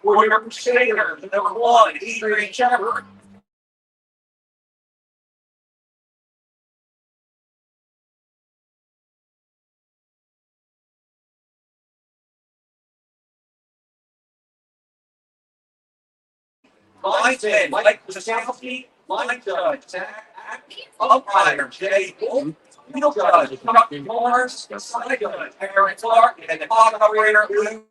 for your Crusader, the number 1, Adrian Shepard. Line 10, Mike Wazowski. Line judge, umpire, Jay Wolf. Field judge, Chuck Morris. Side judge, Aaron Clark. And the clock operator, Lou.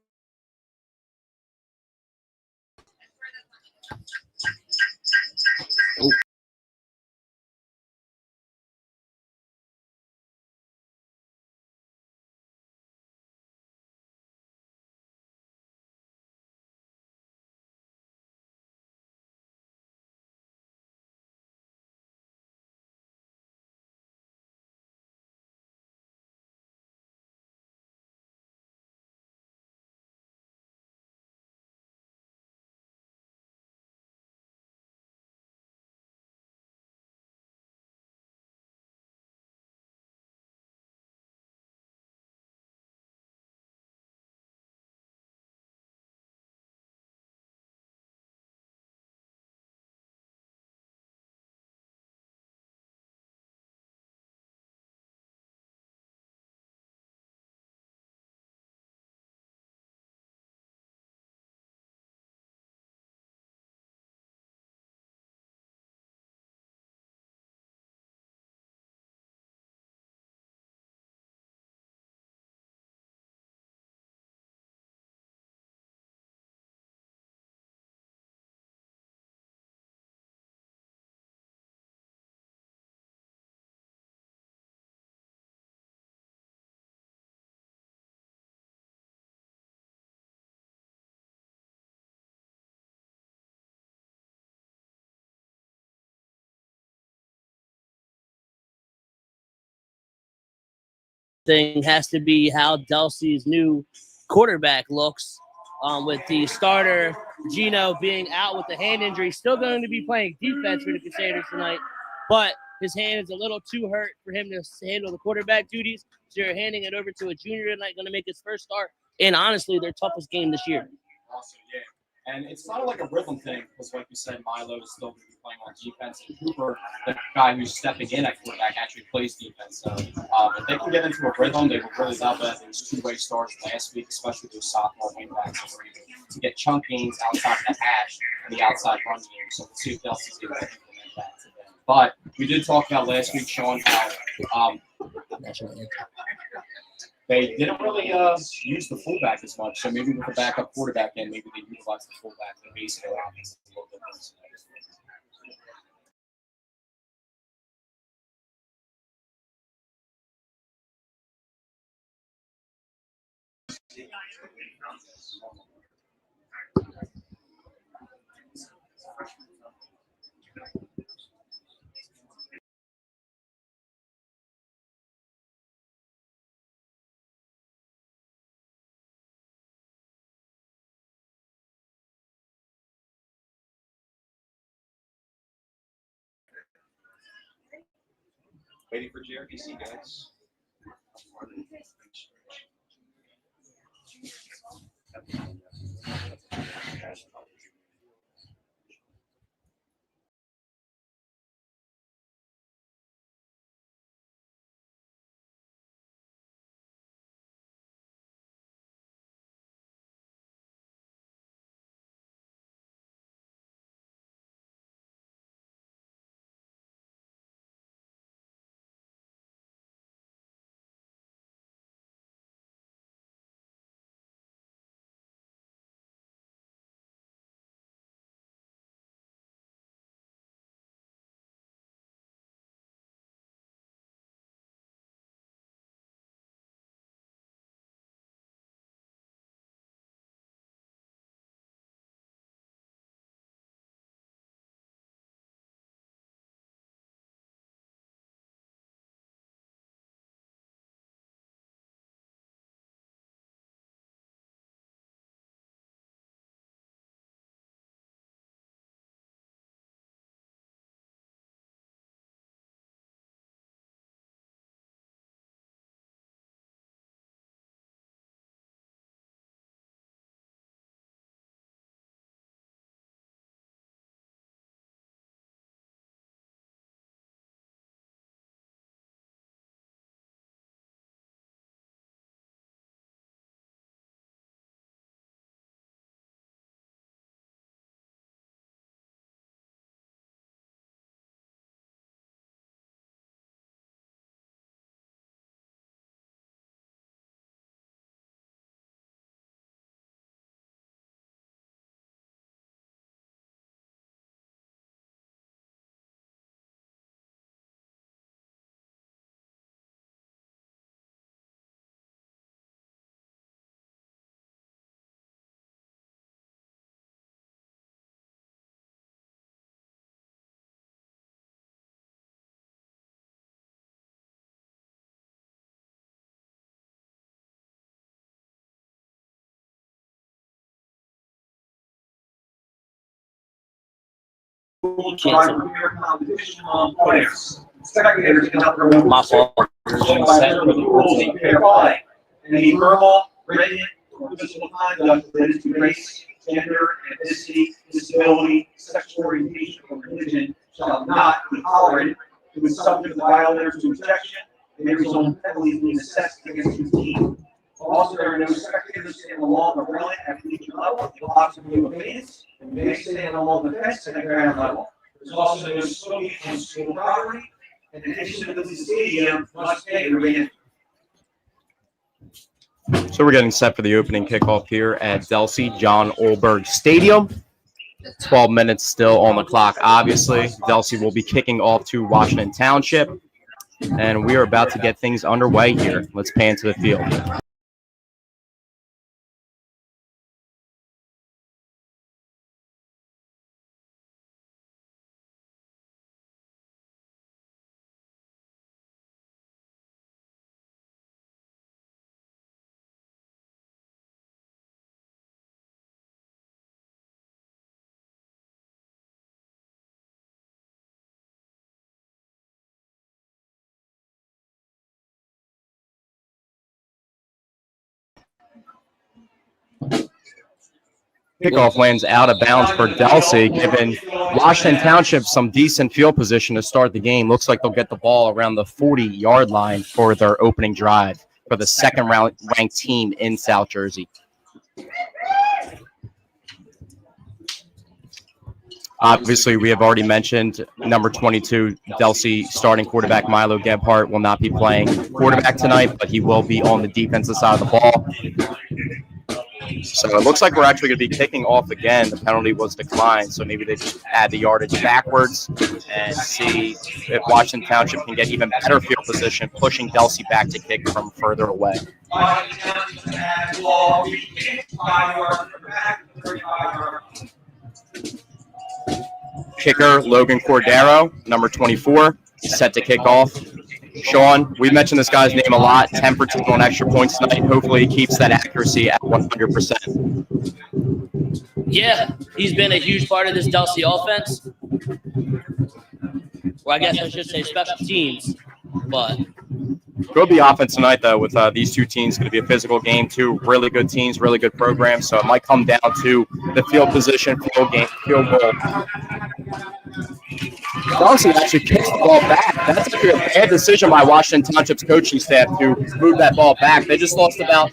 Thing has to be how Delsea's new quarterback looks. With the starter Gino being out with the hand injury, still going to be playing defense for the Crusaders tonight, but his hand is a little too hurt for him to handle the quarterback duties. So you're handing it over to a junior tonight, going to make his first start, and honestly, their toughest game this year. Also, yeah. And it's not like a rhythm thing, because like you said, Milo is still going to be playing on defense. And Cooper, the guy who's stepping in at quarterback, actually plays defense. So if they can get into a rhythm, they will really love that. There was two-way starts last week, especially those sophomore wingbacks that were able to get chunk gains outside the hash and the outside run game. So we'll see if Delsea's able to implement that today. But we did talk about last week, Sean, how they didn't really use the fullback as much. So maybe with the backup quarterback in, maybe they utilize the fullback to base it around a little bit more. Waiting for JRDC, guys. rules provide for fair competition among players. Spectators can help promote My fault. set for the rules of fair play. Any verbal, written, or physical conduct related to race, gender, ethnicity, disability, sexual orientation, or religion shall not be tolerated. It was subject to the violators to objection. They result in penalties being assessed against the team. Also, there are no spectators standing along the railing at each level. The box will be offense, and may stand along the fence at the ground level. There's also no smoking on school property. In addition to the stadium, must pay the rent. So we're getting set for the opening kickoff here at Delsea John Olberg Stadium. 12 minutes still on the clock, obviously. Delsea will be kicking off to Washington Township, and we are about to get things underway here. Let's pan to the field. Kickoff lands out of bounds for Delsea, giving Washington Township some decent field position to start the game. Looks like they'll get the ball around the 40-yard line for their opening drive for the second-ranked team in South Jersey. Obviously, we have already mentioned number 22, Delsea starting quarterback Milo Gebhardt will not be playing quarterback tonight, but he will be on the defensive side of the ball. So it looks like we're actually going to be kicking off again. The penalty was declined, so maybe they just add the yardage backwards and see if Washington Township can get even better field position, pushing Delsea back to kick from further away. Kicker Logan Cordero, number 24, is set to kick off. Sean, we mentioned this guy's name a lot. 10 for 2 on extra points tonight. Hopefully he keeps that accuracy at 100%. Yeah, he's been a huge part of this Delsea offense. Well, I guess I should say special teams, but Will be offense tonight, though, with these two teams. Going to be a physical game, two really good teams, really good programs. So it might come down to the field position, field goal. Delsea actually kicks the ball back. That's actually a bad decision by Washington Township's coaching staff to move that ball back. They just lost about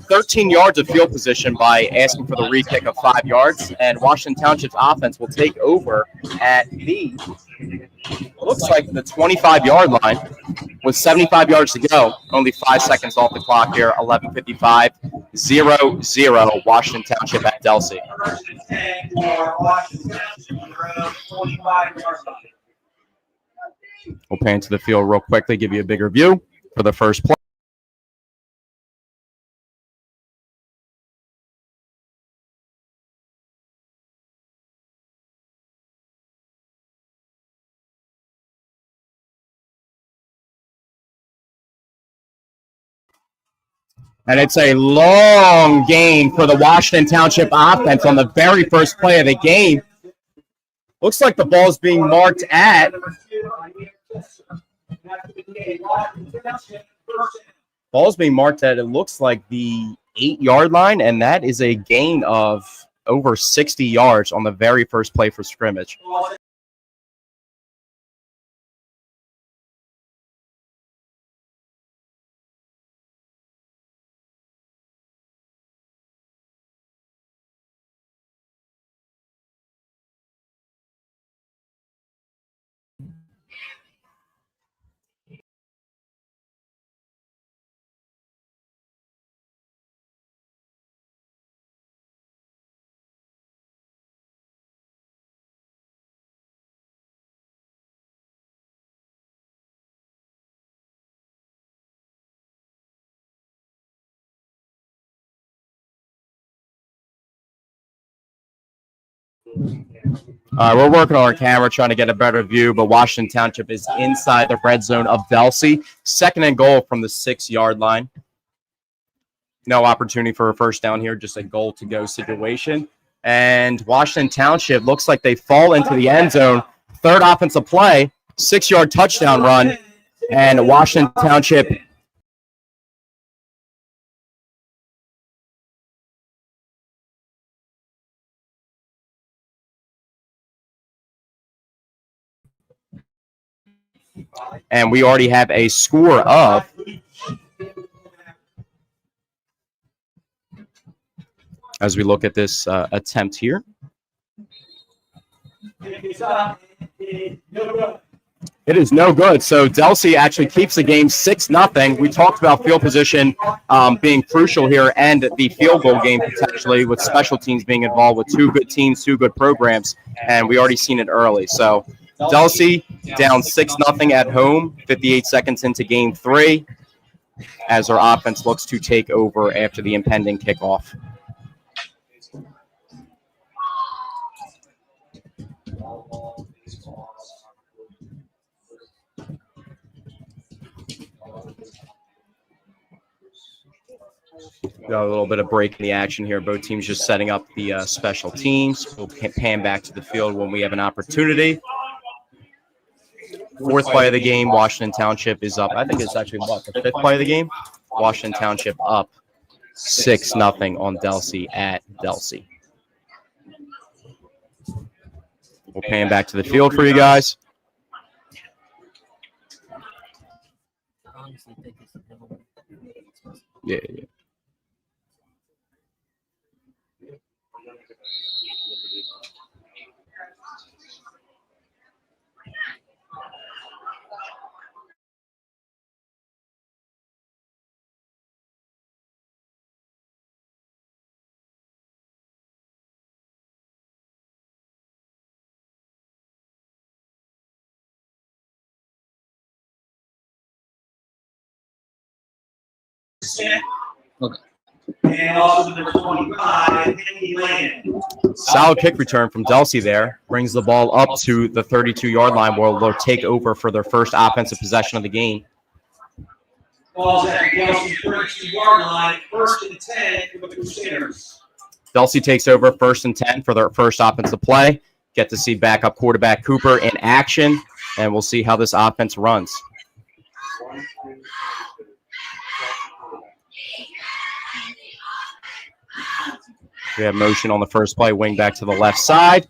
13 yards of field position by asking for the re-kick of 5 yards, and Washington Township's offense will take over at the, looks like the 25-yard line with 75 yards to go. Only 5 seconds off the clock here, 11:55, 0-0 Washington Township at Delsea. We'll pan to the field real quickly, give you a bigger view for the first play. And it's a long game for the Washington Township offense on the very first play of the game. Looks like the ball is being marked at. Ball's being marked at, it looks like the 8-yard line, and that is a gain of over 60 yards on the very first play for scrimmage. We're working on our camera, trying to get a better view, but Washington Township is inside the red zone of Delsea. 2nd and goal from the 6-yard line. No opportunity for a first down here, just a goal-to-go situation. And Washington Township looks like they fall into the end zone. Third offensive play, 6-yard touchdown run, and Washington Township and we already have a score of as we look at this attempt here. It is no good. So Delsea actually keeps the game 6-0. We talked about field position being crucial here and the field goal game potentially with special teams being involved with two good teams, two good programs, and we already seen it early. So Delsea down 6-0 at home, 58 seconds into game 3 as our offense looks to take over after the impending kickoff. Got a little bit of break in the action here. Both teams just setting up the special teams. We'll pan back to the field when we have an opportunity. Fourth play of the game, Washington Township is up. I think it's actually the fifth play of the game. Washington Township up 6-0 on Delsea at Delsea. We'll pan back to the field for you guys. Yeah. And also number 25, Andy Land. Solid kick return from Delsea there. Brings the ball up to the 32-yard line where they'll take over for their first offensive possession of the game. Ball's at the Delsea 32-yard line, 1st and 10 for the Crusaders. Delsea takes over 1st and 10 for their first offensive play. Get to see backup quarterback Cooper in action, and we'll see how this offense runs. We have motion on the first play, wing back to the left side.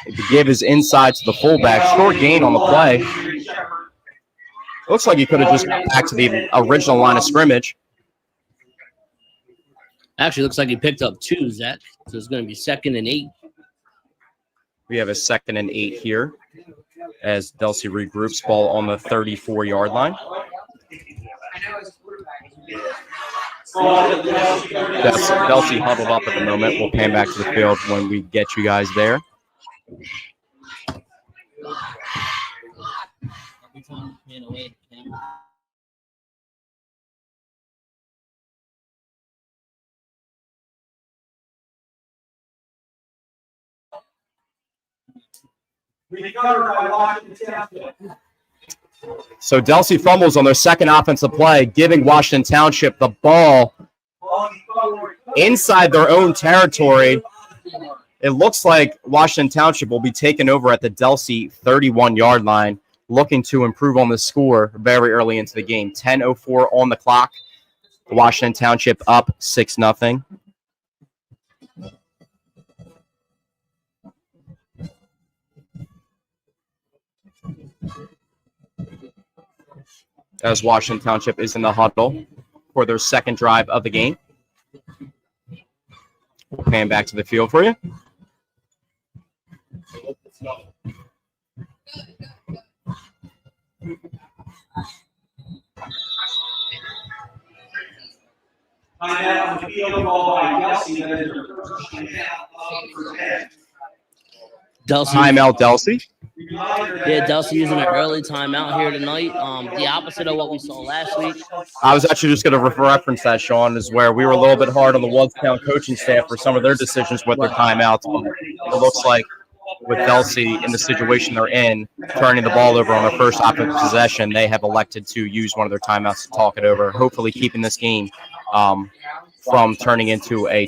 The give is inside to the fullback. Short gain on the play. Looks like he could have just got back to the original line of scrimmage. Actually, looks like he picked up 2, Zach. So it's going to be 2nd and 8. We have a 2nd and 8 here as Delsea regroups, ball on the 34-yard line. Delsea huddled up at the moment. We'll pan back to the field when we get you guys there. So Delsea fumbles on their second offensive play, giving Washington Township the ball inside their own territory. It looks like Washington Township will be taken over at the Delsea 31-yard line, looking to improve on the score very early into the game. 10:04 on the clock. Washington Township up 6-0. As Washington Township is in the huddle for their second drive of the game. We'll pan back to the field for you. Timeout, Delsea. Yeah, Delsea using an early timeout here tonight. The opposite of what we saw last week. I was actually just going to reference that, Sean, is where we were a little bit hard on the Woodstown coaching staff for some of their decisions with their timeouts. But it looks like with Delsea in the situation they're in, turning the ball over on their first offensive possession, they have elected to use one of their timeouts to talk it over, hopefully keeping this game from turning into a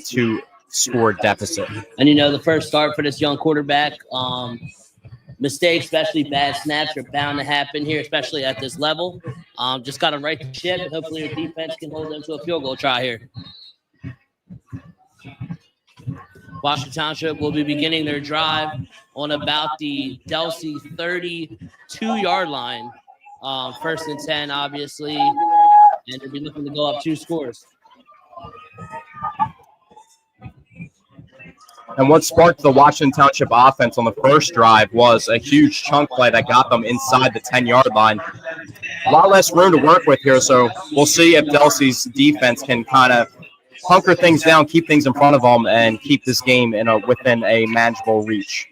score deficit. And, the first start for this young quarterback, mistakes, especially bad snaps, are bound to happen here, especially at this level. Just got to right the ship, and hopefully your defense can hold them to a field goal try here. Washington Township will be beginning their drive on about the Delsea 32-yard line. First and 10, obviously, and they'll be looking to go up 2 scores. And what sparked the Washington Township offense on the first drive was a huge chunk play that got them inside the 10-yard line. A lot less room to work with here, so we'll see if Delsea's defense can kind of hunker things down, keep things in front of them, and keep this game within a manageable reach.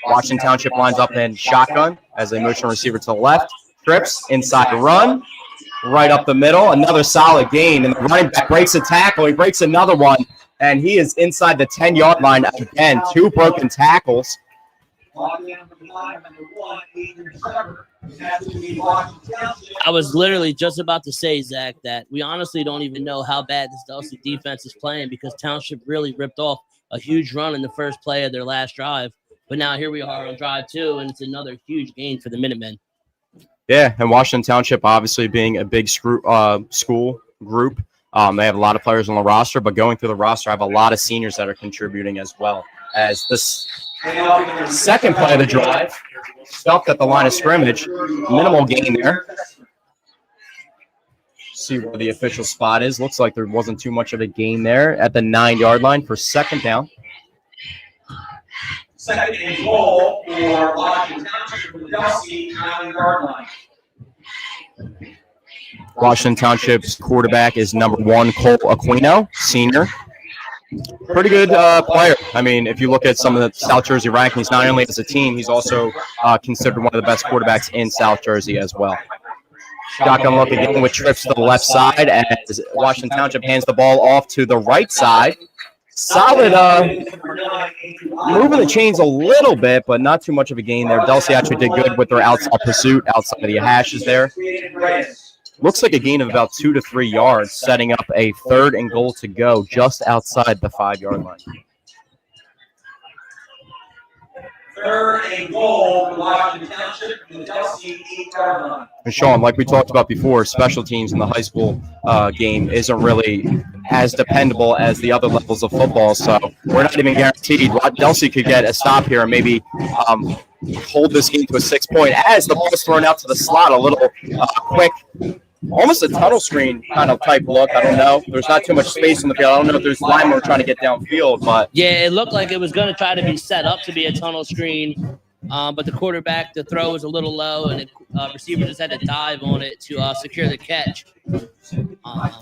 Washington Township lines up in shotgun as a motion receiver to the left. Trips, inside the run, right up the middle. Another solid gain, and the running back breaks a tackle. He breaks another one, and he is inside the 10-yard line again. 2 broken tackles. I was literally just about to say, Zach, that we honestly don't even know how bad this Delsea defense is playing because Township really ripped off a huge run in the first play of their last drive. But now here we are on drive 2, and it's another huge gain for the Minutemen. Yeah, and Washington Township obviously being a big school group. They have a lot of players on the roster, but going through the roster, I have a lot of seniors that are contributing as well. As this second play of the drive, stuffed at the line of scrimmage, minimal gain there. See where the official spot is. Looks like there wasn't too much of a gain there at the 9-yard line for second down. Second and goal for Washington Township from the Delsea 9-yard line. Washington Township's quarterback is number 1, Cole Aquino, senior. Pretty good player. I mean, if you look at some of the South Jersey rankings, not only as a team, he's also considered one of the best quarterbacks in South Jersey as well. Shotgun look again with trips to the left side as Washington Township hands the ball off to the right side. Solid moving the chains a little bit, but not too much of a gain there. Delsea actually did good with their outside pursuit outside of the hashes there. Looks like a gain of about 2 to 3 yards, setting up a 3rd and goal to go just outside the 5-yard line. 3rd and goal for Washington Township from the Delsea 8-yard line. And Sean, like we talked about before, special teams in the high school game isn't really as dependable as the other levels of football, so we're not even guaranteed. Delsea could get a stop here and maybe hold this game to a 6-point as the ball is thrown out to the slot. A little quick, almost a tunnel screen kind of type look. I don't know. There's not too much space in the field. I don't know if there's linemen trying to get downfield, but yeah, it looked like it was going to try to be set up to be a tunnel screen. But the quarterback, the throw was a little low, and the receiver just had to dive on it to secure the catch.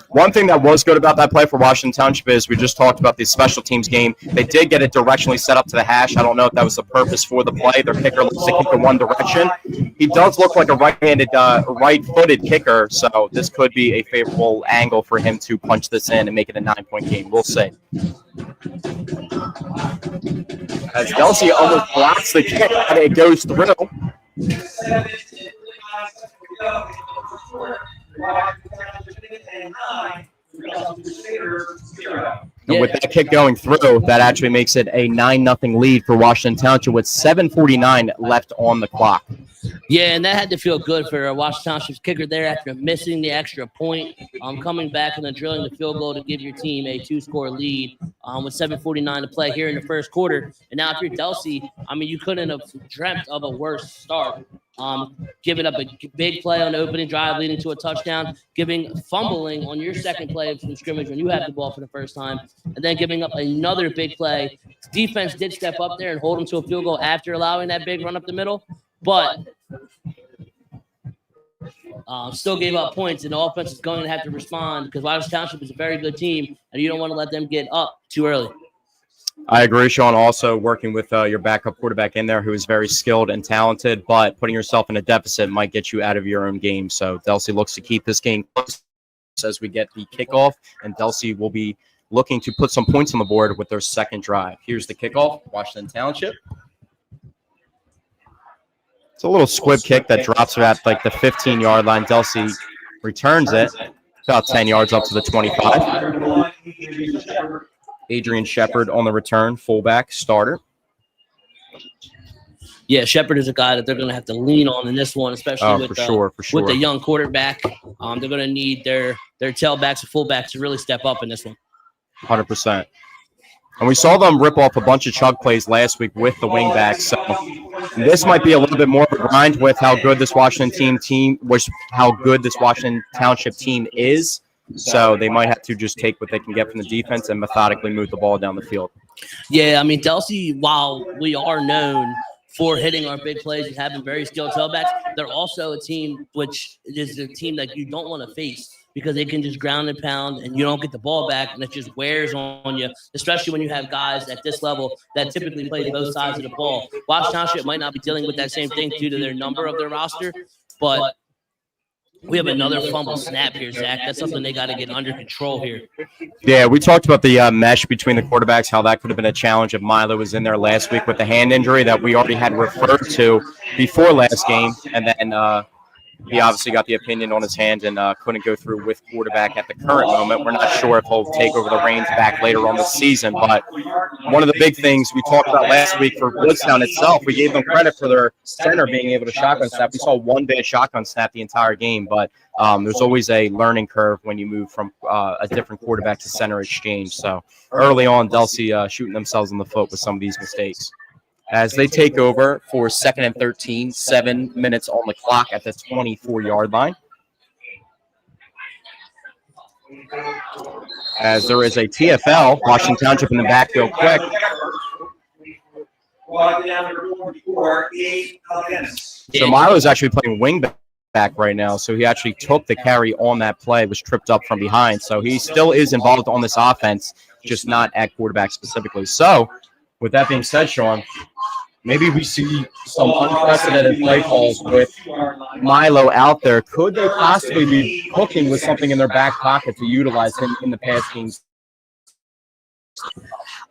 One thing that was good about that play for Washington Township is we just talked about the special teams game. They did get it directionally set up to the hash. I don't know if that was the purpose for the play. Their kicker looks to kick in one direction. He does look like a right-footed kicker, so this could be a favorable angle for him to punch this in and make it a 9-point game. We'll see. As Delsea almost blocks the kick, and it goes through. And with that kick going through, that actually makes it a 9-0 lead for Washington Township with 7:49 left on the clock. Yeah, and that had to feel good for Washington Township's kicker there after missing the extra point, coming back and then drilling the field goal to give your team a 2-score lead with 7:49 to play here in the first quarter. And now if you're Delsea, I mean, you couldn't have dreamt of a worse start. Giving up a big play on the opening drive leading to a touchdown, fumbling on your second play from scrimmage when you had the ball for the first time, and then giving up another big play. Defense did step up there and hold them to a field goal after allowing that big run up the middle, but still gave up points, and the offense is going to have to respond because Washington Township is a very good team, and you don't want to let them get up too early. I agree, Sean. Also working with your backup quarterback in there who is very skilled and talented, but putting yourself in a deficit might get you out of your own game. So Delsea looks to keep this game close as we get the kickoff, and Delsea will be looking to put some points on the board with their second drive. Here's the kickoff, Washington Township. It's a little squib kick that drops at like the 15-yard line. Delsea returns it about 10 yards up to the 25. Adrian Shepard on the return, fullback, starter. Yeah, Shepard is a guy that they're going to have to lean on in this one, especially with the young quarterback. They're going to need their tailbacks and fullbacks to really step up in this one. 100%. And we saw them rip off a bunch of chug plays last week with the wingbacks. So this might be a little bit more of a grind with how good this Washington Township team is. So they might have to just take what they can get from the defense and methodically move the ball down the field. Yeah, I mean, Delsea, while we are known for hitting our big plays and having very skilled tailbacks, they're also a team which is a team that you don't want to face because they can just ground and pound and you don't get the ball back and it just wears on you, especially when you have guys at this level that typically play both sides of the ball. Wash Township might not be dealing with that same thing due to their number of their roster, but we have another fumble snap here, Zach. That's something they got to get under control here. Yeah, we talked about the mesh between the quarterbacks, how that could have been a challenge if Milo was in there last week with the hand injury that we already had referred to before last game. And then he obviously got the opinion on his hand and couldn't go through with quarterback at the current moment. We're not sure if he'll take over the reins back later on the season. But one of the big things we talked about last week for Woodstown itself, we gave them credit for their center being able to shotgun snap. We saw one bad shotgun snap the entire game, but there's always a learning curve when you move from a different quarterback to center exchange. So early on, Delsea shooting themselves in the foot with some of these mistakes. As they take over for 2nd and 13, 7 minutes on the clock at the 24-yard line. As there is a TFL, Washington Township in the backfield quick. So Milo is actually playing wing back right now, so he actually took the carry on that play, was tripped up from behind. So he still is involved on this offense, just not at quarterback specifically. So with that being said, Sean, maybe we see some unprecedented play calls with Milo out there. Could they possibly be cooking with something in their back pocket to utilize him in the pass games?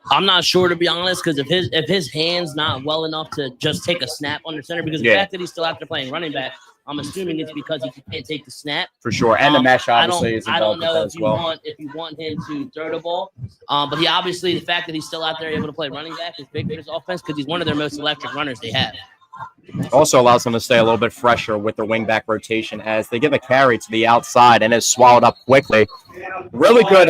I'm not sure, to be honest, because if his hand's not well enough to just take a snap under center, because the fact that he's still out there playing running back, I'm assuming it's because he can't take the snap. For sure. And the mesh obviously is involved with that as well. I don't know if you want him to throw the ball. But he obviously, the fact that he's still out there able to play running back is big for his offense because he's one of their most electric runners they have. Also allows them to stay a little bit fresher with their wingback rotation as they give a carry to the outside and is swallowed up quickly. Really good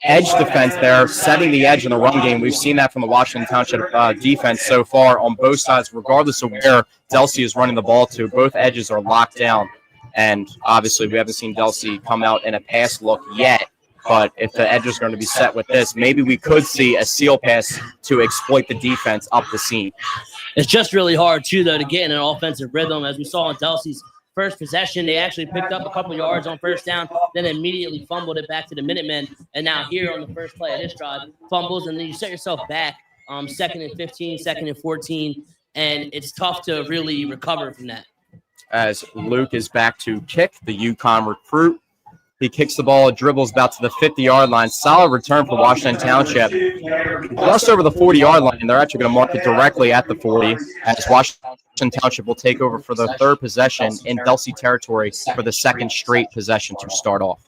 edge defense there, setting the edge in the run game. We've seen that from the Washington Township defense so far on both sides, regardless of where Delsea is running the ball to. Both edges are locked down, and obviously we haven't seen Delsea come out in a pass look yet. But if the edge is going to be set with this, maybe we could see a seal pass to exploit the defense up the seam. It's just really hard, too, though, to get in an offensive rhythm. As we saw on Delsea's first possession, they actually picked up a couple yards on first down, then immediately fumbled it back to the Minutemen. And now here on the first play of this drive, fumbles, and then you set yourself back 2nd and 15, 2nd and 14, and it's tough to really recover from that. As Luke is back to kick, the H.A.N recruit. He kicks the ball, dribbles about to the 50-yard line. Solid return for Washington Township. Just over the 40-yard line, and they're actually going to mark it directly at the 40 as Washington Township will take over for the third possession in Delsea territory for the second straight possession to start off.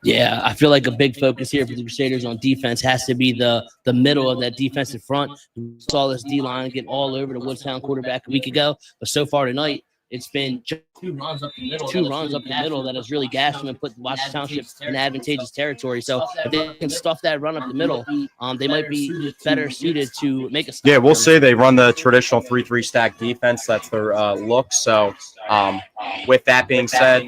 Yeah, I feel like a big focus here for the Crusaders on defense has to be the middle of that defensive front. We saw this D-line get all over the Woodstown quarterback a week ago, but so far tonight, it's been just two runs up the middle that has really gashed them and put Washington Township in advantageous territory. So if they can stuff that run up the middle, they might be better suited to make a stop. Yeah, we'll say they run the traditional 3-3 stack defense. That's their look. So with that being said,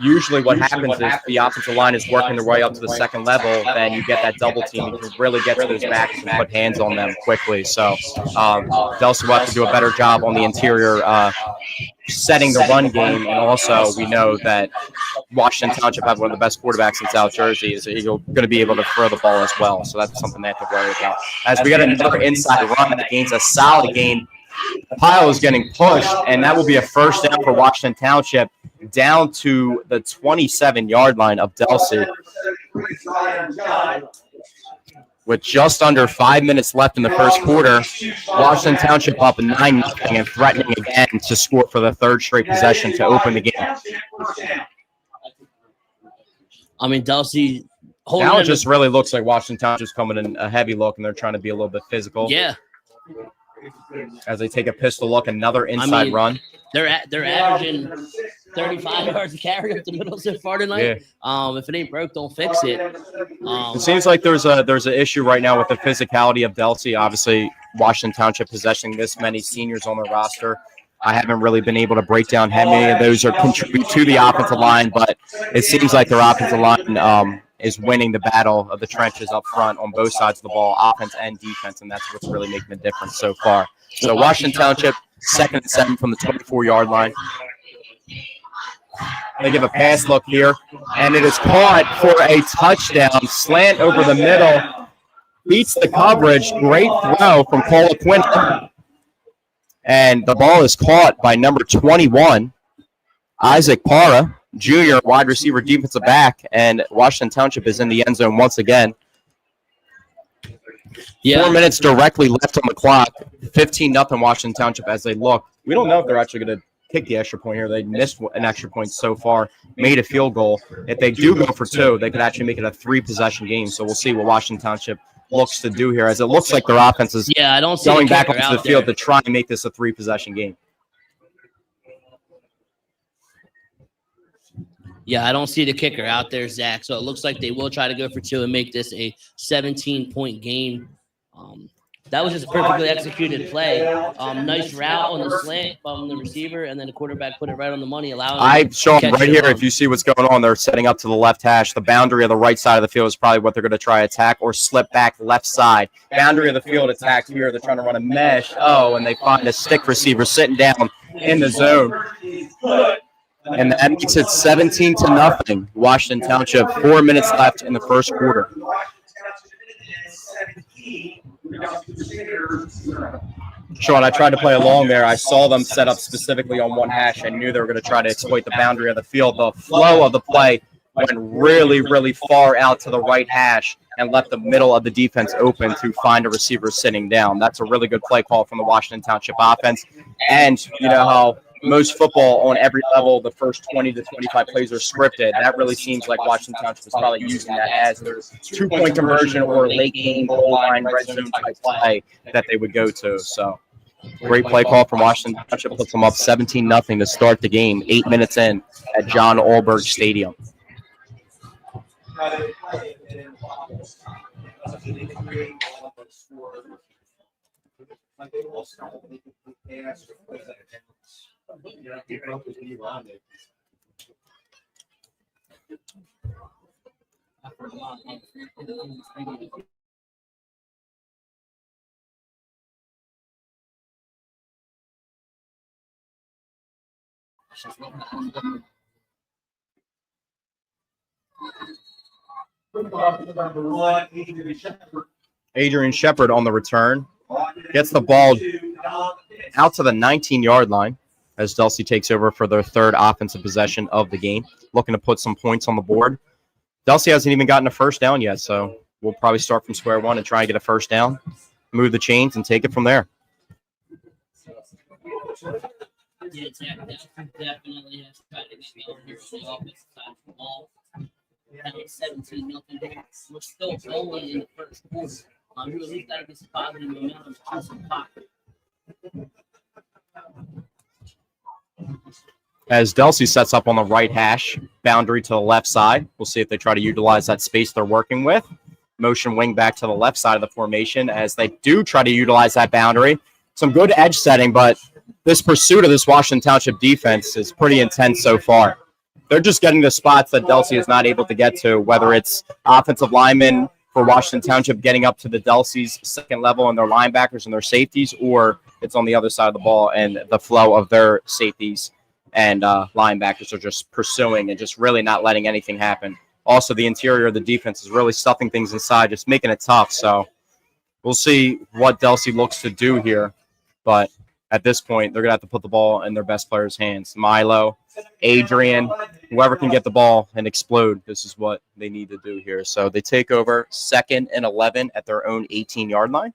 usually what happens is the offensive line is working their way up to the second level, then you get that double team. You can really get to those backs and put hands on them quickly. So Delsea will have to do a better job on the interior setting the run game, and also we know that Washington Township have one of the best quarterbacks in South Jersey. Is he's going to be able to throw the ball as well, so that's something they have to worry about. As we got another inside run that gains a solid gain, Pyle is getting pushed, and that will be a first down for Washington Township down to the 27-yard line of Delsea. With just under 5 minutes left in the first quarter, Washington Township up 9-0 and threatening again to score for the third straight possession to open the game. I mean, Delsea holding Now it them just really looks like Washington Township's coming in a heavy look, and they're trying to be a little bit physical. Yeah, As they take a pistol look, another inside run. they're averaging 35 yards a carry up the middle so far tonight. Yeah. If it ain't broke, don't fix it. It seems like there's an issue right now with the physicality of Delsea. Obviously, Washington Township possessing this many seniors on the roster. I haven't really been able to break down how many of those are contribute to the offensive line, but it seems like their offensive line is winning the battle of the trenches up front on both sides of the ball, offense and defense, and that's what's really making the difference so far. So Washington Township, 2nd and 7 from the 24-yard line. They give a pass look here, and it is caught for a touchdown. Slant over the middle, beats the coverage. Great throw from Cole Quinn. And the ball is caught by number 21, Isaac Parra, Jr., wide receiver, defensive back, and Washington Township is in the end zone once again. 4 minutes directly left on the clock. 15-0 Washington Township as they look. We don't know if they're actually going to kick the extra point here. They missed an extra point so far, made a field goal. If they do go for 2, they could actually make it a 3-possession game. So we'll see what Washington Township looks to do here, as it looks like their offense is going back onto the field to try and make this a 3-possession game. Yeah, I don't see the kicker out there, Zach. So it looks like they will try to go for 2 and make this a 17-point game. That was just a perfectly executed play. Nice route on the slant from the receiver, and then the quarterback put it right on the money, allowing Sean, right here, if you see what's going on, they're setting up to the left hash. The boundary of the right side of the field is probably what they're going to try to attack, or slip back left side. Boundary of the field attacked here. They're trying to run a mesh. And they find a stick receiver sitting down in the zone. And that makes it 17-0. Washington Township, 4 minutes left in the first quarter. Sean, I tried to play along there. I saw them set up specifically on one hash. I knew they were going to try to exploit the boundary of the field. The flow of the play went really, really far out to the right hash and left the middle of the defense open to find a receiver sitting down. That's a really good play call from the Washington Township offense. And you know how most football on every level, the first 20 to 25 plays are scripted. That really seems like Washington Township is probably using that as their 2-point conversion or late game goal line red zone type play that they would go to. So great play call from Washington Township, puts them up 17-0 to start the game, 8 minutes in at John Allberg Stadium. Adrian Shepard on the return. Gets the ball out to the 19-yard line as Delsea takes over for their 3rd offensive possession of the game, looking to put some points on the board. Delsea hasn't even gotten a first down yet, so we'll probably start from square one and try and get a first down, move the chains, and take it from there. Yeah, definitely has tried to get going here on the offensive side of the ball. And it's 17-0. We're still only in the first quarter. You at least got to get some positive momentum to some pocket. As Delsea sets up on the right hash, boundary to the left side. We'll see if they try to utilize that space they're working with. Motion wing back to the left side of the formation as they do try to utilize that boundary. Some good edge setting, but this pursuit of this Washington Township defense is pretty intense so far. They're just getting the spots that Delsea is not able to get to, whether it's offensive linemen for Washington Township getting up to the Delsea's second level and their linebackers and their safeties, or it's on the other side of the ball and the flow of their safeties and linebackers are just pursuing and just really not letting anything happen. Also, the interior of the defense is really stuffing things inside, just making it tough. So we'll see what Delsea looks to do here. But at this point, they're going to have to put the ball in their best players' hands. Milo, Adrian, whoever can get the ball and explode, this is what they need to do here. So they take over 2nd and 11 at their own 18-yard line.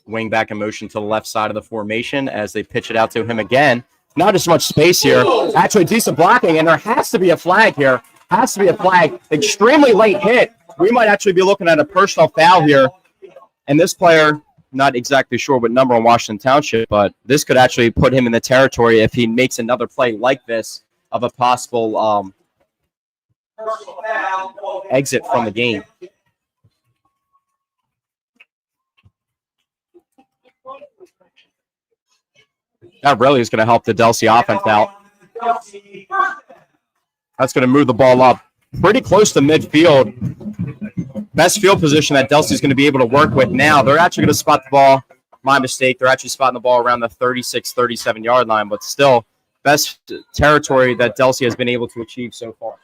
Wing back in motion to the left side of the formation as they pitch it out to him again. Not as much space here. Actually, decent blocking, and there has to be a flag here. Has to be a flag. Extremely late hit. We might actually be looking at a personal foul here. And this player, not exactly sure what number on Washington Township, but this could actually put him in the territory if he makes another play like this of a possible exit from the game. That really is going to help the Delsea offense out. That's going to move the ball up pretty close to midfield. Best field position that Delsea is going to be able to work with now. They're actually going to spot the ball. My mistake. They're actually spotting the ball around the 36, 37-yard line, but still best territory that Delsea has been able to achieve so far.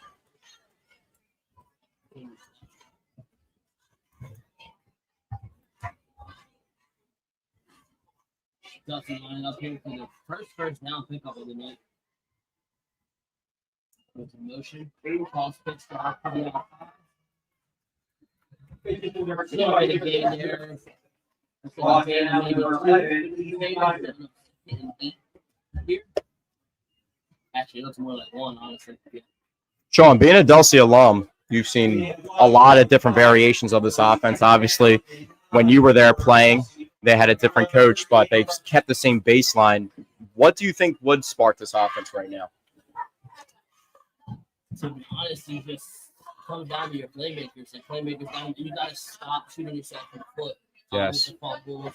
Delsea lining up here for the first down pickup of the night. With motion, cross pitch to the Actually, it looks more like one, honestly. Sean, being a Delsea alum, you've seen a lot of different variations of this offense. Obviously, when you were there playing, they had a different coach, but they've kept the same baseline. What do you think would spark this offense right now? To be honest, you just comes down to your playmakers. And playmakers, you got to stop shooting yourself in the foot. Yes. With the fumbles.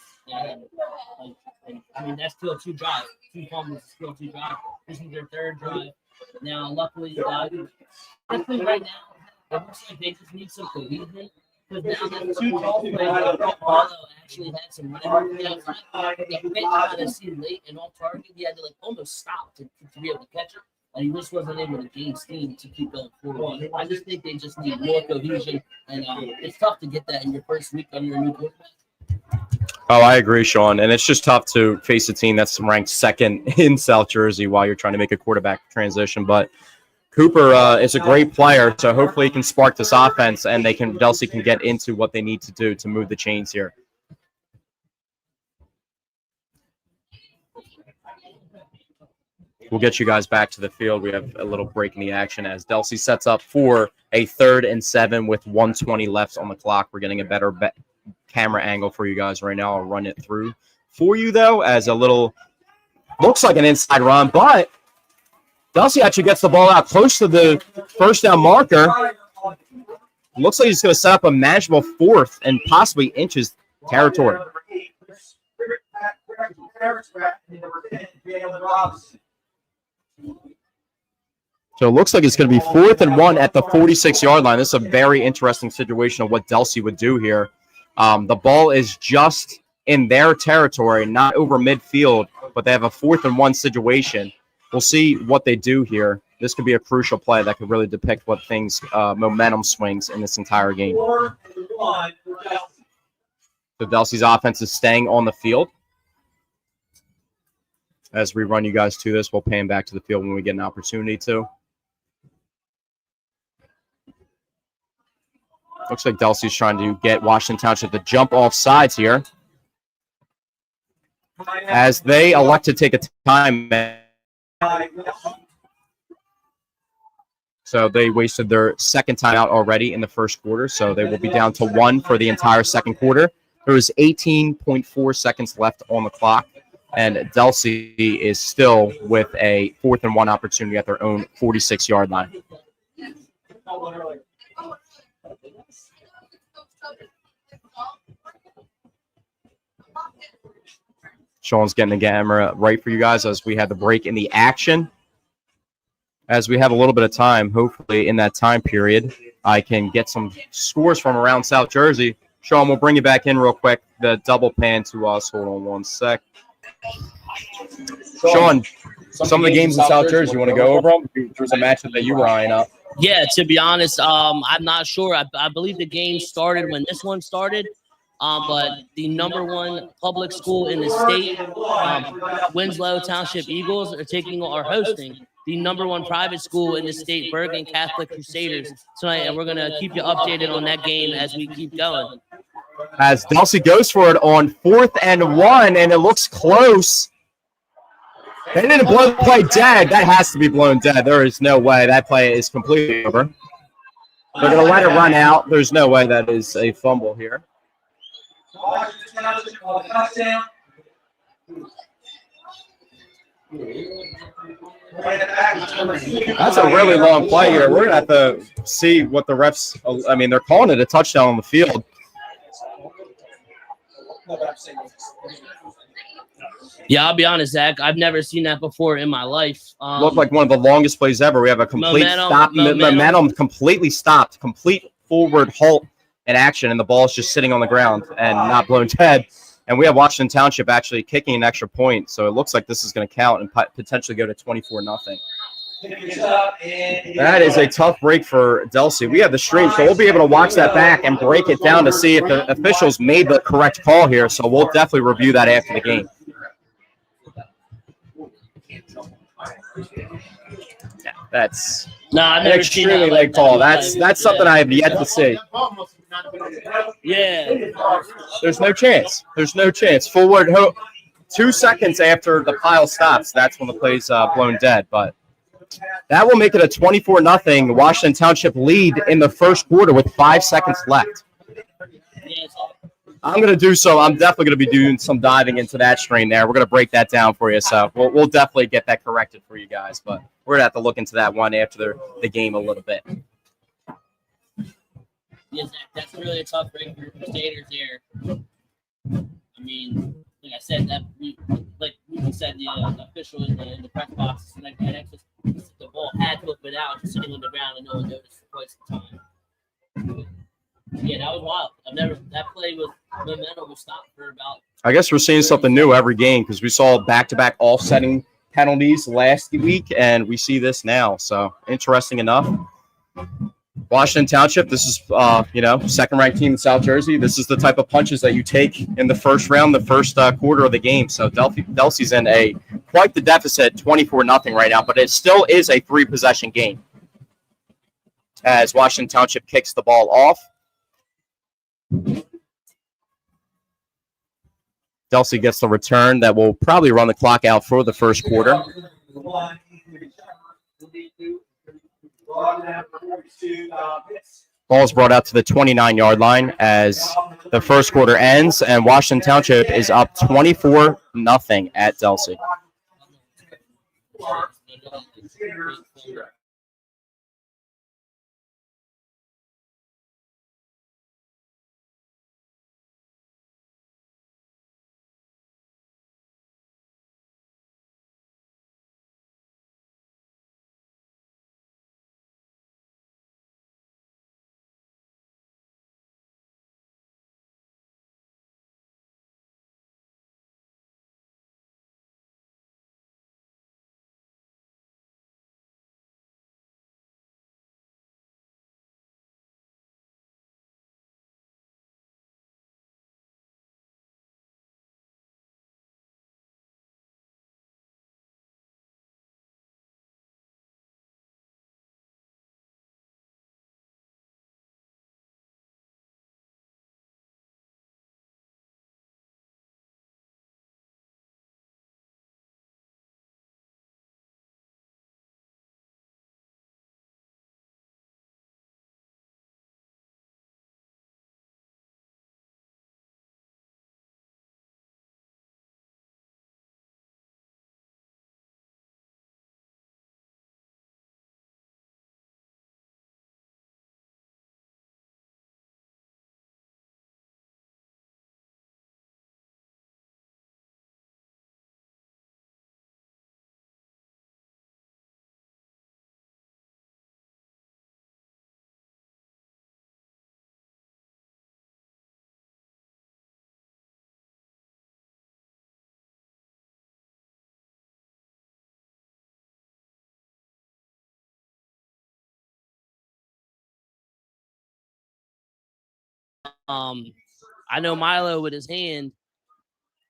And I mean, that's still 2 drives. 2 fumbles is still 2 drives. This is their 3rd drive. Now, luckily, I think right now, it looks like they just need some cohesion. Because now the 2 tall players, although actually had some running outside, they kind of see late and off target. He had to almost stop to be able to catch it. And he just wasn't able to gain steam to keep going forward. I just think they just need more cohesion, and it's tough to get that in your first week under a new quarterback. Oh, I agree, Sean. And it's just tough to face a team that's ranked 2nd in South Jersey while you're trying to make a quarterback transition. But Cooper is a great player, so hopefully he can spark this offense, and Delsea can get into what they need to do to move the chains here. We'll get you guys back to the field. We have a little break in the action as Delsea sets up for a 3rd and 7 with 1:20 left on the clock. We're getting a better camera angle for you guys right now. I'll run it through for you, though, as a little – looks like an inside run, but Delsea actually gets the ball out close to the first down marker. Looks like he's going to set up a manageable 4th and possibly inches territory. So it looks like it's going to be 4th and 1 at the 46-yard line. This is a very interesting situation of what Delsea would do here. The ball is just in their territory, not over midfield, but they have a 4th and 1 situation. We'll see what they do here. This could be a crucial play that could really depict what things, momentum swings in this entire game. So Delsea's offense is staying on the field. As we run you guys to this, we'll pay him back to the field when we get an opportunity to. Looks like Delsea's trying to get Washington Township to jump off sides here, as they elect to take a time. So they wasted their 2nd timeout already in the first quarter, so they will be down to 1 for the entire 2nd quarter. There was 18.4 seconds left on the clock, and Delsea is still with a 4th and 1 opportunity at their own 46-yard line. Sean's getting the camera right for you guys as we had the break in the action. As we have a little bit of time, hopefully in that time period, I can get some scores from around South Jersey. Sean, we'll bring you back in real quick. The double pan to us. Hold on one sec. Sean, some of the games in South Jersey, you want to go over them? There's a matchup that you were eyeing up. Yeah, to be honest, I'm not sure. I believe the game started when this one started. But the #1 public school in the state, Winslow Township Eagles, are hosting the #1 private school in the state, Bergen Catholic Crusaders, tonight, and we're going to keep you updated on that game as we keep going. As Delsea goes for it on 4th and 1, and it looks close. They didn't blow the play dead. That has to be blown dead. There is no way. That play is completely over. They're going to let it run out. There's no way that is a fumble here. That's a really long play here. We're going to have to see what the refs – I mean, they're calling it a touchdown on the field. Yeah, I'll be honest, Zach. I've never seen that before in my life. Looked like one of the longest plays ever. We have a complete momentum completely stopped, complete forward halt in action, and the ball is just sitting on the ground and not blown dead. And we have Washington Township actually kicking an extra point, so it looks like this is going to count and potentially go to 24-0. That is a tough break for Delsea. We have the stream, so we'll be able to watch that back and break it down to see if the officials made the correct call here. So we'll definitely review that after the game. Yeah, that's an extremely late call. That's something I have yet to see. Yeah. There's no chance. There's no chance. Forward 2 seconds after the pile stops, that's when the play's blown dead. But that will make it a 24-0 Washington Township lead in the first quarter with 5 seconds left. I'm definitely going to be doing some diving into that stream there. We're going to break that down for you. So we'll definitely get that corrected for you guys. But we're going to have to look into that one after the game a little bit. Yeah, Zach, that's really a tough break for Staters there. I mean, like I said, the official in the press box, like that, the ball had to have been out, just sitting on the ground, and no one noticed for quite some time. Yeah, that was wild. That play with momentum was stopped for about. I guess we're seeing something new every game because we saw back-to-back offsetting penalties last week, and we see this now. So interesting enough. Washington Township, this is, second-ranked team in South Jersey. This is the type of punches that you take in the first round, the first quarter of the game. So Delsea's in quite the deficit, 24-0 right now, but it still is a 3-possession game as Washington Township kicks the ball off. Delsea gets the return that will probably run the clock out for the first quarter. Ball is brought out to the 29-yard line as the first quarter ends, and Washington Township is up 24-0 at Delsea. I know Milo with his hand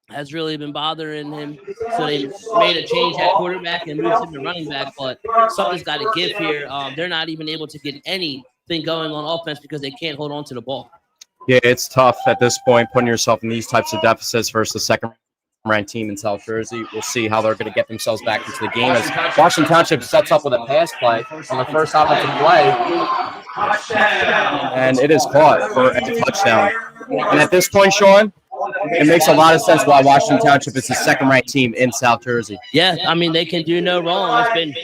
has really been bothering him, so they made a change at quarterback and moved him to running back. But something's got to give here. They're not even able to get anything going on offense because they can't hold on to the ball. Yeah, it's tough at this point putting yourself in these types of deficits versus the second ranked team in South Jersey. We'll see how they're going to get themselves back into the game as Washington Township sets up with a pass play on the first offensive play, and it is caught for a touchdown. And at this point, Sean, it makes a lot of sense why Washington Township is the second-ranked team in South Jersey. Yeah, I mean, they can do no wrong. It's been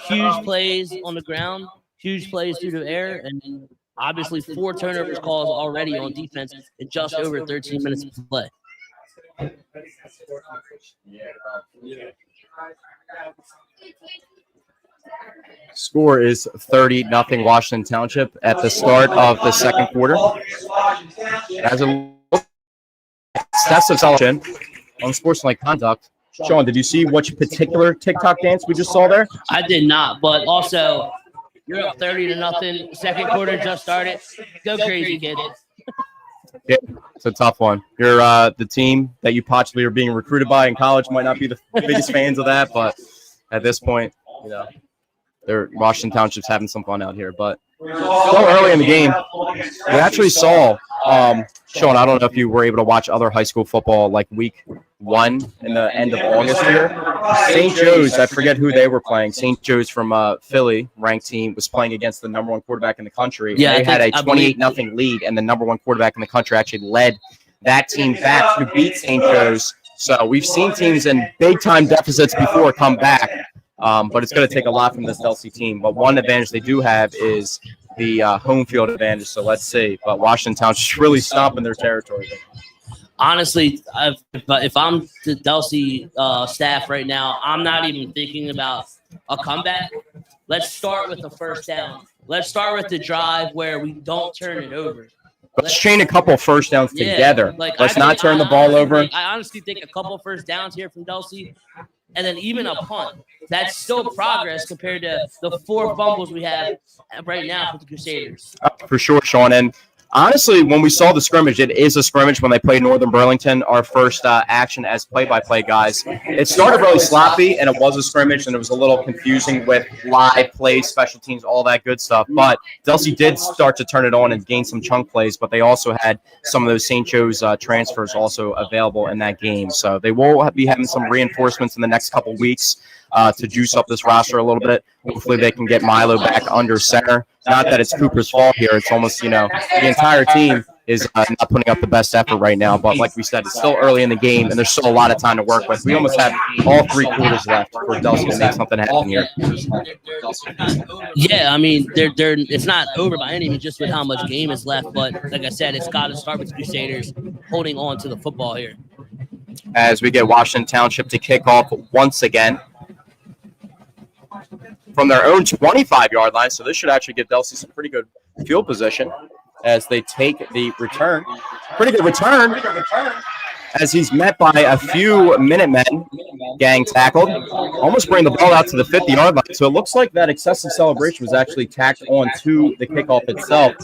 huge plays on the ground, huge plays through the air, and obviously 4 turnovers calls already on defense in just over 13 minutes of play. Score is 30-0 Washington Township at the start of the second quarter. As a excessive celebration unsportsmanlike conduct. Sean, did you see which particular TikTok dance we just saw there? I did not, but also you're up 30-0. Second quarter just started. Go crazy, kid. Yeah, it's a tough one. You're the team that you possibly are being recruited by in college might not be the biggest fans of that, but at this point, you know, Washington Township's having some fun out here. But still early in the game, we actually saw Sean, I don't know if you were able to watch other high school football like week 1 in the end of August here. St. Joe's, I forget who they were playing. St. Joe's from Philly, ranked team, was playing against the number 1 quarterback in the country. Yeah, they had a 28-0 lead, and the number 1 quarterback in the country actually led that team back to beat St. Joe's. So we've seen teams in big-time deficits before come back, but it's going to take a lot from this Delsea team. But one advantage they do have is the home field advantage, so let's see. But Washington Township's really stomping their territory. Honestly, if I'm the Delsea staff right now, I'm not even thinking about a comeback. Let's start with the first down. Let's start with the drive where we don't turn it over. Let's chain a couple first downs together. Let's not turn the ball over. I honestly think a couple first downs here from Delsea, and then even a punt. That's still progress compared to the 4 fumbles we have right now for the Crusaders. For sure, Sean. And honestly, when we saw the scrimmage, it is a scrimmage when they played Northern Burlington, our first action as play-by-play guys. It started really sloppy, and it was a scrimmage, and it was a little confusing with live plays, special teams, all that good stuff. But Delsea did start to turn it on and gain some chunk plays, but they also had some of those St. Joe's transfers also available in that game. So they will be having some reinforcements in the next couple weeks to juice up this roster a little bit. Hopefully they can get Milo back under center. Not that it's Cooper's fault here. It's almost, the entire team is not putting up the best effort right now. But like we said, it's still early in the game, and there's still a lot of time to work with. We almost have all 3 quarters left for Delsea to make something happen here. Yeah, I mean, it's not over by any means, just with how much game is left. But like I said, it's got to start with the Crusaders holding on to the football here. As we get Washington Township to kick off once again from their own 25-yard line. So this should actually give Delsea some pretty good field position as they take the return. Pretty good return as he's met by a few Minutemen gang tackled. Almost bring the ball out to the 50-yard line. So it looks like that excessive celebration was actually tacked on to the kickoff itself,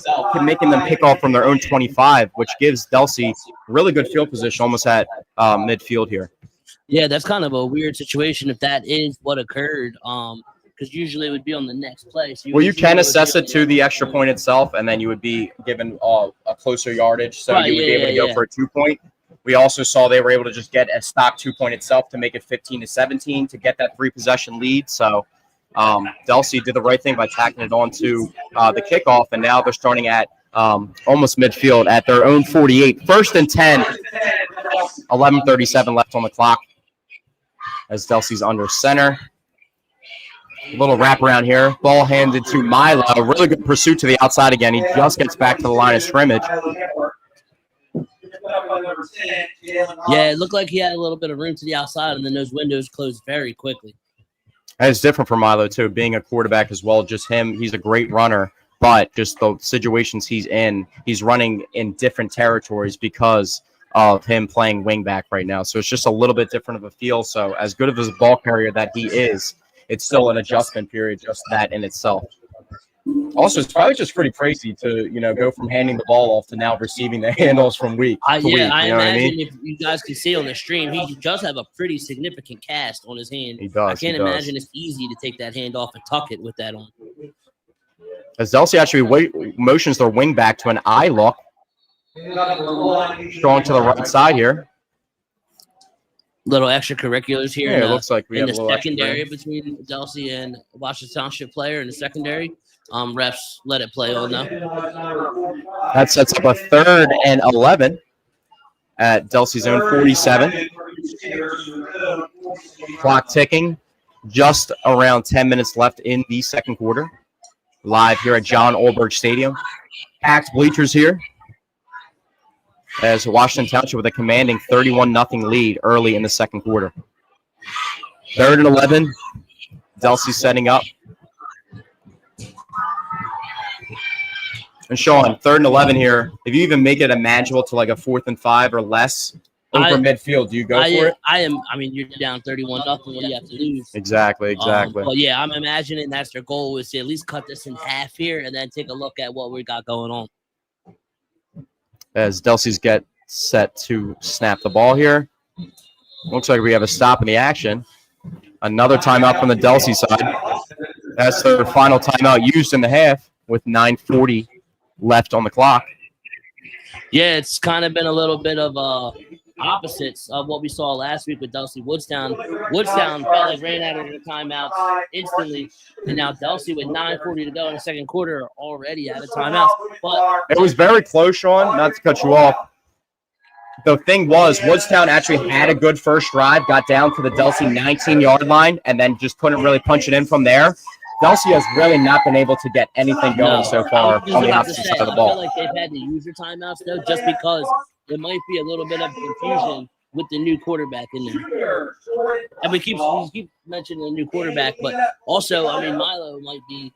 making them kick off from their own 25, which gives Delsea really good field position almost at midfield here. Yeah, that's kind of a weird situation if that is what occurred. Because usually it would be on the next play. So you can assess it to the extra point itself, and then you would be given a closer yardage, so you would be able to go for a 2-point. We also saw they were able to just get a stock 2-point itself to make it 15-17 to get that 3-possession lead. So Delsea did the right thing by tacking it on to the kickoff, and now they're starting at almost midfield at their own 48. 1st and 10, 11:37 left on the clock as Delsea's under center. A little wraparound here. Ball handed to Milo. A really good pursuit to the outside again. He just gets back to the line of scrimmage. Yeah, it looked like he had a little bit of room to the outside, and then those windows closed very quickly. And it's different for Milo, too, being a quarterback as well. Just him, he's a great runner, but just the situations he's in, he's running in different territories because of him playing wingback right now. So it's just a little bit different of a feel. So as good of a ball carrier that he is, it's still an adjustment period, just that in itself. Also, it's probably just pretty crazy to, go from handing the ball off to now receiving the handoffs from week to week. I imagine if you guys can see on the stream, he does have a pretty significant cast on his hand. He does. I can't imagine it's easy to take that hand off and tuck it with that on. As Delsea actually motions their wing back to an eye look. Strong to the right side here. Little extracurriculars here Yeah, it looks like we in have the a little extra secondary there. between Delsea and Washington Township player in the secondary. Refs let it play on now. That sets up a 3rd and 11 at Delsea's own 47. Clock ticking. Just around 10 minutes left in the second quarter. Live here at John Olberg Stadium. Packed bleachers here as Washington Township with a commanding 31-0 lead early in the second quarter. 3rd and 11. Delsea setting up. And Sean, 3rd and 11 here. If you even make it a manageable to like a 4th and 5 or less over midfield, do you go for it? I mean, you're down 31-0. What do you have to lose? Exactly. Well, yeah, I'm imagining that's their goal is to at least cut this in half here and then take a look at what we got going on. As Delsea's get set to snap the ball here. Looks like we have a stop in the action. Another timeout from the Delsea side. That's their final timeout used in the half with 9:40 left on the clock. Yeah, it's kind of been a little bit of opposites of what we saw last week with Delsea Woodstown. Woodstown felt like ran out of the timeouts instantly, and now Delsea with 9:40 to go in the second quarter are already out of timeouts. But it was very close, Sean, not to cut you off. The thing was, Woodstown actually had a good first drive, got down to the Delsea 19-yard line, and then just couldn't really punch it in from there. Delsea has really not been able to get anything going so far on the opposite side of the ball. I feel like they've had to use their timeouts, though, just because there might be a little bit of confusion with the new quarterback in there. And we keep mentioning the new quarterback, but also, I mean, Milo might be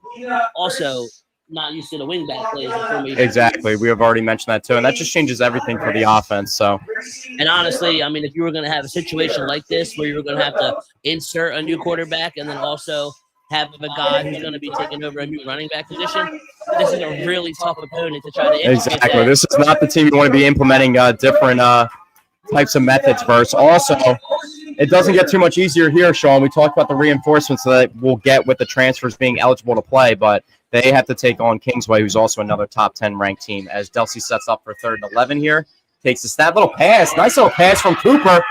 also not used to the wingback plays. Exactly. We have already mentioned that, too, and that just changes everything for the offense. So, and honestly, I mean, if you were going to have a situation like this where you were going to have to insert a new quarterback and then also have a guy who's going to be taking over a new running back position, this is a really tough opponent to try to implement. Exactly. This is not the team you want to be implementing different types of methods versus. Also, it doesn't get too much easier here, Sean. We talked about the reinforcements that we'll get with the transfers being eligible to play, but they have to take on Kingsway, who's also another top 10 ranked team, as Delsea sets up for 3rd and 11 here. Takes a snap, little pass. Nice little pass from Cooper.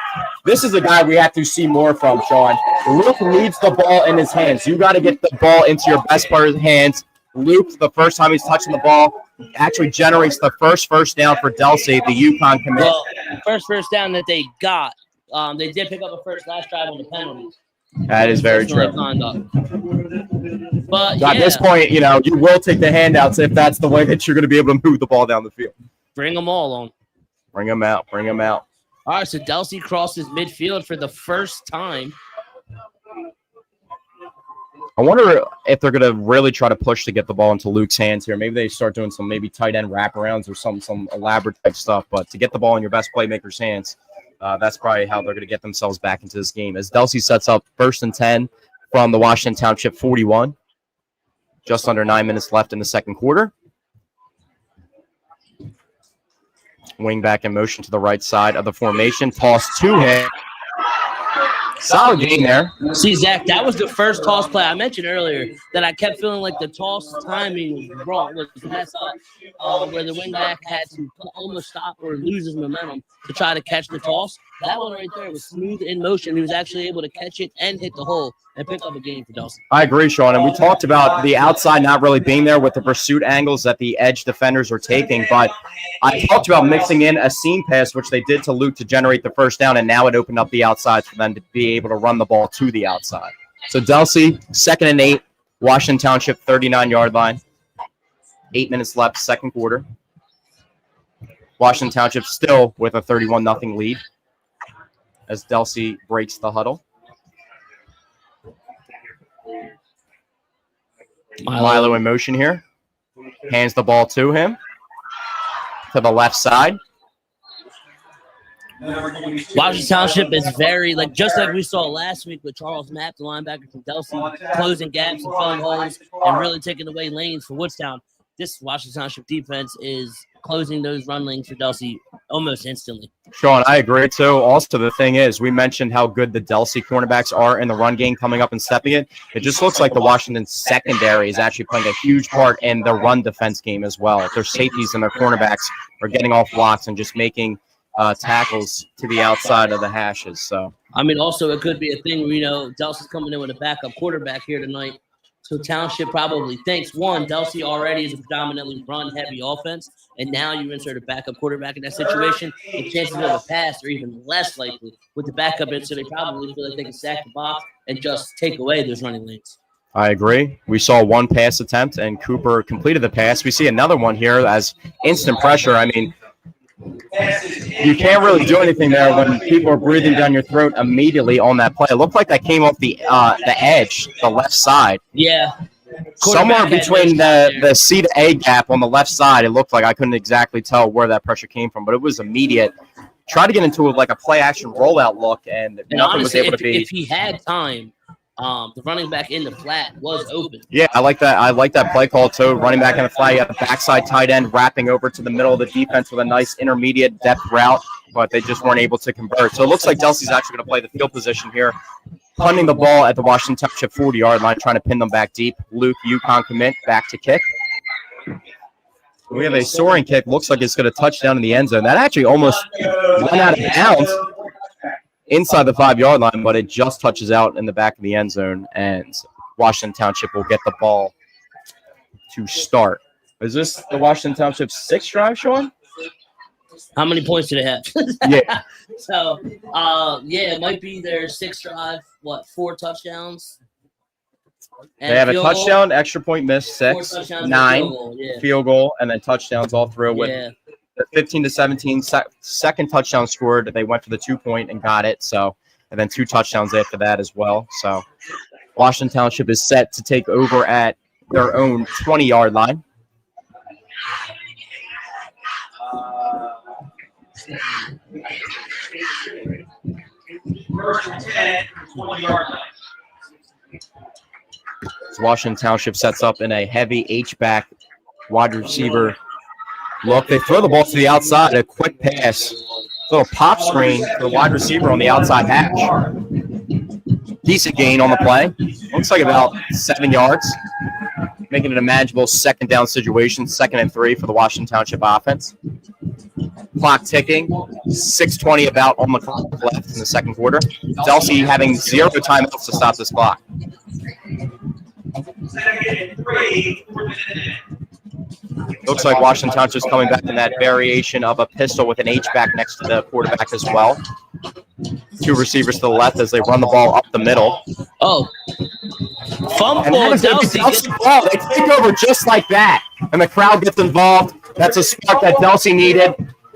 This is a guy we have to see more from, Sean. Luke needs the ball in his hands. You got to get the ball into your best player's hands. Luke, the first time he's touching the ball, actually generates the first down for Delsea, the H.A.N commit. Well, first down that they got, they did pick up a first last drive on the penalties. That is very true. But at this point, you know, you will take the handouts if that's the way that you're going to be able to move the ball down the field. Bring them all on. Bring them out. All right, so Delsea crosses midfield for the first time. I wonder if they're going to really try to push to get the ball into Luke's hands here. Maybe they start doing some maybe tight end wraparounds or some elaborate type stuff. But to get the ball in your best playmaker's hands, that's probably how they're going to get themselves back into this game. As Delsea sets up 1st and 10 from the Washington Township 41. Just under 9 minutes left in the second quarter. Wing back in motion to the right side of the formation. Toss to him. Solid game there. See, Zach, that was the first toss play I mentioned earlier that I kept feeling like the toss timing was wrong, was messed up, where the wingback had to almost stop or lose his momentum to try to catch the toss. That one right there was smooth in motion. He was actually able to catch it and hit the hole and pick up a game for Delsea. I agree, Sean. And we talked about the outside not really being there with the pursuit angles that the edge defenders are taking. But I talked about mixing in a seam pass, which they did to Luke to generate the first down, and now it opened up the outside for them to be able to run the ball to the outside. So Delsea, 2nd and 8, Washington Township, 39-yard line. 8 minutes left, second quarter. Washington Township still with a 31-0 lead as Delsea breaks the huddle. Milo in motion here. Hands the ball to him. To the left side. Washington Township is very, just like we saw last week with Charles Mapp, the linebacker from Delsea, closing gaps and filling holes and really taking away lanes for Woodstown. This Washington Township defense is closing those run lanes for Delsea almost instantly. Sean, I agree too. Also, the thing is, we mentioned how good the Delsea cornerbacks are in the run game coming up and stepping it. It just looks like the Washington secondary is actually playing a huge part in the run defense game as well. Their safeties and their cornerbacks are getting off blocks and just making tackles to the outside of the hashes. So I mean, also it could be a thing where, Delsea's coming in with a backup quarterback here tonight. So Township probably thinks, one, Delsea already is a predominantly run-heavy offense, and now you insert a backup quarterback in that situation, the chances of a pass are even less likely with the backup in, so they probably feel like they can sack the box and just take away those running lanes. I agree. We saw one pass attempt, and Cooper completed the pass. We see another one here as instant pressure. I mean, you can't really do anything there when people are breathing down your throat immediately on that play. It looked like that came off the edge, the left side. Yeah. Somewhere between the C to A gap on the left side, it looked like. I couldn't exactly tell where that pressure came from, but it was immediate. Tried to get into like a play-action rollout look, and nothing was able to be. If he had time, the running back in the flat was open. Yeah, I like that. I like that play call too. Running back in the flat, you have a backside tight end wrapping over to the middle of the defense with a nice intermediate depth route, but they just weren't able to convert. So it looks like Delsea's actually going to play the field position here, punting the ball at the Washington Township 40-yard line, trying to pin them back deep. Luke, UConn commit, back to kick. We have a soaring kick. Looks like it's going to touch down in the end zone. That actually almost went out of bounds inside the 5-yard line, but it just touches out in the back of the end zone, and Washington Township will get the ball to start. Is this the Washington Township 6th drive, Sean? How many points do they have? Yeah. So, it might be their 6th drive. 4 touchdowns? They have a touchdown, extra point miss, 6, 9, field goal, and then touchdowns all through with the 15-17 second touchdown scored. They went for the 2-point and got it. So, and then 2 touchdowns after that as well. So, Washington Township is set to take over at their own 20-yard line. First and 10, 20-yard line. So Washington Township sets up in a heavy H-back wide receiver look. They throw the ball to the outside, a quick pass, little pop screen for the wide receiver on the outside hash. Decent gain on the play. Looks like about 7 yards, making it a manageable second down situation, 2nd and 3 for the Washington Township offense. Clock ticking, 6:20 about on the clock left in the second quarter. Delsea having 0 timeouts to stop this clock. 2nd and 3. Looks like Washington Township's coming back in that variation of a pistol with an H-back next to the quarterback as well. 2 receivers to the left as they run the ball up the middle. Oh. Fumble, and that is Delsea ball. They take over just like that, and the crowd gets involved. That's a spark that Delsea needed.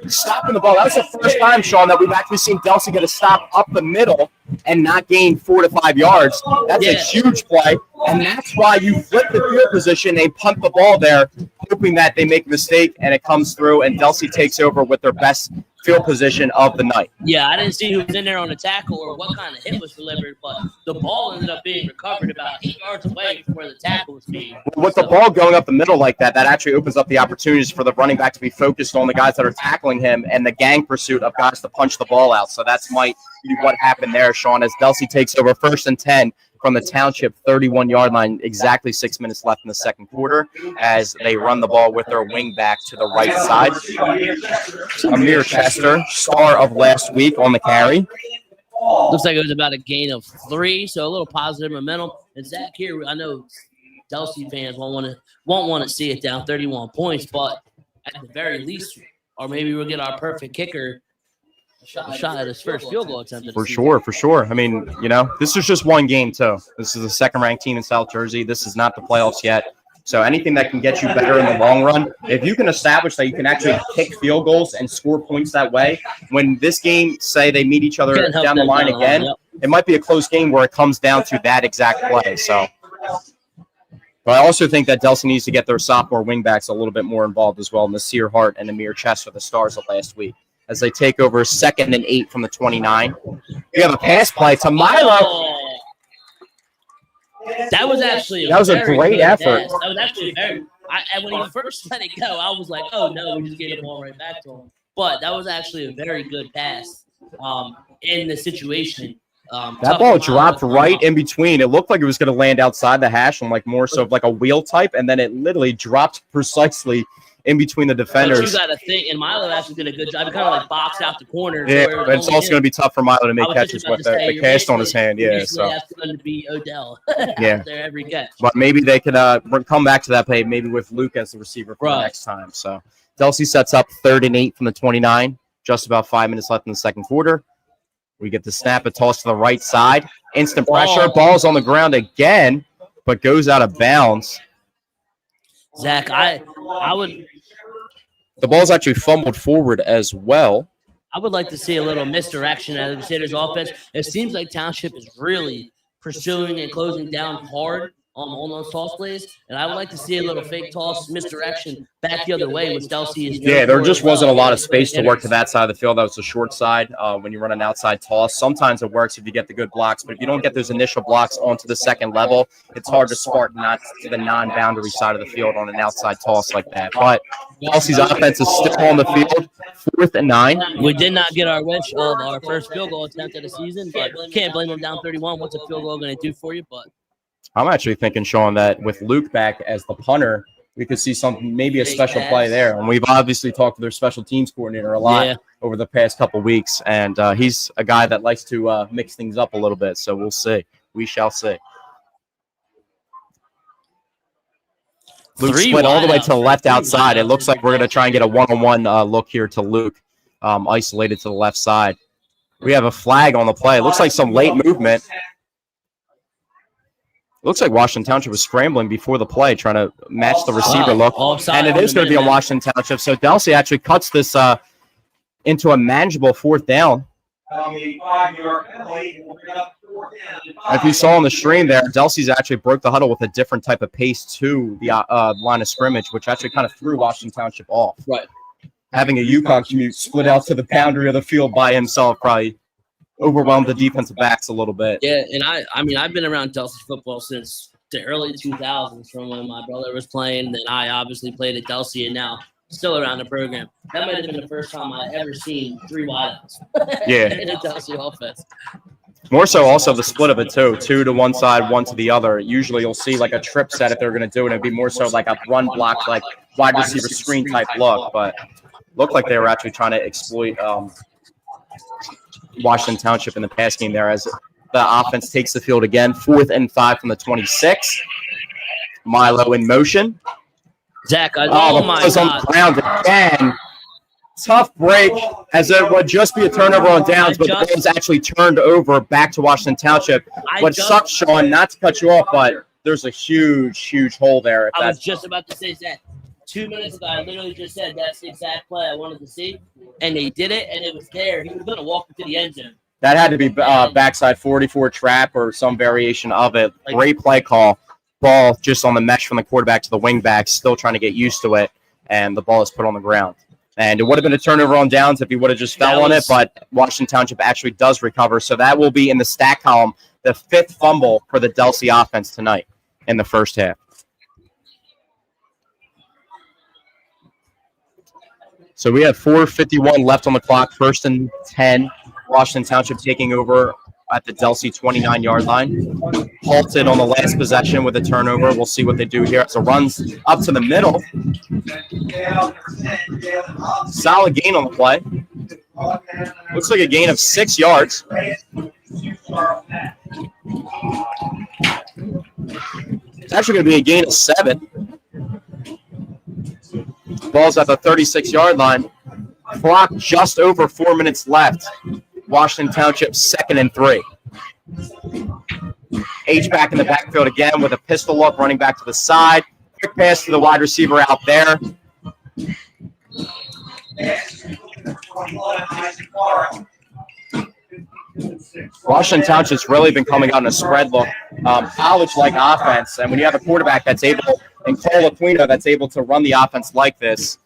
Stopping the ball. That was the first time, Sean, that we've actually seen Delsea get a stop up the middle and not gain 4 to 5 yards. That's a huge play, and that's why you flip the field position and punt the ball there, hoping that they make a mistake and it comes through, and Delsea takes over with their best field position of the night. Yeah, I didn't see who was in there on the tackle or what kind of hit was delivered, but the ball ended up being recovered about 8 yards away from where the tackle was being. With the ball going up the middle like that, that actually opens up the opportunities for the running back to be focused on the guys that are tackling him and the gang pursuit of guys to punch the ball out. So that's might be what happened there, Sean, as Delsea takes over 1st and 10 from the Township 31-yard line, exactly 6 minutes left in the second quarter, as they run the ball with their wing back to the right side. Amir Chester, star of last week on the carry. Looks like it was about a gain of 3, so a little positive momentum. And Zach here, I know Delsea fans won't want to see it down 31 points, but at the very least, or maybe we'll get our perfect kicker a shot at his first field goal attempt. For sure. I mean, this is just one game, too. This is the second-ranked team in South Jersey. This is not the playoffs yet. So anything that can get you better in the long run, if you can establish that you can actually kick field goals and score points that way, when this game, say they meet each other down the line again, it might be a close game where it comes down to that exact play. So, but I also think that Delsea needs to get their sophomore wingbacks a little bit more involved as well. Nasir Hart and Amir Chester, the stars of last week, as they take over 2nd and 8 from the 29. We have a pass play to Milo. That was actually a great effort. That was actually very. And when he first let it go, I was like, "Oh no, we just gave the ball right back to him." But that was actually a very good pass in the situation. That ball dropped right in between. It looked like it was going to land outside the hash on more so of like a wheel type, and then it literally dropped precisely in between the But defenders. you got to think, and Milo actually did a good job. He kind of like boxed out the corner. Yeah, where it was but it's only also him. going to be tough for Milo to I make was just catches about with to say, the you're cast on his basically- hand. you're Yeah, basically so asking him to be Odell Yeah. out there every catch. but maybe they could come back to that play, maybe with Luke as the receiver for the Right. next time. So Delsea sets up 3rd and 8 from the 29. Just about 5 minutes left in the second quarter. We get the snap, a toss to the right side. Instant pressure. Ball's on the ground again, but goes out of bounds. Zach, I would The ball's actually fumbled forward as well. like to see a little misdirection out of the Crusaders offense. It seems like Township is really pursuing and closing down hard on those toss plays, and I would like to see a little fake toss misdirection back the other way, which Delsea is. Yeah, there just wasn't a lot of space to work to that side of the field. That was the short side when you run an outside toss. Sometimes it works if you get the good blocks, but if you don't get those initial blocks onto the second level, it's hard to spark not to the non-boundary side of the field on an outside toss like that. But Delsea's offense is still on the field, 4th and 9. We did not get our wish of our first field goal attempt of the season, but can't blame them down 31. What's a field goal going to do for you? But I'm actually thinking, Sean, that with Luke back as the punter, we could see something, maybe a special play there. And we've obviously talked to their special teams coordinator a lot over the past couple weeks, and he's a guy that likes to mix things up a little bit. So we'll see. We shall see. Luke split all the way to the left outside. It looks like we're going to try and get a one-on-one look here to Luke, isolated to the left side. We have a flag on the play. It looks like some late movement. Looks like Washington Township was scrambling before the play, trying to match the receiver look. And it is going to be on Washington Township. So Delsea actually cuts this into a manageable 4th down. If you saw on the stream there, Delsea's actually broke the huddle with a different type of pace to the line of scrimmage, which actually kind of threw Washington Township off. Right. Having a Yukon commute split out to the boundary of the field by himself probably overwhelmed the defensive backs a little bit. Yeah, and I've been around Delsea football since the early 2000s, from when my brother was playing. Then I obviously played at Delsea, and now still around the program. That might have been the first time I ever seen 3 wideouts. In a Delsea offense. More so also the split of it too. 2 to one side, 1 to the other. Usually you'll see like a trip set if they're going to do it. It'd be more so like a run block, like wide receiver screen type look. But looked like they were actually trying to exploit Washington Township in the pass game there as the offense takes the field again. 4th and 5 from the 26. Milo in motion. Zach, the ball is on the ground again. Tough break, as it would just be a turnover on downs, but the ball is actually turned over back to Washington Township. What sucks, Sean, not to cut you off, but there's a huge, huge hole there. I was just about to say that. 2 minutes ago, I literally just said that's the exact play I wanted to see, and they did it, and it was there. He was going to walk into the end zone. That had to be backside 44 trap or some variation of it. Great play call. Ball just on the mesh from the quarterback to the wing back, still trying to get used to it, and the ball is put on the ground. And it would have been a turnover on downs if he would have just fell on it, but Washington Township actually does recover. So that will be in the stat column, the 5th fumble for the Delsea offense tonight in the first half. So we have 4:51 left on the clock, 1st and 10. Washington Township taking over at the Delsea 29-yard line. Halted on the last possession with a turnover. We'll see what they do here. So runs up to the middle. Solid gain on the play. Looks like a gain of 6 yards. It's actually going to be a gain of 7. Ball's at the 36-yard line. Clock just over 4 minutes left. Washington Township 2nd and 3. H back in the backfield again with a pistol look, running back to the side. Quick pass to the wide receiver out there. Washington Township's really been coming out in a spread look, college-like offense. And when you have a quarterback that's able, and Cole Aquino, that's able to run the offense like this,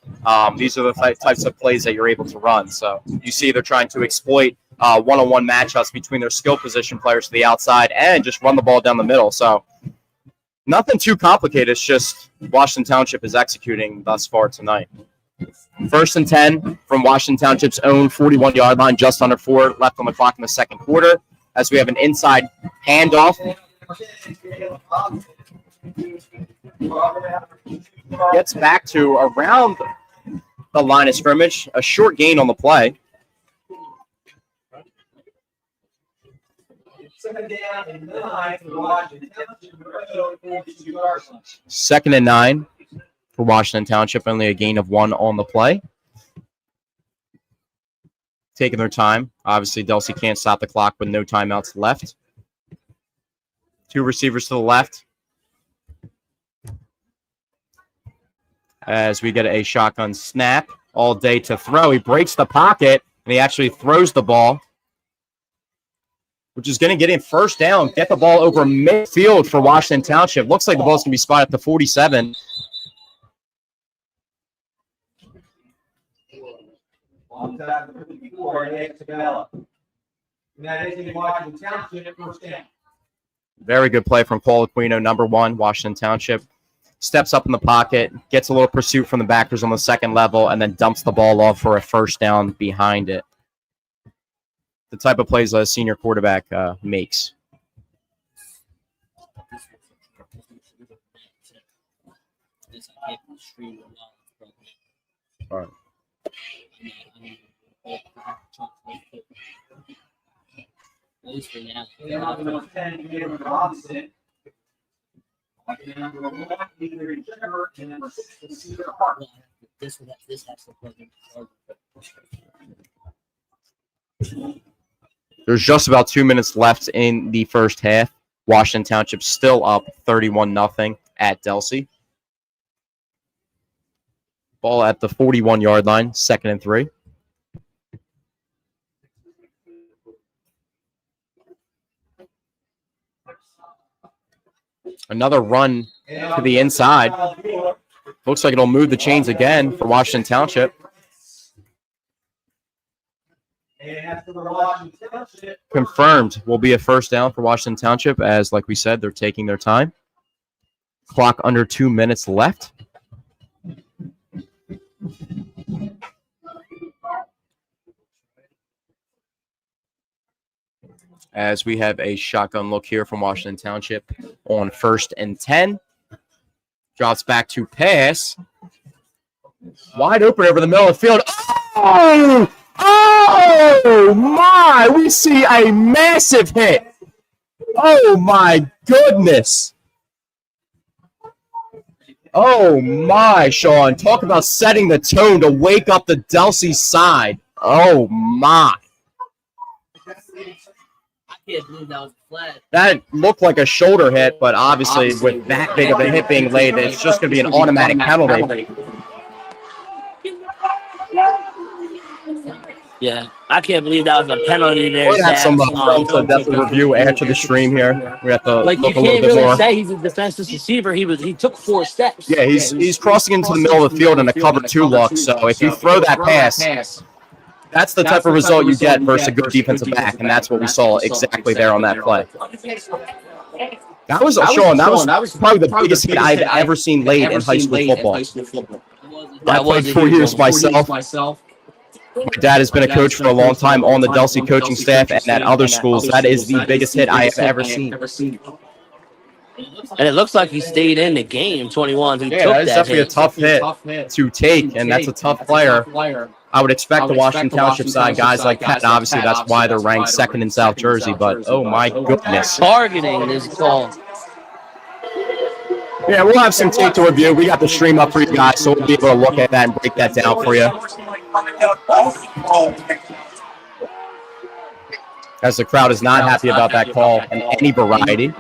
these are the types of plays that you're able to run. So you see they're trying to exploit one-on-one matchups between their skill position players to the outside and just run the ball down the middle. So nothing too complicated. It's just Washington Township is executing thus far tonight. 1st and 10 from Washington Township's own 41-yard line, just under 4 left on the clock in the second quarter, as we have an inside handoff. Gets back to around the line of scrimmage. A short gain on the play. Second down and 9 for Washington Township. 42 yards. 2nd and 9 for Washington Township. Only a gain of 1 on the play. Taking their time. Obviously, Delsea can't stop the clock with no timeouts left. 2 receivers to the left. As we get a shotgun snap all day to throw. He breaks the pocket, and he actually throws the ball, which is going to get him first down, get the ball over midfield for Washington Township. Looks like the ball's going to be spotted at the 47. On top of 54, and Isabella. And that is in Washington Township, first down. Very good play from Paul Aquino, number 1, Washington Township. Steps up in the pocket, gets a little pursuit from the backers on the second level, and then dumps the ball off for a first down behind it. The type of plays a senior quarterback makes. All right. At least for now. Number 10, Gabriel Robinson. Number 1, Peter Trevor, and number 6, Cedar Park. This has to play. There's just about 2 minutes left in the first half. Washington Township still up 31-0 at Delsea. Ball at the 41-yard line, 2nd and 3. Another run to the inside. Looks like it'll move the chains again for Washington Township. Confirmed will be a first down for Washington Township as, like we said, they're taking their time. Clock under 2 minutes left. As we have a shotgun look here from Washington Township on 1st and 10. Drops back to pass. Wide open over the middle of the field. Oh! Oh, my! We see a massive hit. Oh, my goodness. Oh, my, Sean. Talk about setting the tone to wake up the Delsea side. Oh, my. I can't believe that was flat. That looked like a shoulder hit, but obviously with that big of a hit being laid, it's just going to be an automatic penalty. Yeah, I can't believe that was a penalty there. We'll have some film to definitely review after the stream here. We have to like look you a little can't bit really more. say he's a defensive receiver. He took 4 steps. Yeah, he's crossing into the middle of the field in a cover 2 look. So if you throw that pass, that's the type of result you get versus a good defensive back, and that's what we saw exactly there on that play. That was Sean. That was probably the biggest hit I've ever seen laid in high school football. I played 4 years myself. My dad has been a coach for a long time on the Delsea coaching staff and at other schools. That is the biggest hit I have ever seen. And it looks like he stayed in the game, 21. Who Yeah, took that is that definitely hit. a tough hit to take, and that's a tough player. I would expect the Washington Township side guys like that, and obviously that's why they're ranked 2nd in South Jersey, but oh my goodness. Targeting is called. Yeah, we'll have some tape to review. We got the stream up for you guys, so we'll be able to look at that and break that down for you. As the crowd is not happy about that call in any variety.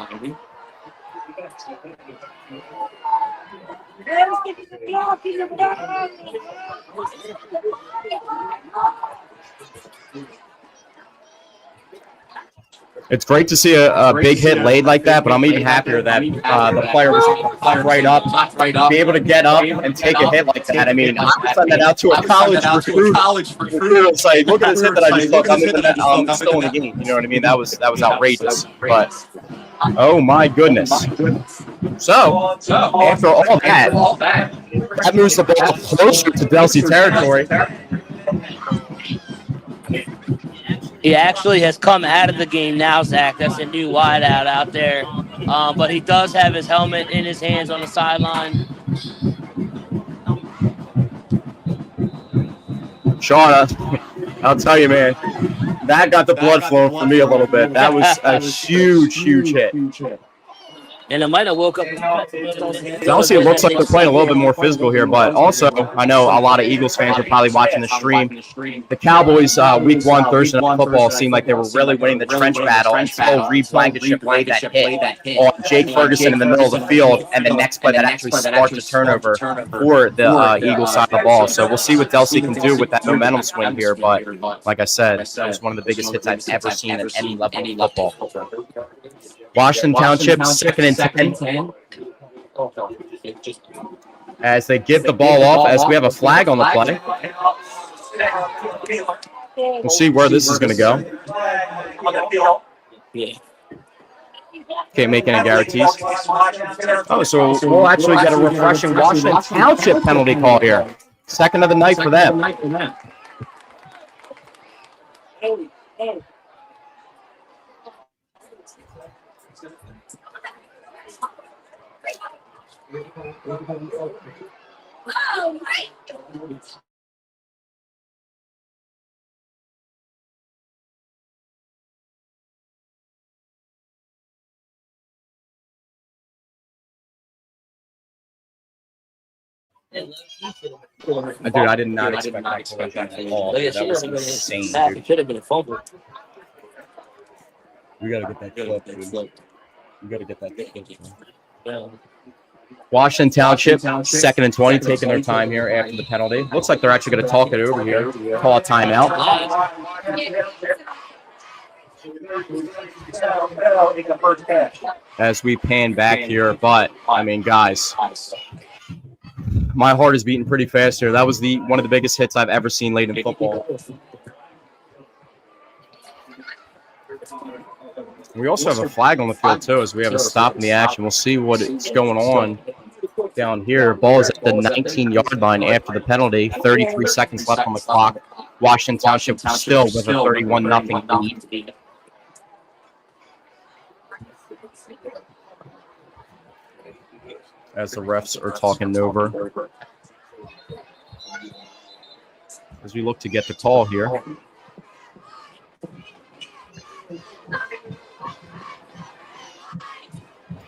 It's great to see a big hit laid like that, but I'm even happier that the player was right up, be able to get up and take a hit like that. I mean, I send that out to a college recruit. It's like, look at this hit that I just took. I'm still in the game. You know what I mean? That was outrageous. But oh my goodness. So after all that moves the ball closer to Delsea territory. He actually has come out of the game now, Zach. That's a new wideout out there. but he does have his helmet in his hands on the sideline. Sean, I'll tell you, man, that got the blood flowing for me a little bit. That was a huge hit. And it might have woke up. Delsea, it looks like they're playing a little bit more physical here, but also I know a lot of Eagles fans are probably watching the stream. The Cowboys, Week 1 Thursday Night Football, seemed like they were really winning the trench battle until Reed Blankenship laid that hit on Jake Ferguson in the middle of the field, and the next play that actually sparked a turnover for the Eagles side of the ball. So we'll see what Delsea can do with that momentum swing here, but like I said, that was one of the biggest hits I've ever seen at any level of football. Washington Township, 2nd and 10. As they give the ball off, as we have a flag on the play. We'll see where this is going to go. Can't make any guarantees. Oh, so we'll actually get a refreshing Washington Township penalty call here. Second of the night for them. Dude, I did not expect that collision at all. That was insane, dude. It should have been a fumble. We got to get that clip, dude. We got to get that clip. Washington Township, 2nd and 20, taking their time here after the penalty. Looks like they're actually going to talk it over here. Call a timeout. As we pan back here, but, I mean, guys, my heart is beating pretty fast here. That was one of the biggest hits I've ever seen late in football. We also have a flag on the field, too, as we have a stop in the action. We'll see what's going on down here. Ball is at the 19-yard line after the penalty. 33 seconds left on the clock. Washington Township still with a 31-0 lead. As the refs are talking over. As we look to get the call here.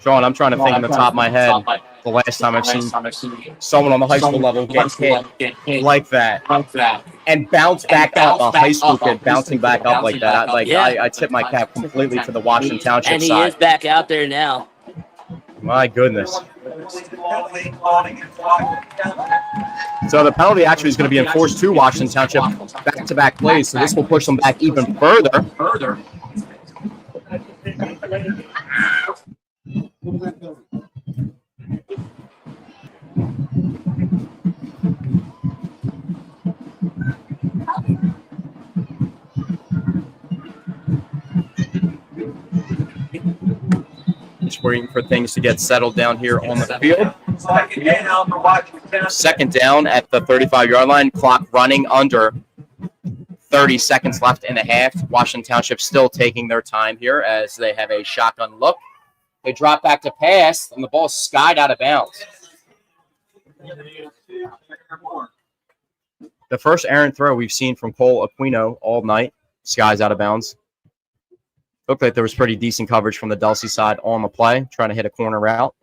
Sean, I'm trying to think on the top of my head the last time I've seen someone on the high school level get hit like that and bounce back up. A high school kid bouncing back up like that. I tip my cap completely to the Washington Township and he side. is back out there now. My goodness. So the penalty actually is going to be enforced to Washington Township back-to-back plays. So this will push them back even further. Just waiting for things to get settled down here on the field. Second down at the 35-yard line. Clock running under 30 seconds left in the half. Washington Township still taking their time here as they have a shotgun look. They drop back to pass, and the ball skied out of bounds. The first errant throw we've seen from Cole Aquino all night. Skies out of bounds. Looked like there was pretty decent coverage from the Delsea side on the play, trying to hit a corner route.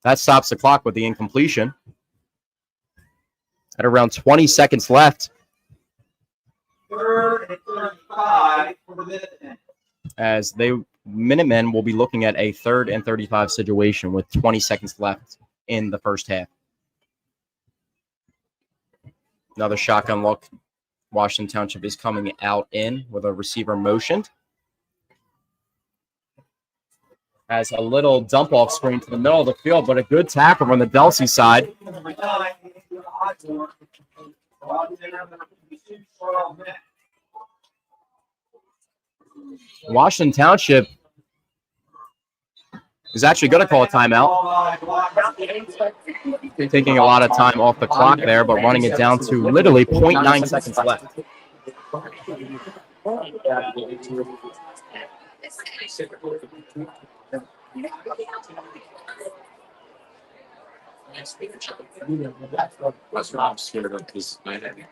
That stops the clock with the incompletion. At around 20 seconds left. 3rd and 35 for the Minutemen. As Minutemen will be looking at a 3rd and 35 situation with 20 seconds left in the first half. Another shotgun look. Washington Township is coming out in with a receiver motioned. Has a little dump-off screen to the middle of the field, but a good tackle on the Delsea side. Washington Township is actually going to call a timeout. Taking a lot of time off the clock there, but running it down to literally 0.9 seconds left. That's what I'm scared of because my head.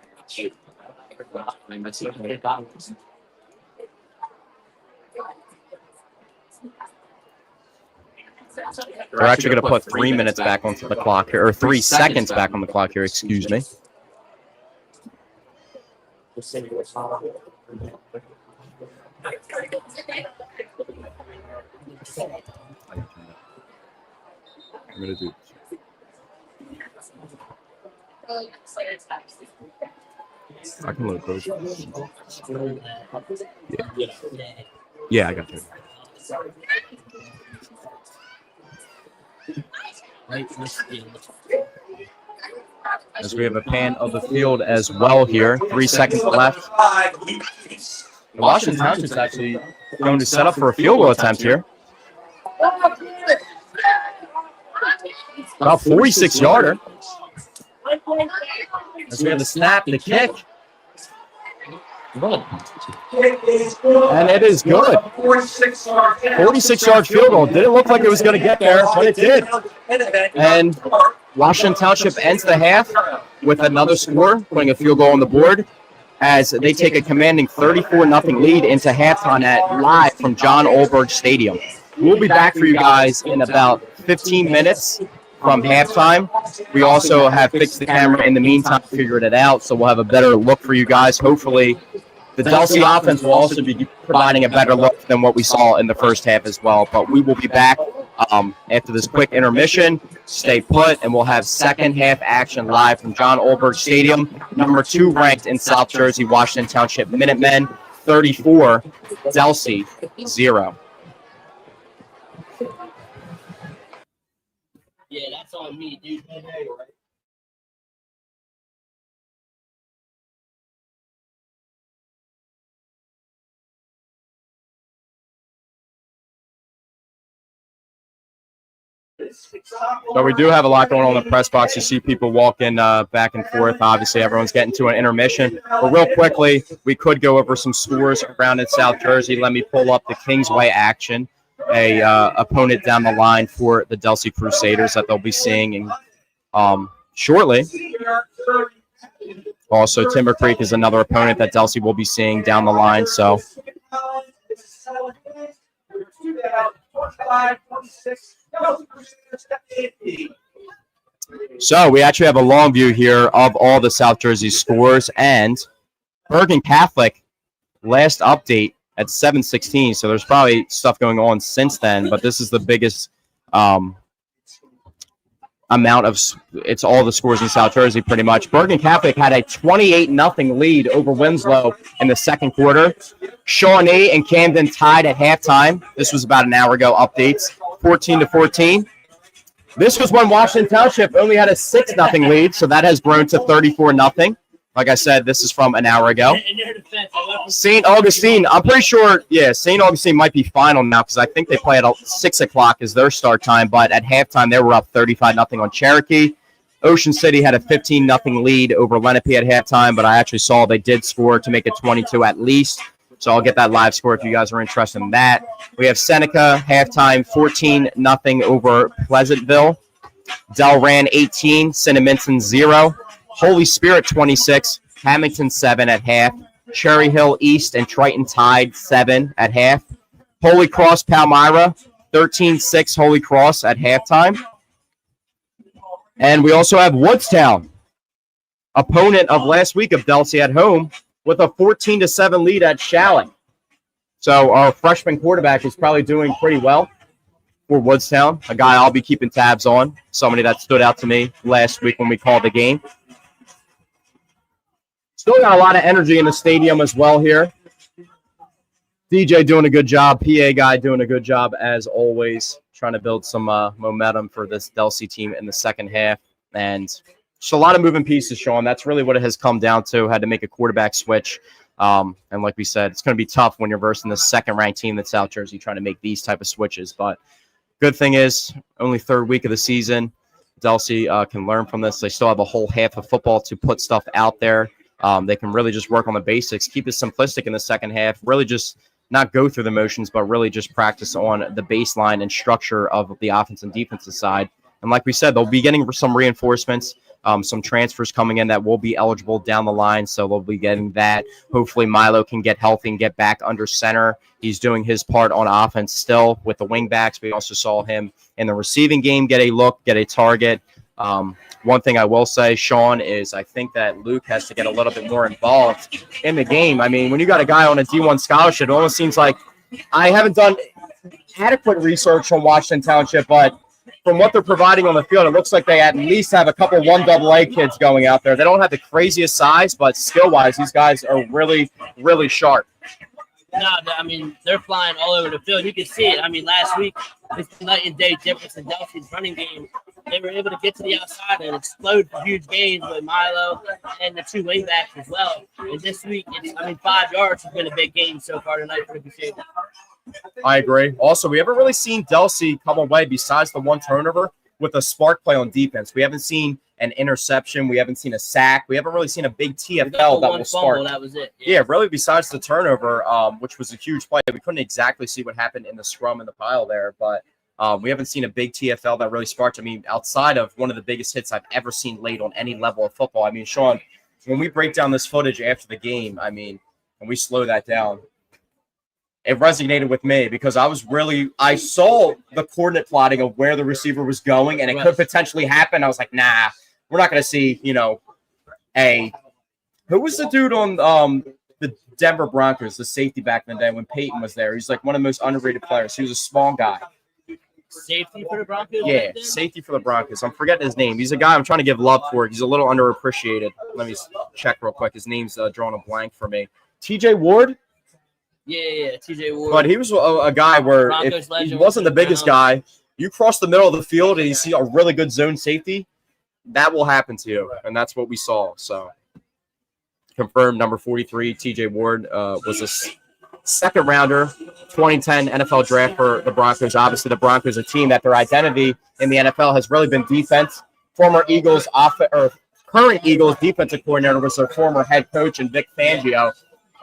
We're actually going to put 3 minutes back onto the clock here, or 3 seconds back on the clock here, excuse me. I'm going to do I can load those. Yeah, I got you. As we have a pan of the field as well here. 3 seconds left. The Washington Township's actually going to set up for a field goal attempt here. About 46-yarder. As we have the snap, the kick. And it is good. 46-yard field goal. Didn't look like it was going to get there, but it did. And Washington Township ends the half with another score, putting a field goal on the board as they take a commanding 34-0 lead into halftime at live from John Olberg Stadium. We'll be back for you guys in about 15 minutes from halftime. We also have fixed the camera in the meantime, figured it out, so we'll have a better look for you guys. Hopefully, the Delsea offense will also be providing a better look than what we saw in the first half as well. But we will be back after this quick intermission. Stay put, and we'll have second half action live from John Olberg Stadium. Number 2 ranked in South Jersey, Washington Township Minutemen, 34, Delsea, 0. Yeah, that's on me, dude. So we do have a lot going on in the press box. You see people walking back and forth. Obviously, everyone's getting to an intermission. But real quickly, we could go over some scores around in South Jersey. Let me pull up the Kingsway action, a opponent down the line for the Delsea Crusaders that they'll be seeing shortly. Also, Timber Creek is another opponent that Delsea will be seeing down the line. So we actually have a long view here of all the South Jersey scores, and Bergen Catholic last update at 7:16. So there's probably stuff going on since then, but this is the biggest amount of it's all the scores in South Jersey pretty much. Bergen Catholic had a 28-0 lead over Winslow in the second quarter. Shawnee and Camden tied at halftime. This was about an hour ago. Updates 14-14. This was when Washington Township only had a 6-0 lead, so that has grown to 34-0. Like I said, this is from an hour ago. St. Augustine, I'm pretty sure, St. Augustine might be final now because I think they play at 6 o'clock is their start time, but at halftime they were up 35-0 on Cherokee. Ocean City had a 15-0 lead over Lenape at halftime, but I actually saw they did score to make it 22 at least. So I'll get that live score if you guys are interested in that. We have Seneca halftime 14-0 over Pleasantville. Delran 18, Cinnaminson 0. Holy Spirit 26, Hamilton 7 at half. Cherry Hill East and Triton tied 7 at half. Holy Cross Palmyra 13-6 Holy Cross at halftime. And we also have Woodstown, opponent of last week of Delsea at home, with a 14-7 lead at Shalley. So our freshman quarterback is probably doing pretty well for Woodstown, a guy I'll be keeping tabs on, somebody that stood out to me last week when we called the game. Still got a lot of energy in the stadium as well here. DJ doing a good job, PA guy doing a good job as always, trying to build some momentum for this Delsea team in the second half. And just a lot of moving pieces, Sean. That's really what it has come down to. Had to make a quarterback switch. And like we said, it's going to be tough when you're versing the second-ranked team that's South Jersey trying to make these type of switches. But good thing is, only third week of the season, Delsea can learn from this. They still have a whole half of football to put stuff out there. They can really just work on the basics, keep it simplistic in the second half, really just not go through the motions, but really just practice on the baseline and structure of the offense and defensive side. And like we said, they'll be getting some reinforcements, some transfers coming in that will be eligible down the line. So they'll be getting that. Hopefully Milo can get healthy and get back under center. He's doing his part on offense still with the wing backs. We also saw him in the receiving game get a look, get a target. One thing I will say, Sean, is I think that Luke has to get a little bit more involved in the game. I mean, when you got a guy on a D1 scholarship, it almost seems like I haven't done adequate research on Washington Township, but from what they're providing on the field, it looks like they at least have a couple 1AA kids going out there. They don't have the craziest size, but skill-wise, these guys are really, really sharp. No, I mean, they're flying all over the field. You can see it. I mean, last week, it's the night and day difference in Delsea's running game. They were able to get to the outside and explode for huge gains with Milo and the two wingbacks as well. And this week, 5 yards has been a big gain so far tonight for the Crusaders. I agree. Also, we haven't really seen Delsea come away besides the one turnover with a spark play on defense. We haven't seen an interception. We haven't seen a sack. We haven't really seen a big TFL that will spark. That was it. Yeah, really besides the turnover, which was a huge play. We couldn't exactly see what happened in the scrum and the pile there, but we haven't seen a big TFL that really sparked. I mean, outside of one of the biggest hits I've ever seen laid on any level of football. I mean, Sean, when we break down this footage after the game, I mean, and we slow that down, it resonated with me because I saw the coordinate plotting of where the receiver was going, and it could potentially happen. I was like, nah, we're not going to see, who was the dude on the Denver Broncos, the safety back in the day when Peyton was there? He's like one of the most underrated players. He was a small guy. Safety for the Broncos? Yeah, safety for the Broncos. I'm forgetting his name. He's a guy I'm trying to give love for. He's a little underappreciated. Let me check real quick. His name's drawing a blank for me. T.J. Ward? Yeah, T.J. Ward. But he was a guy where if he wasn't the biggest guy, you cross the middle of the field and you see a really good zone safety, that will happen to you. And that's what we saw. So, confirmed number 43, T.J. Ward, was a second rounder, 2010 NFL draft for the Broncos. Obviously, the Broncos are a team that their identity in the NFL has really been defense. Former Eagles current Eagles defensive coordinator was their former head coach in Vic Fangio.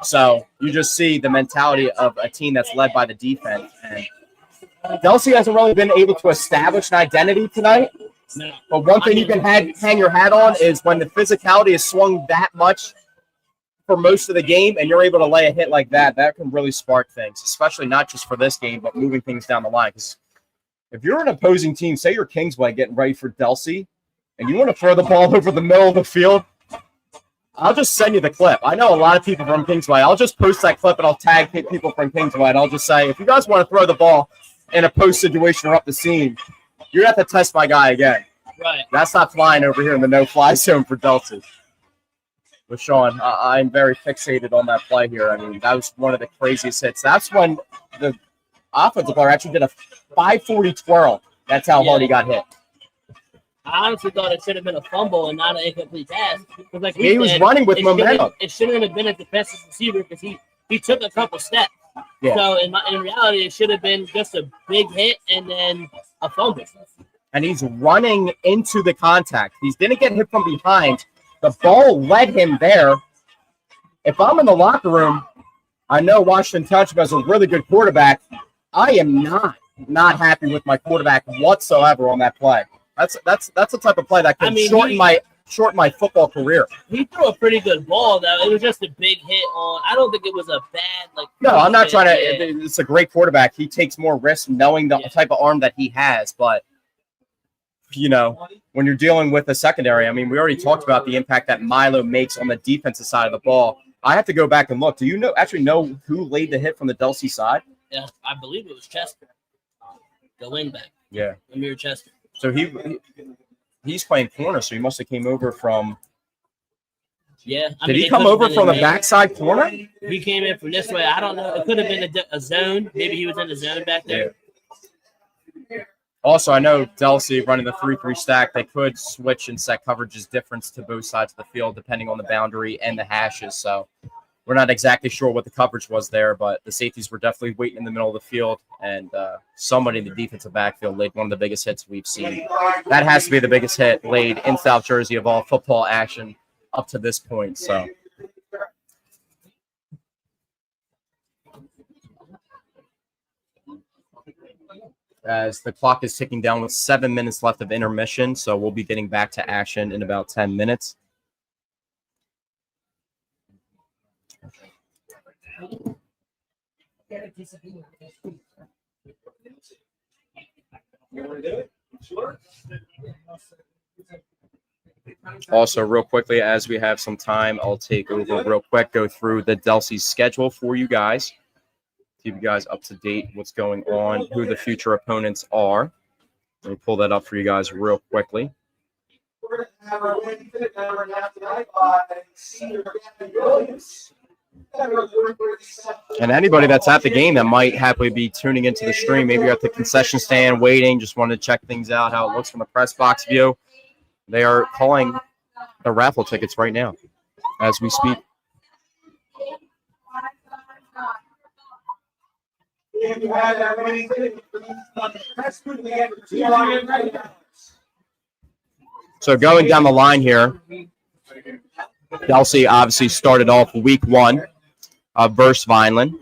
So you just see the mentality of a team that's led by the defense. And Delsea hasn't really been able to establish an identity tonight. No. But one thing you can hang your hat on is when the physicality is swung that much for most of the game and you're able to lay a hit like that, that can really spark things, especially not just for this game, but moving things down the line. Because if you're an opposing team, say you're Kingsway getting ready for Delsea, and you want to throw the ball over the middle of the field, I'll just send you the clip. I know a lot of people from Kingsway. I'll just post that clip and I'll tag people from Kingsway. And I'll just say, if you guys want to throw the ball in a post situation or up the seam, you're going to have to test my guy again. Right. That's not flying over here in the no-fly zone for Delsea. But, Sean, I'm very fixated on that play here. I mean, that was one of the craziest hits. That's when the offensive player actually did a 540 twirl. That's how hard he got hit. I honestly thought it should have been a fumble and not an incomplete pass. Like he was running with momentum. It shouldn't have been a defensive receiver because he took a couple steps. Yeah. So in reality, it should have been just a big hit and then a fumble. And he's running into the contact. He didn't get hit from behind. The ball led him there. If I'm in the locker room, I know Washington Township has a really good quarterback. I am not happy with my quarterback whatsoever on that play. That's the type of play that can shorten my football career. He threw a pretty good ball though. It was just a big hit on. I don't think it was a bad No, I'm not trying to. It's a great quarterback. He takes more risks knowing the type of arm that he has. But when you're dealing with a secondary, I mean, we already talked about the impact that Milo makes on the defensive side of the ball. I have to go back and look. Do you know who laid the hit from the Delsea side? Yeah, I believe it was Chester, the wingback. Yeah, Amir Chester. So he's playing corner, so he must have came over from. Yeah. Did he come over from the backside corner? He came in from this way. I don't know. It could have been a zone. Maybe he was in the zone back there. Yeah. Also, I know Delsea running the 3-3 stack. They could switch and set coverages difference to both sides of the field depending on the boundary and the hashes. So we're not exactly sure what the coverage was there, but the safeties were definitely waiting in the middle of the field, and somebody in the defensive backfield laid one of the biggest hits we've seen. That has to be the biggest hit laid in South Jersey of all football action up to this point. So as the clock is ticking down with 7 minutes left of intermission. So we'll be getting back to action in about 10 minutes. Also, real quickly, as we have some time, I'll take over real quick, go through the Delsea schedule for you guys. Keep you guys up to date what's going on, who the future opponents are. Let me pull that up for you guys real quickly. We're going to have our winning fifth number now tonight by senior Gavin Williams. And anybody that's at the game that might happily be tuning into the stream, maybe you're at the concession stand waiting, just wanted to check things out, how it looks from the press box view. They are calling the raffle tickets right now as we speak. So going down the line here, Delsea obviously started off week 1 versus Vineland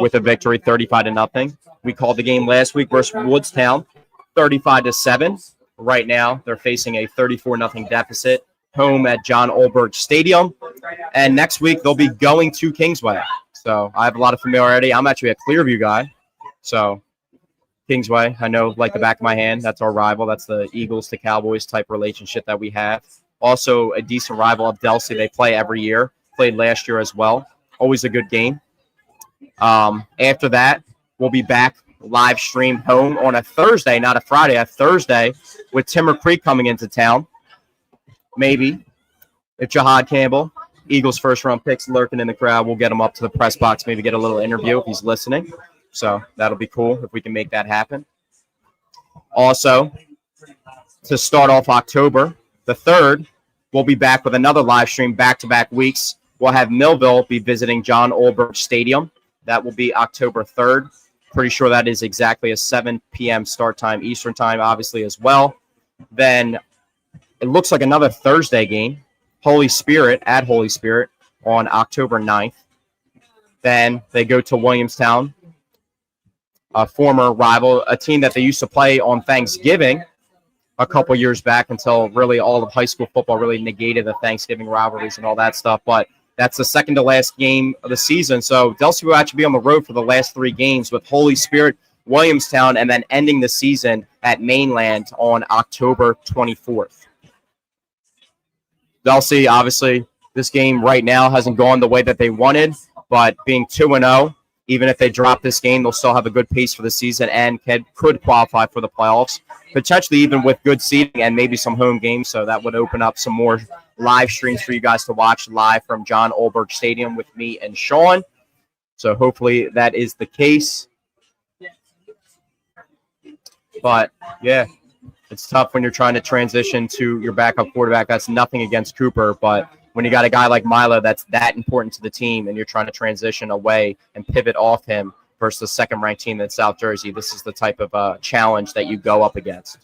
with a victory 35-0. We called the game last week versus Woodstown 35-7. Right now, they're facing a 34-0 deficit home at John Olberg Stadium. And next week, they'll be going to Kingsway. So I have a lot of familiarity. I'm actually a Clearview guy. So Kingsway, I know like the back of my hand. That's our rival. That's the Eagles to Cowboys type relationship that we have. Also a decent rival of Delsea. They play every year. Played last year as well. Always a good game. After that, we'll be back live stream home on a Thursday, not a Friday, a Thursday with Timber Creek coming into town. Maybe if Jahad Campbell, Eagles first round picks lurking in the crowd, we'll get him up to the press box, maybe get a little interview if he's listening. So that'll be cool if we can make that happen. Also, to start off October the 3rd, we'll be back with another live stream back-to-back weeks. We'll have Millville be visiting John Olberg Stadium. That will be October 3rd. Pretty sure that is exactly a 7 p.m. start time, Eastern time, obviously, as well. Then it looks like another Thursday game, Holy Spirit at Holy Spirit on October 9th. Then they go to Williamstown, a former rival, a team that they used to play on Thanksgiving a couple years back until really all of high school football really negated the Thanksgiving rivalries and all that stuff. But that's the second to last game of the season. So Delsea will actually be on the road for the last 3 games with Holy Spirit, Williamstown, and then ending the season at Mainland on October 24th. Delsea, obviously, this game right now hasn't gone the way that they wanted, but being 2-0, even if they drop this game, they'll still have a good pace for the season and could qualify for the playoffs, potentially even with good seating and maybe some home games. So that would open up some more live streams for you guys to watch live from John Olberg Stadium with me and Sean. So hopefully that is the case. But, yeah, it's tough when you're trying to transition to your backup quarterback. That's nothing against Cooper, but when you got a guy like Milo that's that important to the team and you're trying to transition away and pivot off him versus the second-ranked team in South Jersey, this is the type of challenge that you go up against.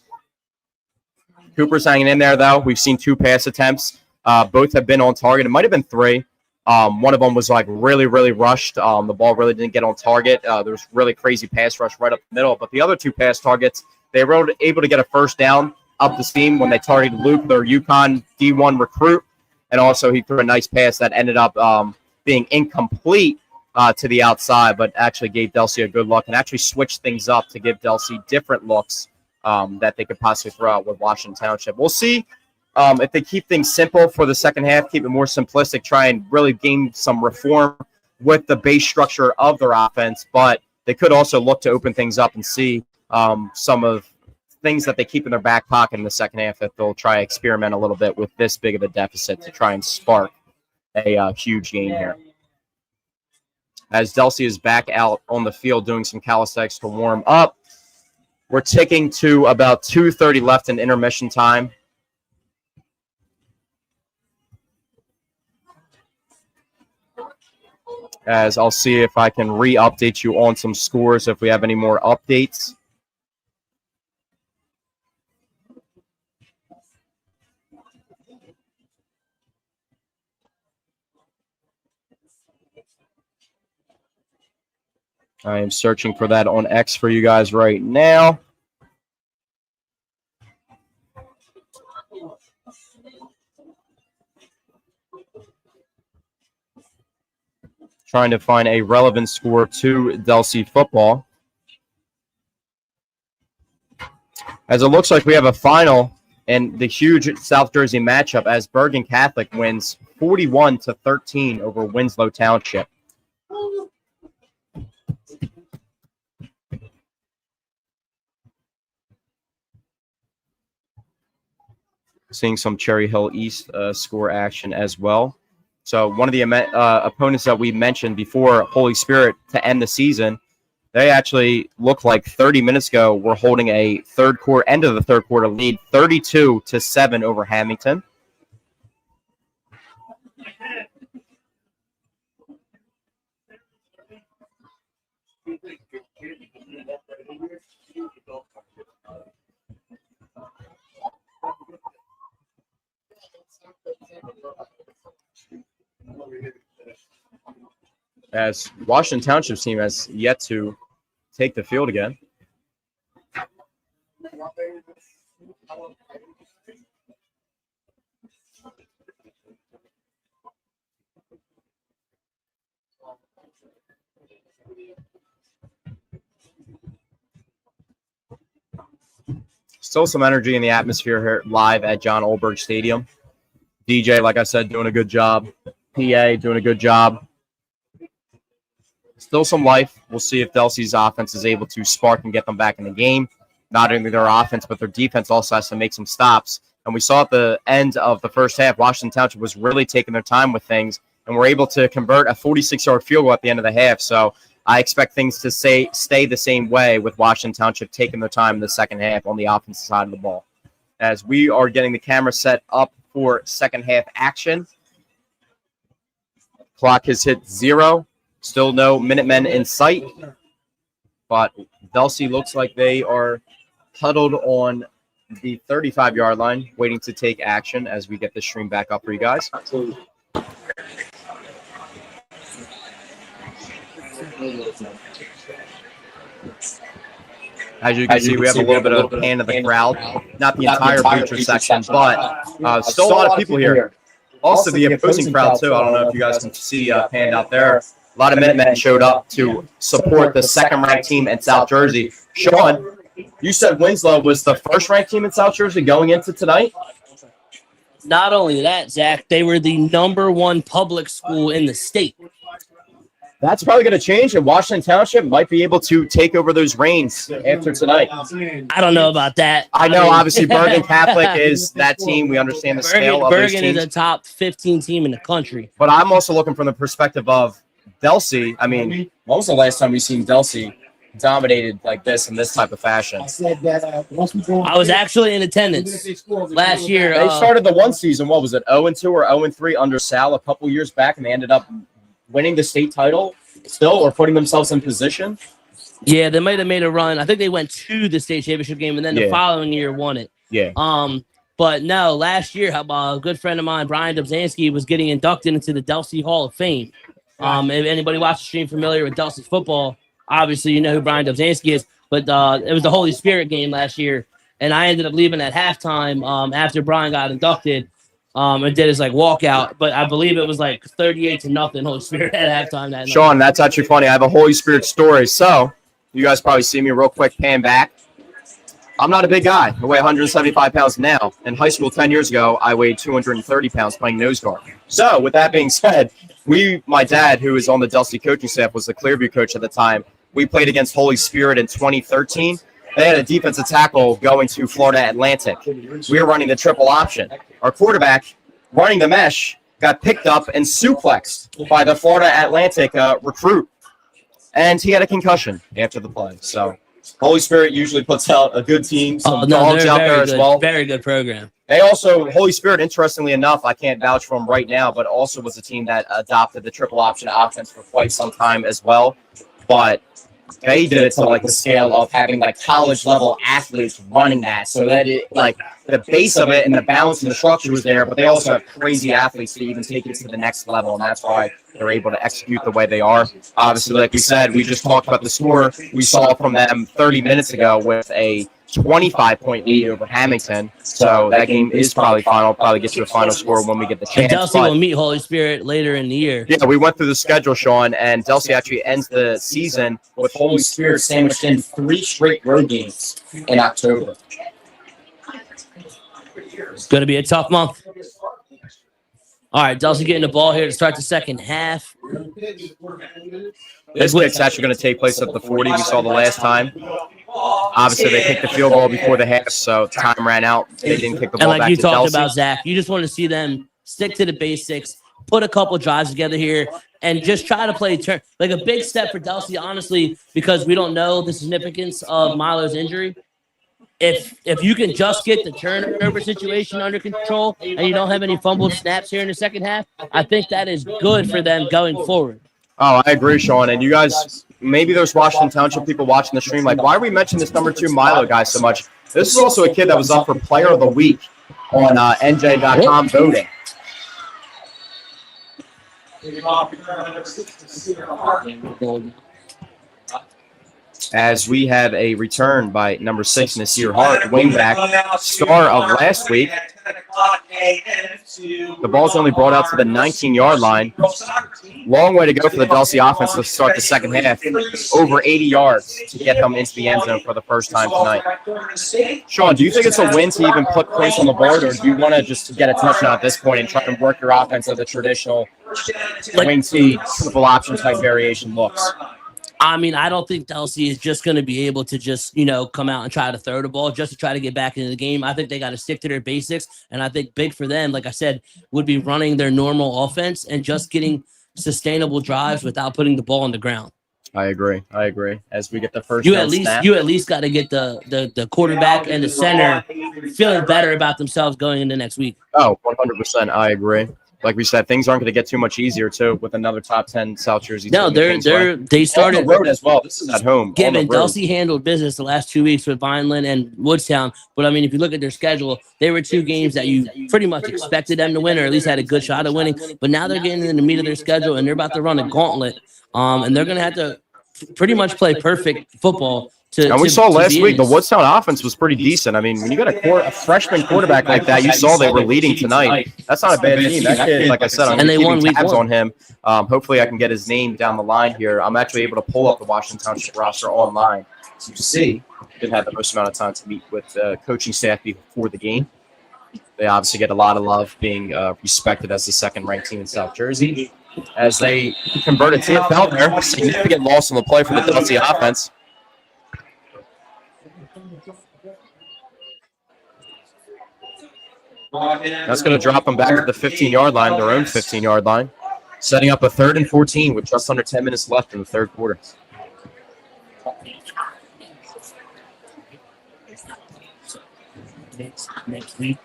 Cooper's hanging in there, though. We've seen 2 pass attempts. Both have been on target. It might have been 3. One of them was like really, really rushed. The ball really didn't get on target. There was really crazy pass rush right up the middle. But the other 2 pass targets, they were able to get a first down up the seam when they targeted Luke, their UConn D1 recruit. And also he threw a nice pass that ended up being incomplete to the outside, but actually gave Delsea a good look and actually switched things up to give Delsea different looks that they could possibly throw out with Washington Township. We'll see if they keep things simple for the second half, keep it more simplistic, try and really gain some reform with the base structure of their offense, but they could also look to open things up and see some of things that they keep in their back pocket in the second half that they'll try to experiment a little bit with this big of a deficit to try and spark a huge game here. As Delsea is back out on the field doing some calisthenics to warm up, we're ticking to about 2:30 left in intermission time. As I'll see if I can re-update you on some scores if we have any more updates. I am searching for that on X for you guys right now. Trying to find a relevant score to Delsea football. As it looks like we have a final in the huge South Jersey matchup as Bergen Catholic wins 41-13 over Winslow Township. Seeing some Cherry Hill East score action as well. So one of the opponents that we mentioned before, Holy Spirit, to end the season, they actually looked like 30 minutes ago were holding a end of the third quarter lead, 32-7 over Hamilton. As Washington Township's team has yet to take the field again. Still some energy in the atmosphere here live at John Olberg Stadium. DJ, like I said, doing a good job. PA doing a good job. Still some life. We'll see if Delsea's offense is able to spark and get them back in the game. Not only their offense, but their defense also has to make some stops. And we saw at the end of the first half, Washington Township was really taking their time with things and were able to convert a 46-yard field goal at the end of the half. So I expect things to stay the same way with Washington Township taking their time in the second half on the offensive side of the ball. As we are getting the camera set up for second half action. Clock has hit 0. Still no Minutemen in sight. But Delsea looks like they are huddled on the 35-yard line, waiting to take action as we get the stream back up for you guys. As you can see, we have a little bit of a pan of the crowd. Not the entire bleacher section, but still a lot of people here. Also, the opposing crowd, too. I don't know if you guys can see panned out there. A lot of Minutemen showed up to support the second-ranked team in South Jersey. Sean, you said Winslow was the first-ranked team in South Jersey going into tonight? Not only that, Zach, they were the #1 public school in the state. That's probably going to change, and Washington Township might be able to take over those reins after tonight. I don't know about that. I know, obviously, Bergen Catholic is that team. We understand the scale of those teams. Bergen is a top 15 team in the country. But I'm also looking from the perspective of Delsea. I mean, when was the last time we seen Delsea dominated like this in this type of fashion? I was actually in attendance last year. They started the one season, what was it, 0-2 or 0-3 under Sal a couple years back, and they ended up winning the state title still, or putting themselves in position. Yeah, they might have made a run. I think they went to the state championship game, and then the following year won it. Yeah. But no, last year, a good friend of mine, Brian Dobzhansky, was getting inducted into the Delsea Hall of Fame. If anybody watched the stream familiar with Delsea football, obviously you know who Brian Dobzhansky is. But it was the Holy Spirit game last year, and I ended up leaving at halftime after Brian got inducted. And did his walkout, but I believe it was 38-0 Holy Spirit at halftime that night. Sean, that's actually funny. I have a Holy Spirit story. So you guys probably see me real quick, pan back. I'm not a big guy. I weigh 175 pounds now. In high school 10 years ago, I weighed 230 pounds playing nose guard. So with that being said, my dad, who was on the Delsea coaching staff, was the Clearview coach at the time. We played against Holy Spirit in 2013. They had a defensive tackle going to Florida Atlantic. We were running the triple option. Our quarterback, running the mesh, got picked up and suplexed by the Florida Atlantic recruit. And he had a concussion after the play. So Holy Spirit usually puts out a good team. Some dogs out there as well. Very good program. They also, Holy Spirit, interestingly enough, I can't vouch for them right now, but also was a team that adopted the triple option offense for quite some time as well. But they did it to like the scale of having like college level athletes running that, so that it like the base of it and the balance and the structure was there, but they also have crazy athletes to even take it to the next level, and that's why they're able to execute the way they are. Obviously, like we said, we just talked about the score we saw from them 30 minutes ago with a 25-point lead over Hamilton. So that game is probably final. Probably get to the final score when we get the And chance. Delsea will meet Holy Spirit later in the year. Yeah, we went through the schedule, Sean, and Delsea actually ends the season with Holy Spirit sandwiched in 3 straight road games in October. It's going to be a tough month. All right, Delsea getting the ball here to start the second half. This kick's actually going to take place at the 40 we saw the last time. Obviously, they kicked the field goal before the half, so time ran out. They didn't kick the ball And like back you to talked Delsea. about, Zach, you just want to see them stick to the basics, put a couple drives together here, and just try to play turn. Like a big step for Delsea, honestly, because we don't know the significance of Milo's injury. If you can just get the turnover situation under control and you don't have any fumbled snaps here in the second half, I think that is good for them going forward. Oh, I agree, Sean. And you guys, maybe there's Washington Township people watching the stream. Like, why are we mentioning this number 2 Milo guy so much? This is also a kid that was up for Player of the Week on NJ.com voting. As we have a return by number 6, Nasir Hart, wingback, star of last week. The ball's only brought out to the 19-yard line. Long way to go for the Delsea offense to start the second half. Over 80 yards to get them into the end zone for the first time tonight. Sean, do you think it's a win to even put points on the board, or do you want to just get a touchdown at this point and try to work your offense of the traditional wing T triple option type variation looks? I mean, I don't think Delsea is just going to be able to just, come out and try to throw the ball just to try to get back into the game. I think they got to stick to their basics. And I think big for them, like I said, would be running their normal offense and just getting sustainable drives without putting the ball on the ground. I agree. As we get the first you at least got to get the quarterback and the center feeling better about themselves going into next week. Oh, 100%. I agree. Like we said, things aren't going to get too much easier too with another top 10 South Jersey team. No, they started on the road as well. This is at home. Given Delsea handled business the last 2 weeks with Vineland and Woodstown, but I mean, if you look at their schedule, they were 2 games that you pretty much expected them to win, or at least had a good shot of winning. But now they're getting in the meat of their schedule, and they're about to run a gauntlet. And they're going to have to pretty much play perfect football. And we saw last week the Woodstown offense was pretty decent. I mean, when you got a freshman quarterback like that, you saw they were leading tonight. That's not a bad team. That kid, like I said, I'm keeping tabs on him. Hopefully, I can get his name down the line here. I'm actually able to pull up the Washington Township roster online to see. Didn't have the most amount of time to meet with the coaching staff before the game. They obviously get a lot of love, being respected as the second-ranked team in South Jersey. As they converted TFL there, a significant loss on the play for the Delsea offense. That's going to drop them back to the 15-yard line, their own 15-yard line, setting up a 3rd and 14 with just under 10 minutes left in the third quarter. Next week.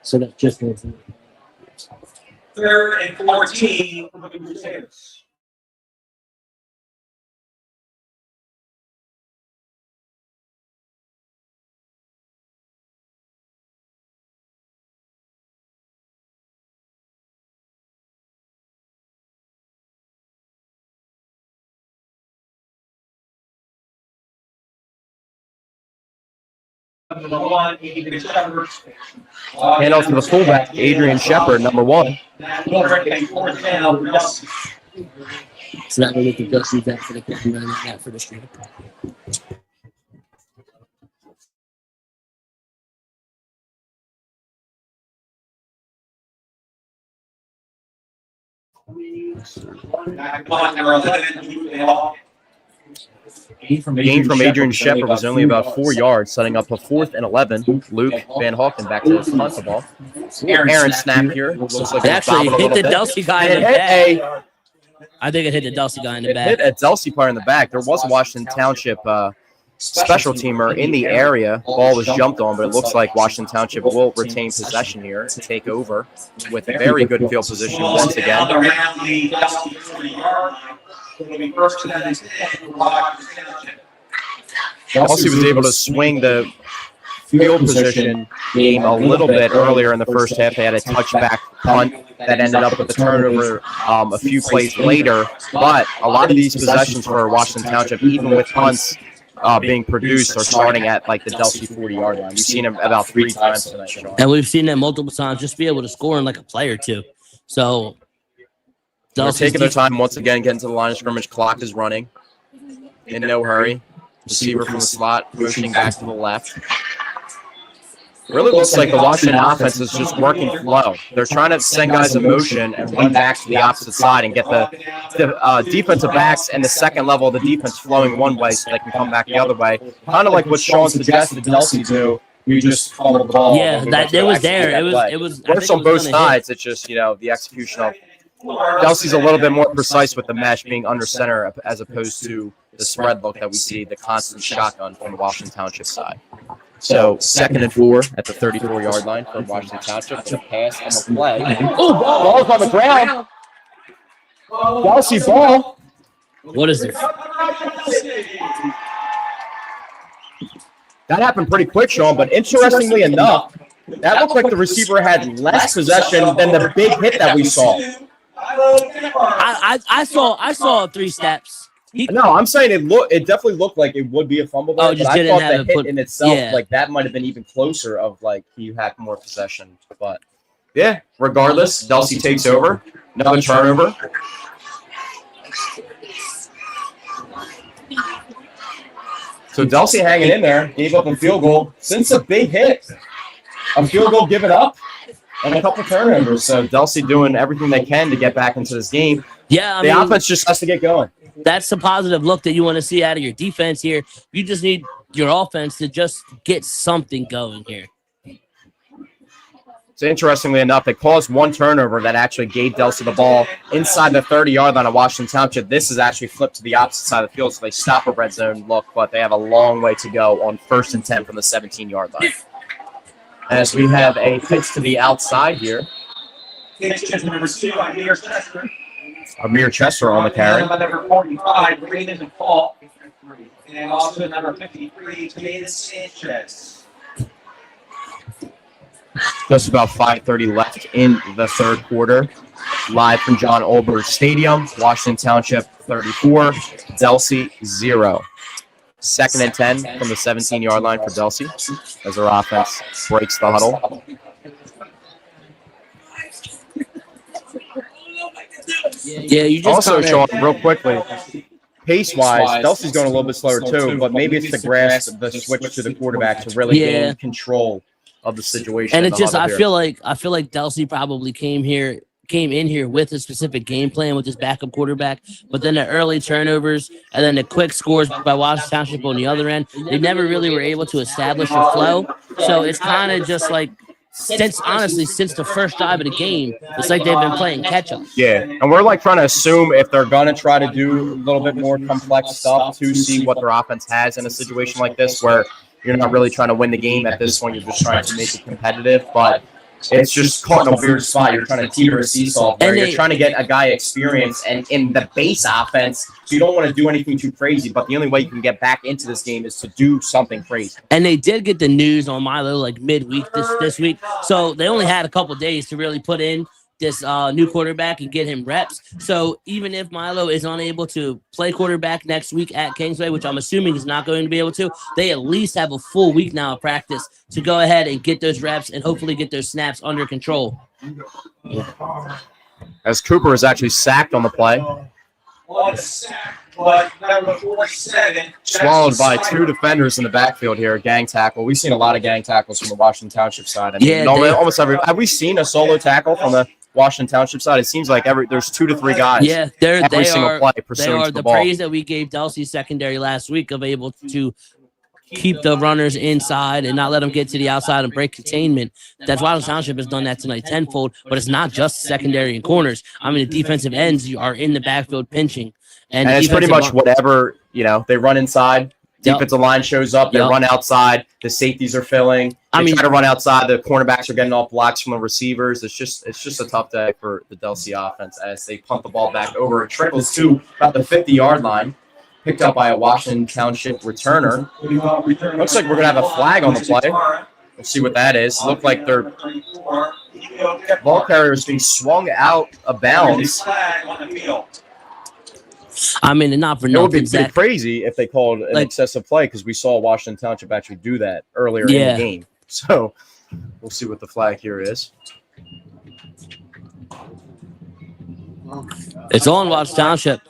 So that's just 3rd and 14 for the Crusaders. Number 1, Adrian Shepard. And also the fullback, Adrian Shepard, number 1. It's not really the Delsea that for the game, not for the stream. The gain from Adrian Shepard was only about 4 yards, setting up a 4th and 11. Luke Van Hawken back to punt the ball. Aaron snap here. Looks like It actually hit the Delsea guy in the back. I think it hit the Delsea guy in the back. Hit a Delsea player in the back. There was a Washington Township special teamer in the area. Ball was jumped on, but it looks like Washington Township will retain possession here and take over with very good field position once again. Around the Delsea 40-yard line. It'll be first and 10 for Washington Township. Delsea was able to swing the field position game a little bit earlier in the first half. They had a touchback punt that ended up with a turnover a few plays later. But a lot of these possessions for Washington Township, even with punts being produced, are starting at like the Delsea 40-yard line. We've seen them about 3 times tonight, Sean. And we've seen them multiple times just be able to score in like a play or two. So they're taking their time once again, getting to the line of scrimmage. Clock is running in no hurry. Receiver from the slot, pushing back to the left. Really looks like the Washington offense is just working flow. They're trying to send guys in motion and run back to the opposite side and get the defensive backs and the second level of the defense flowing one way so they can come back the other way. Kind of like what Sean suggested Delsea do. You just fumble the ball. Yeah, it was there. It was. Works on both sides. It's just, the execution of Delsea's a little bit more precise with the mesh being under center as opposed to the spread look that we see, the constant shotgun from the Washington Township side. So 2nd and 4 at the 34-yard line for Washington Township. The pass on the play. Oh, ball's on the ground. Delsea ball. What is this? That happened pretty quick, Sean, but interestingly enough, that looked like the receiver had less possession than the big hit that we saw. I saw 3 steps. No, I'm saying it definitely looked like it would be a fumble. Oh, but just I didn't thought have the it hit in itself, yeah. like that might have been even closer of like he had more possession. But yeah, regardless, Delsea takes over. Another turnover. So Delsea hanging in there, gave up a field goal since a big hit. A field goal given up and a couple turnovers. So Delsea doing everything they can to get back into this game. Yeah, the offense just has to get going. That's the positive look that you want to see out of your defense here. You just need your offense to just get something going here. So interestingly enough, they caused one turnover that actually gave Delsea the ball inside the 30-yard line of Washington Township. This is actually flipped to the opposite side of the field, so they stop a red zone look, but they have a long way to go on 1st and 10 from the 17-yard line. As we have a pitch to the outside here. Pitch to number 2, Amir Chester. Amir Chester on the carry. Number 45, Raymond Paul. And also number 53, Jaden Sanchez. Just about 5:30 left in the 3rd quarter. Live from John Olberg Stadium. Washington Township 34, Delsea 0. 2nd and 10 from the 17-yard line for Delsea as their offense breaks the huddle. Yeah, you just also, Sean, real quickly, pace-wise, Delsea's going a little bit slower too, but maybe it's the grasp, the switch to the quarterback to really gain control of the situation. And it's just, I feel like Delsea probably came in here with a specific game plan with his backup quarterback, but then the early turnovers and then the quick scores by Washington Township on the other end, they never really were able to establish a flow. So it's kind of just like, since the first drive of the game, it's like they've been playing catch up. Yeah, and we're like trying to assume if they're going to try to do a little bit more complex stuff to see what their offense has in a situation like this where you're not really trying to win the game at this point. You're just trying to make it competitive, but it's just caught in a weird spot. You're trying to teeter a seesaw where you're trying to get a guy experience and in the base offense, so you don't want to do anything too crazy, but the only way you can get back into this game is to do something crazy. And they did get the news on Milo like midweek this week, so they only had a couple days to really put in this new quarterback and get him reps. So even if Milo is unable to play quarterback next week at Kingsway, which I'm assuming he's not going to be able to, they at least have a full week now of practice to go ahead and get those reps and hopefully get those snaps under control. As Cooper is actually sacked on the play. Swallowed by 2 defenders in the backfield here, a gang tackle. We've seen a lot of gang tackles from the Washington Township side. I mean, almost every. Have we seen a solo tackle from the Washington Township side? It seems like there's 2 to 3 guys. Yeah, every single play pursuing they are the ball. praise that we gave Delsea secondary last week of able to keep the runners inside and not let them get to the outside and break containment. That's why the Township has done that tonight tenfold, but it's not just secondary and corners. I mean, the defensive ends are in the backfield pinching. And it's pretty much whatever, they run inside, Defensive line shows up. They run outside. The safeties are filling. They try to run outside. The cornerbacks are getting off blocks from the receivers. It's just a tough day for the Delsea offense as they punt the ball back over. It trickles to about the 50-yard line. Picked up by a Washington Township returner. Looks like we're going to have a flag on the play. We'll see what that is. Look like their ball carrier is being swung out of bounds. I mean, and not for it nothing. It would be pretty crazy if they called an excessive play because we saw Washington Township actually do that earlier in the game. So we'll see what the flag here is. It's on Washington Township.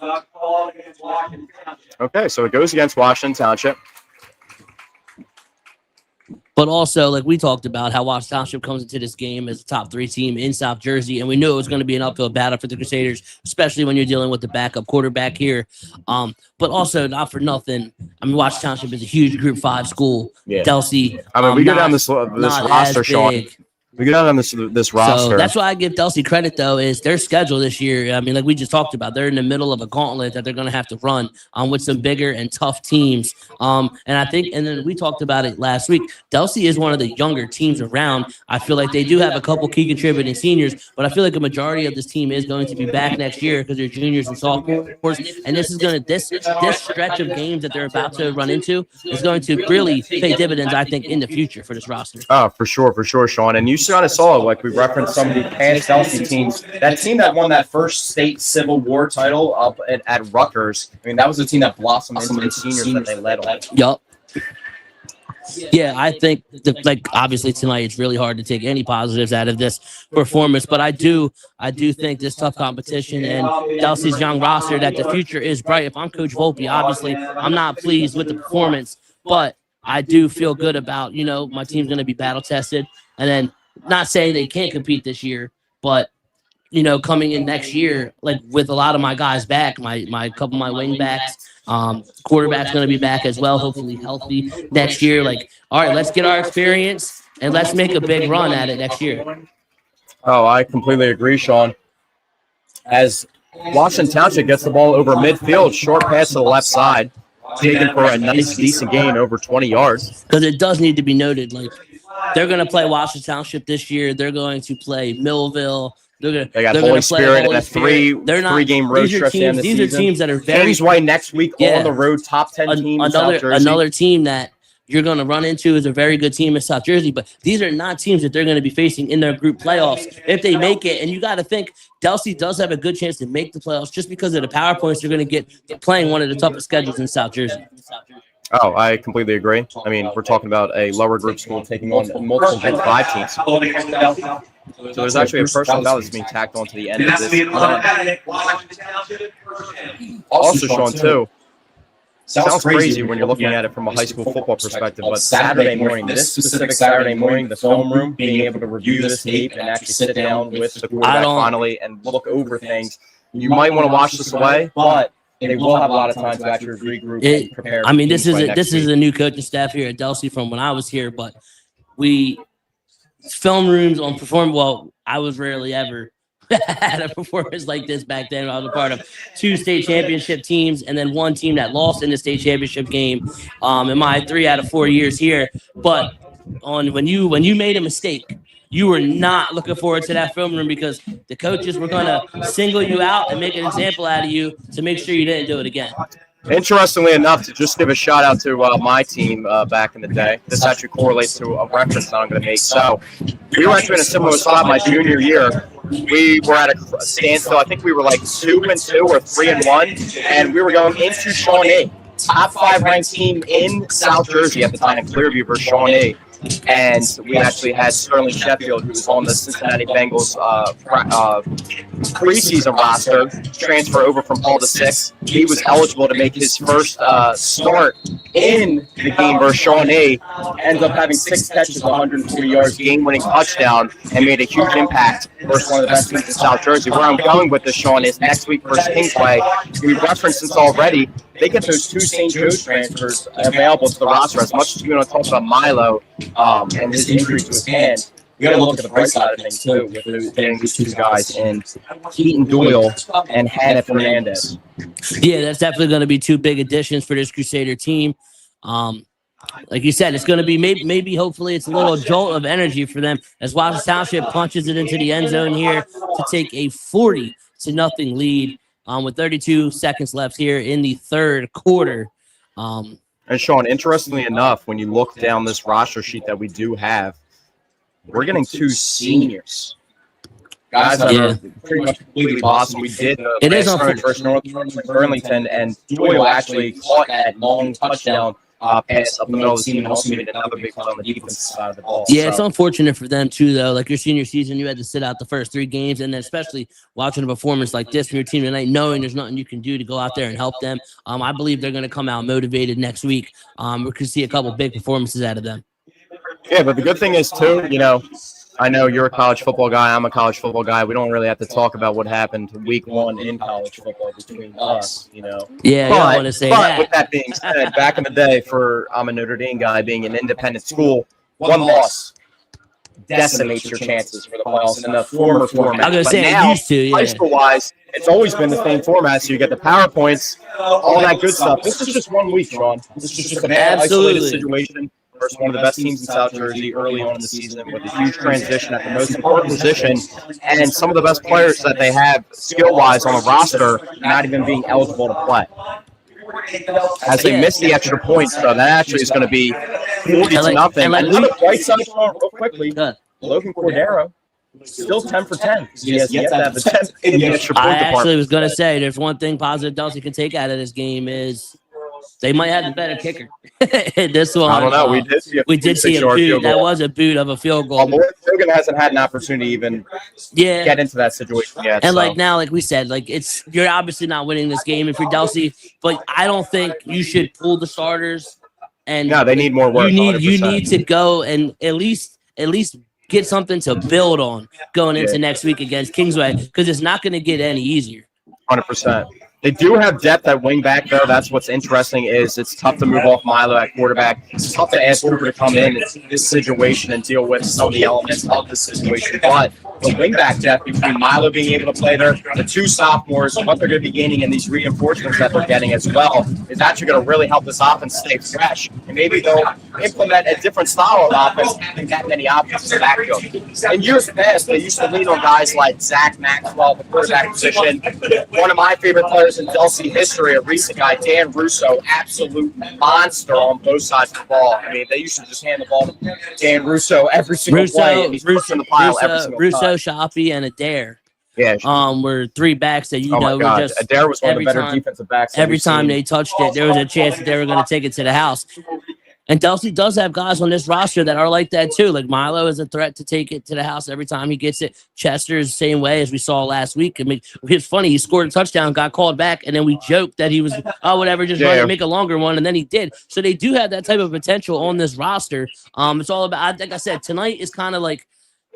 Okay, so it goes against Washington Township. But also, like we talked about, how Washington Township comes into this game as a top 3 team in South Jersey, and we knew it was going to be an uphill battle for the Crusaders, especially when you're dealing with the backup quarterback here. But also, not for nothing, I mean, Washington Township is a huge Group 5 school. Yeah. Delsea. I mean, we go down this roster, Sean. We get out on this roster. So that's why I give Delsea credit, though, is their schedule this year. I mean, like we just talked about, they're in the middle of a gauntlet that they're going to have to run with some bigger and tough teams. And I think, and then we talked about it last week, Delsea is one of the younger teams around. I feel like they do have a couple key contributing seniors, but I feel like a majority of this team is going to be back next year because they're juniors and sophomores. And this is going to, this stretch of games that they're about to run into is going to really pay dividends, I think, in the future for this roster. Oh, for sure, Sean. And you kind of saw, like we referenced some of the past Delsea teams, that team that won that first state Civil War title up at Rutgers. I mean, that was the team that blossomed into the seniors that they led on. Yup. Yeah, I think obviously tonight it's really hard to take any positives out of this performance, but I do think this tough competition and Delsea's young roster that the future is bright. If I'm Coach Volpe, obviously I'm not pleased with the performance, but I do feel good about, my team's going to be battle tested, and then not saying they can't compete this year, but coming in next year, like with a lot of my guys back, my couple of my wing backs, quarterback's going to be back as well, hopefully healthy next year. Like, all right, let's get our experience and let's make a big run at it next year. Oh, I completely agree, Sean. As Washington Township gets the ball over midfield, short pass to the left side, taken for a nice, decent gain over 20 yards. Because it does need to be noted, like, they're going to play Washington Township this year. They're going to play Millville. They got Holy Spirit and a three-game road trip. These are teams that are very. Kings White next week on the road, top 10 team in South Jersey. Another team that you're going to run into is a very good team in South Jersey, but these are not teams that they're going to be facing in their group playoffs if they make it. And you got to think Delsea does have a good chance to make the playoffs just because of the power points they're going to get playing one of the toughest schedules in South Jersey. Oh, I completely agree. I mean, we're talking about a lower group school taking on multiple Group 5 teams. So there's actually a personal foul that's being tacked on to the end of this. Also, Sean, too, sounds crazy when you're looking at it from a high school football perspective, but Saturday morning, this specific Saturday morning, the film room, being able to review this tape and actually sit down with the quarterback finally and look over things, you might want to wash this away, but they will have a lot of time to actually regroup and prepare. I mean, this is a new coaching staff here at Delsea from when I was here, but film rooms on perform. Well, I was rarely ever had a performance like this back then. I was a part of 2 state championship teams and then 1 team that lost in the state championship game in my 3 out of 4 years here. But when you made a mistake, you were not looking forward to that film room because the coaches were going to single you out and make an example out of you to make sure you didn't do it again. Interestingly enough, to just give a shout out to my team back in the day, this actually correlates to a reference that I'm going to make. So we were actually in a similar spot my junior year. We were at a standstill. I think we were like 2-2 or 3-1, and we were going into Shawnee, top 5 ranked team in South Jersey at the time, in Clearview versus Shawnee. And we actually had Sterling Sheffield, who was on the Cincinnati Bengals preseason roster, transfer over from Paul VI. He was eligible to make his first start in the game versus Shawnee. Ends up having 6 catches, 140 yards, game-winning touchdown, and made a huge impact versus one of the best teams in South Jersey. Where I'm going with this, Sean, is next week versus Kingsway. We referenced this already. They get those 2 St. Joe transfers available to the roster. As much as we want to talk about Milo and his injury to his hand, we got to look at the bright side of things too with getting these 2 guys in Keaton Doyle and Hannah Fernandez. Yeah, that's definitely going to be 2 big additions for this Crusader team. Like you said, it's going to be maybe hopefully it's a little jolt of energy for them as Washington Township punches it into the end zone here to take a 40-0 lead with 32 seconds left here in the third quarter. And Sean, interestingly enough, when you look down this roster sheet that we do have, we're getting 2 seniors. Guys that are pretty much completely lost. We did it is versus North Burlington, and Doyle actually caught that long touchdown pass up the middle of the team and also made another big play on the defensive side of the ball. Yeah, it's unfortunate for them too, though. Like your senior season, you had to sit out the first 3 games, and then especially watching a performance like this from your team tonight, knowing there's nothing you can do to go out there and help them. I believe they're going to come out motivated next week. We're going to see a couple big performances out of them. Yeah, but the good thing is too, I know you're a college football guy. I'm a college football guy. We don't really have to talk about what happened week 1 in college football between us, Yeah, I don't want to say that. But with that being said, back in the day, I'm a Notre Dame guy, being an independent school, 1 loss decimates your chances for the playoffs in the former format. I'm going to say now, it used to, yeah. High school-wise, it's always been the same format, so you get the PowerPoints, all that good stuff. This is just 1 week, Sean. This is just a bad, isolated situation. Versus one of the best teams in South Jersey early on in the season with a huge transition at the most important position and some of the best players that they have skill-wise on the roster not even being eligible to play. As they miss the extra points, so that actually is going to be 40-0. And another bright side real quickly, Logan Cordero, still 10 for 10. He has yet to have the 10 in the extra point department. I actually was going to say there's one thing positive Delsea can take out of this game is they might have the better kicker. This one, I don't know. We did see a boot. That was a boot of a field goal. Logan hasn't had an opportunity to even get into that situation yet. And like we said, you're obviously not winning this game if you're Delsea, but I don't think you should pull the starters. And no, they need more work. You need to go and at least get something to build on going into next week against Kingsway because it's not going to get any easier. 100%. They do have depth at wing back, though. That's what's interesting is it's tough to move off Milo at quarterback. It's tough to ask Cooper to come in this situation and deal with some of the elements of this situation. But the wing back depth between Milo being able to play there, the 2 sophomores, what they're going to be gaining and these reinforcements that they're getting as well is actually going to really help this offense stay fresh. And maybe they'll implement a different style of offense, having that many options in the backfield. In years past, they used to lean on guys like Zach Maxwell, the quarterback position. One of my favorite players in Delsea history, a recent guy, Dan Russo, absolute monster on both sides of the ball. I mean, they used to just hand the ball to Dan Russo every single play, and he's pushing the pile every single time. Shoppy, and Adair. Yeah, were 3 backs that were just Adair was one of the better defensive backs. Every time they touched it, there was a chance that they were going to take it to the house. And Delsea does have guys on this roster that are like that too. Like Milo is a threat to take it to the house every time he gets it. Chester is the same way as we saw last week. I mean, it's funny. He scored a touchdown, got called back, and then we joked that he was, whatever, just run and make a longer one, and then he did. So they do have that type of potential on this roster. It's all about, like I said, tonight is kind of like,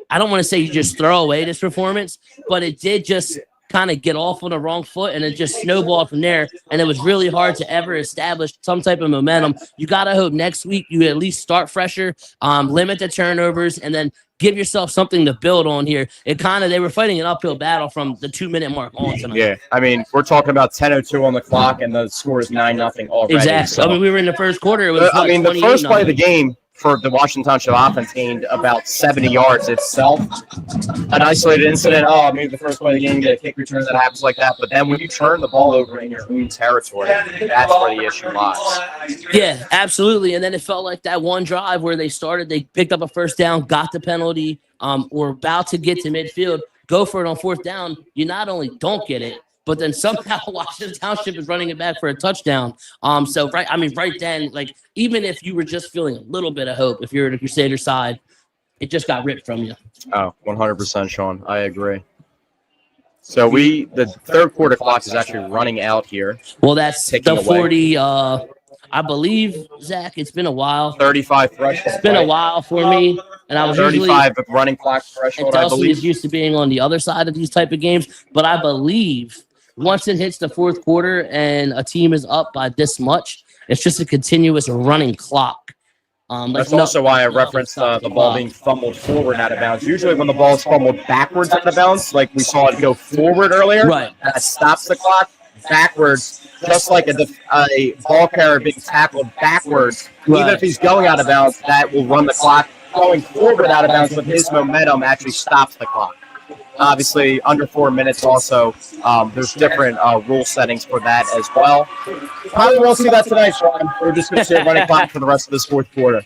I don't want to say you just throw away this performance, but it did just kind of get off on the wrong foot and it just snowballed from there. And it was really hard to ever establish some type of momentum. You got to hope next week you at least start fresher, limit the turnovers, and then give yourself something to build on here. They were fighting an uphill battle from the 2-minute mark on tonight. Yeah, I mean, we're talking about 10:02 on the clock and the score is 9-0 already. Exactly. So. I mean, we were in the first quarter. It was the first play of the game for the Washington Township offense gained about 70 yards itself. An isolated incident. Maybe the first play of the game, you get a kick return that happens like that. But then when you turn the ball over in your own territory, that's where the issue lies. Yeah, absolutely. And then it felt like that one drive where they picked up a first down, got the penalty, were about to get to midfield, go for it on 4th down. You not only don't get it, but then somehow Washington Township is running it back for a touchdown. Right then, like, even if you were just feeling a little bit of hope, if you're the Crusader side, it just got ripped from you. Oh, 100%, Sean. I agree. So the third quarter clock is actually running out here. Well, that's the 40, I believe, Zach, it's been a while. 35 threshold. It's been a while for me. And I was 35 running clock threshold, I believe. Is used to being on the other side of these type of games, but I believe once it hits the 4th quarter and a team is up by this much, it's just a continuous running clock. That's also why I referenced the ball being fumbled forward out of bounds. Usually when the ball is fumbled backwards out of bounds, like we saw it go forward earlier, right, that stops the clock. backwards, just like a ball carrier being tackled backwards. Even Right. if he's going out of bounds, that will run the clock. Going forward out of bounds with his momentum actually stops the clock. Obviously, under 4 minutes also, there's different rule settings for that as well. Probably won't see that tonight, Sean. We're just going to see a running clock for the rest of this fourth quarter.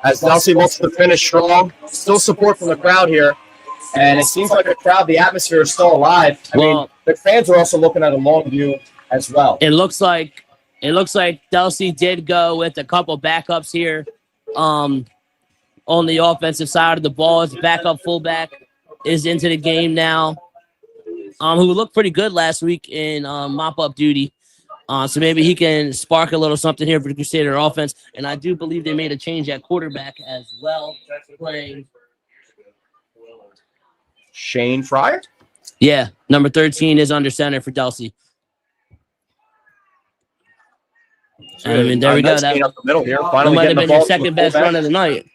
As Delsea looks to finish strong, still support from the crowd here. And it seems like the crowd, the atmosphere is still alive. I mean, the fans are also looking at a long view as well. It looks like Delsea did go with a couple backups here on the offensive side of the ball. His backup fullback is into the game now, who looked pretty good last week in mop-up duty. So maybe he can spark a little something here for the Crusader offense. And I do believe they made a change at quarterback as well, playing Shane Fryer? Yeah, number 13 is under center for Delsea. I mean, there we go. That Up the middle here. might Finally have getting the been ball your to the second best fullback. run of the night.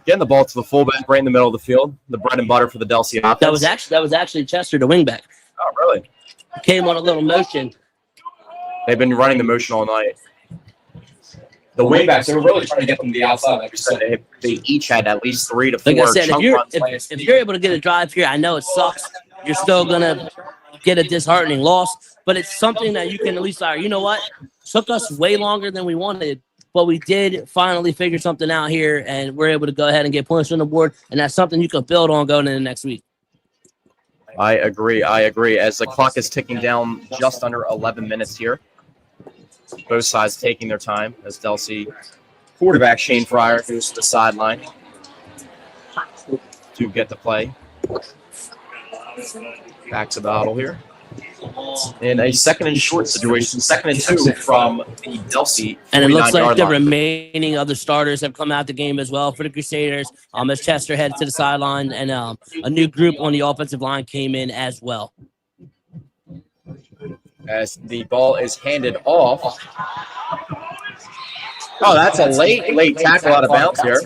Getting the ball to the fullback right in the middle of the field. The bread and butter for the Delsea offense. That was actually Chester, the wingback. Oh, really? Came on a little motion. They've been running the motion all night. The wingbacks, they were really trying to get them to the outside, like you said. They each had at least 3 to 4 Like I said, chunk runs. if you're able to get a drive here, I know it sucks. You're still gonna get a disheartening loss, but it's something that you can at least you know what? Took us way longer than we wanted, but we did finally figure something out here, and we're able to go ahead and get points on the board, and that's something you can build on going into next week. I agree. As the clock is ticking down just under 11 minutes here. Both sides taking their time as Delsea quarterback Shane Fryer goes to the sideline to get the play. Back to the huddle here. In a second and short situation, 2nd and 2 from the Delsea. And it looks like the line. remaining other starters have come out the game as well for the Crusaders. As Chester headed to the sideline, and a new group on the offensive line came in as well. As the ball is handed off. Oh, that's a late tackle out of bounds here.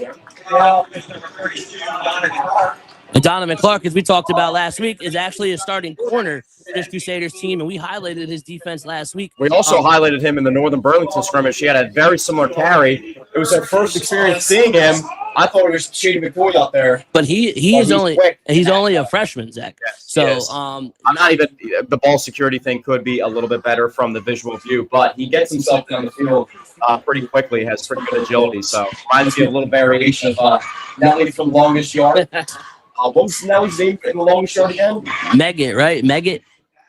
And Donovan Clark, as we talked about last week, is actually a starting corner for this Crusaders team, and we highlighted his defense last week. We also highlighted him in the Northern Burlington scrimmage. He had a very similar carry. It was our first experience seeing him. I thought we were Shady McCoy out there. But he's only a freshman, Zach. Yes, so I'm not even the ball security thing could be a little bit better from the visual view, but he gets himself down the field pretty quickly, has pretty good agility. So reminds me of a little variation of Nelly from longest yard. What was Nelly's name in the longest yard again? Maggot, right? Maggot?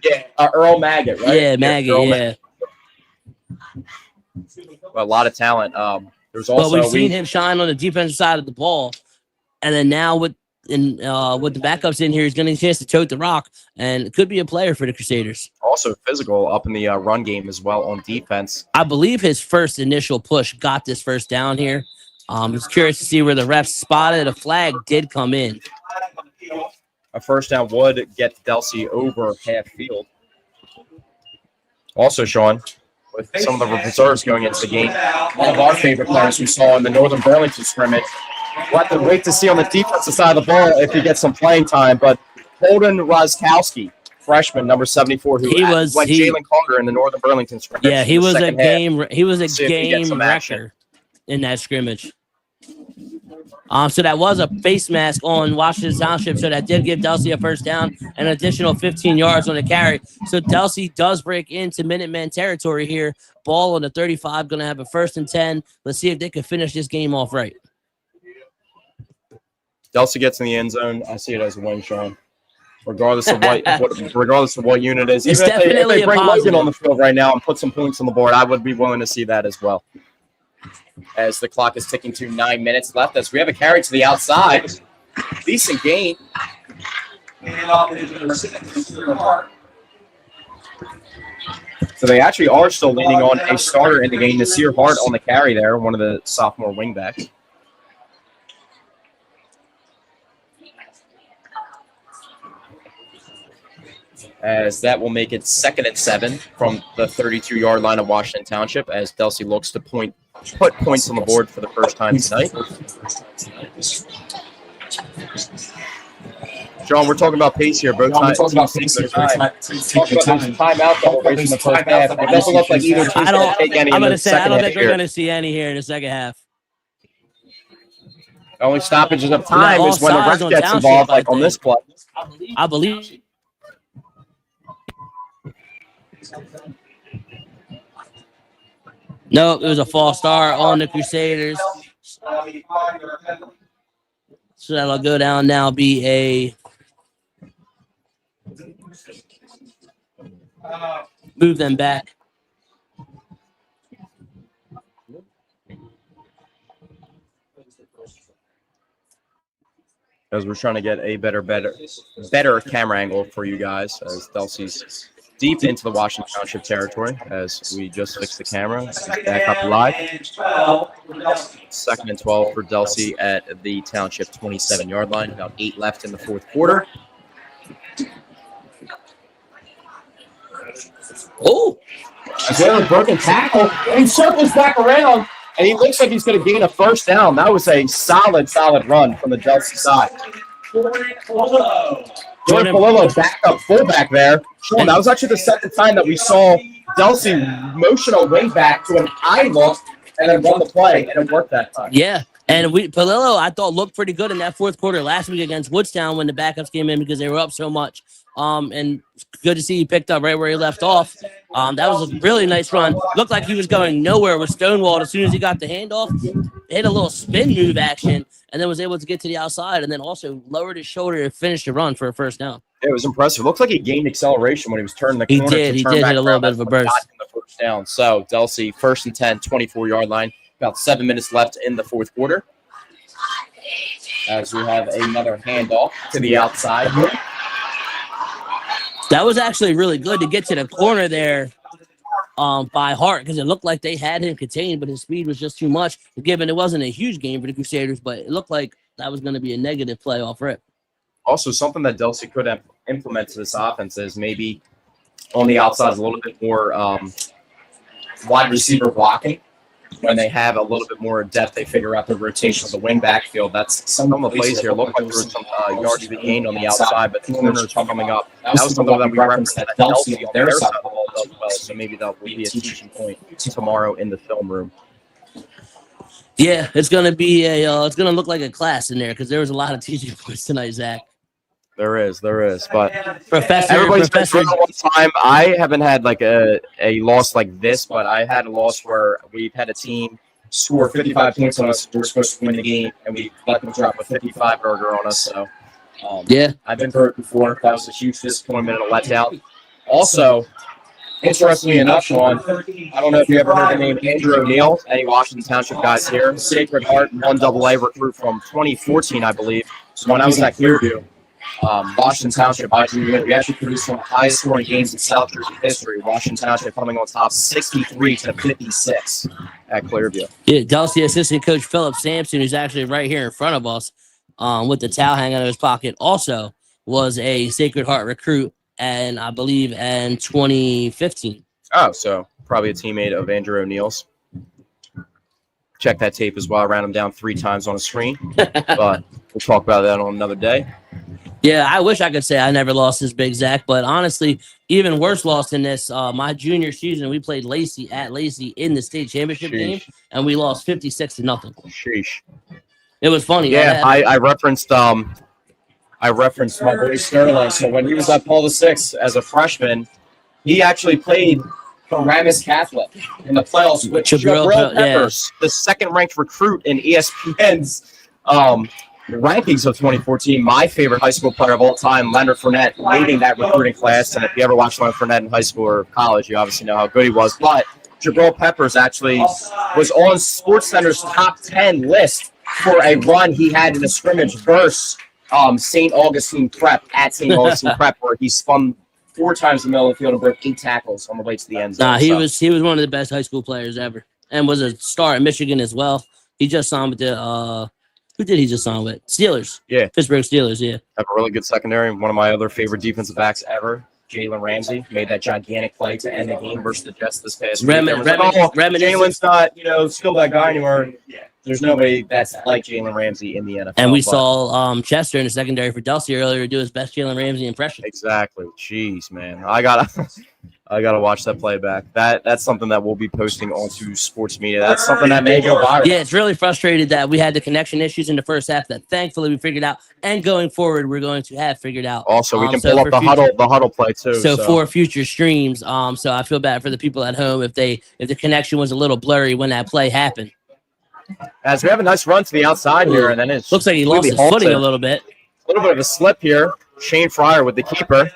Yeah, Earl Maggot, right? Yeah, Maggot, yeah. A lot of talent. There's also we've seen him shine on the defensive side of the ball, and then now with the backups in here, he's getting a chance to tote the rock, and it could be a player for the Crusaders. Also physical up in the run game as well on defense. I believe his first initial push got this first down here. I'm just curious to see where the refs spotted. A flag did come in. A first down would get Delsea over half field. Also, Sean, with some of the reserves going into the game, one of our favorite players we saw in the Northern Burlington scrimmage. We'll have to wait to see on the defensive side of the ball if he gets some playing time. But Holden Roskowski, freshman, number 74, went Jalen Carter in the Northern Burlington scrimmage. Yeah, he was a game some action wrecker in that scrimmage. So that was a face mask on Washington Township, so that did give Delsea a first down and an additional 15 yards on the carry. So Delsea does break into Minutemen territory here. Ball on the 35, going to have a 1st and 10. Let's see if they can finish this game off right. Delsea gets in the end zone. I see it as a win, Sean. Regardless of what unit it is. It's Even if definitely they bring a positive. Logan on the field right now and put some points on the board, I would be willing to see that as well. As the clock is ticking to 9 minutes left, as we have a carry to the outside. Decent gain. So they actually are still leaning on a starter in the game. Nasir Hart on the carry there, one of the sophomore wingbacks. As that will make it 2nd and 7 from the 32-yard line of Washington Township, as Delsea looks to put points on the board for the first time tonight. John, we're talking about pace here. Both We're times. talking about pace here. Talk about those timeouts that were wasted in the first half. It doesn't look like either team's I going don't. to take any I'm in gonna the say I second don't half think we're here. gonna see any here in the second half. The only stoppages of We got time is when the offsides ref on gets Township, involved, I like on think. this play. I believe. No, it was a false start on the Crusaders. So that'll go down now. Be a move them back. As we're trying to get a better camera angle for you guys, as Delsea's deep into the Washington Township territory. As we just fixed the camera, back up live. 2nd and 12 for Delsea at the Township 27-yard line. About 8 left in the fourth quarter. Oh, As well, a broken tackle, and he circles back around, and he looks like he's going to gain a first down. That was a solid run from the Delsea side. Jordan Palillo back up fullback there. Sean, that was actually the second time that we saw Delsea motion a wing back to an eye look and then run the play, and it worked that time. yeah. And Palillo, I thought, looked pretty good in that fourth quarter last week against Woodstown when the backups came in because they were up so much. And good to see he picked up right where he left off. That was a really nice run. Looked like he was going nowhere with Stonewall. As soon as he got the handoff, hit a little spin move action, and then was able to get to the outside, and then also lowered his shoulder and finished the run for a first down. It was impressive. Looked like he gained acceleration when he was turning the He corner. did. He did hit a little bit of a burst. The first down. So Delsea, 1st and 10, 24-yard line. About 7 minutes left in the fourth quarter. As we have another handoff to the outside. That was actually really good to get to the corner there by Hart because it looked like they had him contained, but his speed was just too much. Given it wasn't a huge game for the Crusaders, but it looked like that was going to be a negative play off rip. Also, something that Delsea could have implemented to this offense is maybe on the outside a little bit more wide receiver blocking. When they have a little bit more depth, they figure out the rotation of the wing backfield. That's some of the plays here. Look like there was some yards to be gained on the outside, but the corners coming up. That was something that we referenced that Delsea on their side of the ball does well. So maybe that will be a teaching point tomorrow in the film room. Yeah, it's going to be it's going to look like a class in there because there was a lot of teaching points tonight, Zach. There is, but Professor. everybody's been through it one time. I haven't had like a loss like this, but I had a loss where we've had a team score 55 points on us. We're supposed to win the game, and we let them drop a 55-burger on us. So, Yeah. I've been through it before. That was a huge disappointment and a letdown. Also, interestingly enough, Sean, I don't know if you ever heard the name Andrew O'Neill, any Washington Township guys here. Sacred Heart 1AA recruit from 2014, I believe. So when I was at Clearview, Washington Township, we actually produced one of the highest scoring games in South Jersey history. Washington Township coming on top 63-56 at Clearview. Yeah, Delsea assistant coach Philip Sampson, who's actually right here in front of us with the towel hanging out of his pocket, also was a Sacred Heart recruit, and I believe in 2015. Oh, so probably a teammate of Andrew O'Neill's. Check that tape as well. I ran him down 3 times on a screen, but we'll talk about that on another day. Yeah, I wish I could say I never lost this big, Zach, but honestly, even worse loss than this. My junior season, we played Lacey at Lacey in the state championship game, and we lost 56-0. Sheesh. It was funny. Yeah, I referenced my boy Sterling. So when he was at Paul VI as a freshman, he actually played for Ramis Catholic in the playoffs with Jabril Peppers, the second-ranked recruit in ESPN's rankings of 2014. My favorite high school player of all time, Leonard Fournette, leading that recruiting class. And if you ever watched Leonard Fournette in high school or college, you obviously know how good he was. But Jabril Peppers actually was on SportsCenter's top 10 list for a run he had in a scrimmage versus St. Augustine Prep at St. Augustine Prep, where he spun 4 times in the middle of the field and broke 8 tackles on the way to the end zone. Nah, he was one of the best high school players ever, and was a star at Michigan as well. He just signed with the who did he just sign with? Steelers. Yeah, Pittsburgh Steelers. Yeah, have a really good secondary. One of my other favorite defensive backs ever. Jalen Ramsey made that gigantic play to end the game versus the Jets this past week. Reminiscent- Jalen's not, still that guy anymore. There's nobody that's like Jalen Ramsey in the NFL. And we saw Chester in the secondary for Delsea earlier do his best Jalen Ramsey impression. Exactly. Jeez, man. I gotta watch that playback. That's something that we'll be posting onto sports media. That's something that may go viral. Yeah, it's really frustrated that we had the connection issues in the first half that thankfully we figured out, and going forward we're going to have figured out. Also, we can pull up the huddle play too. So for future streams, so I feel bad for the people at home if the connection was a little blurry when that play happened. As we have a nice run to the outside here, and then it looks like he lost his footing a little bit. A little bit of a slip here. Shane Fryer with the keeper.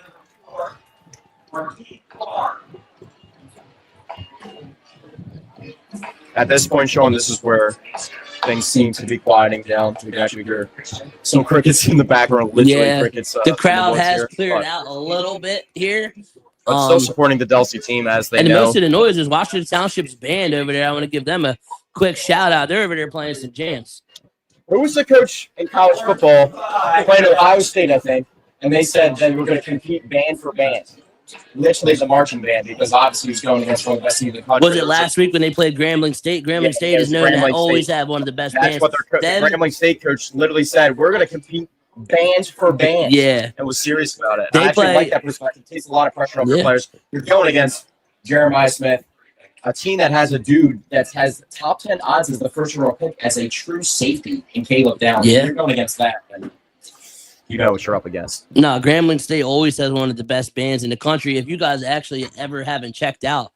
At this point, Sean, this is where things seem to be quieting down. We can actually hear some crickets in the background. Literally crickets. The crowd has cleared out a little bit here. But still supporting the Delsea team as they know. And most of the noise is Washington Township's band over there. I want to give them a quick shout out. They're over there playing some jams. Who was the coach in college football? Played at Ohio State, I think. And they said that we were going to compete band for band. Literally the marching band, because obviously he's going against one of the best teams in the country. Was it last week when they played Grambling State? Grambling State is known to always have one of the best bands. That's what their Grambling State coach literally said. We're going to compete bands for bands. Yeah. And was serious about it. They I actually like that perspective. It takes a lot of pressure off your players. You're going against Jeremiah Smith, a team that has a dude that has top 10 odds as the first overall pick as a true safety in Caleb Downs. Yeah. You're going against that. And you know what you're up against. No, Grambling State always has one of the best bands in the country. If you guys actually ever haven't checked out,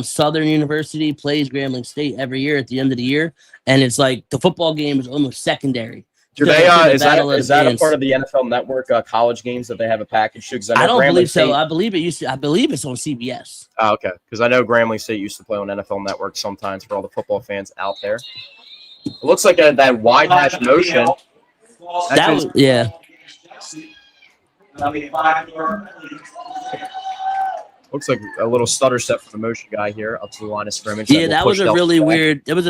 Southern University plays Grambling State every year at the end of the year, and it's like the football game is almost secondary. Do they? Is that a part of the NFL Network college games that they have a package? I don't believe so. I believe it's on CBS. Oh, okay, because I know Grambling State used to play on NFL Network sometimes for all the football fans out there. It looks like that wide hash motion. Yeah. Looks like a little stutter step for the motion guy here up to the line of scrimmage. Yeah, that was a really weird. It was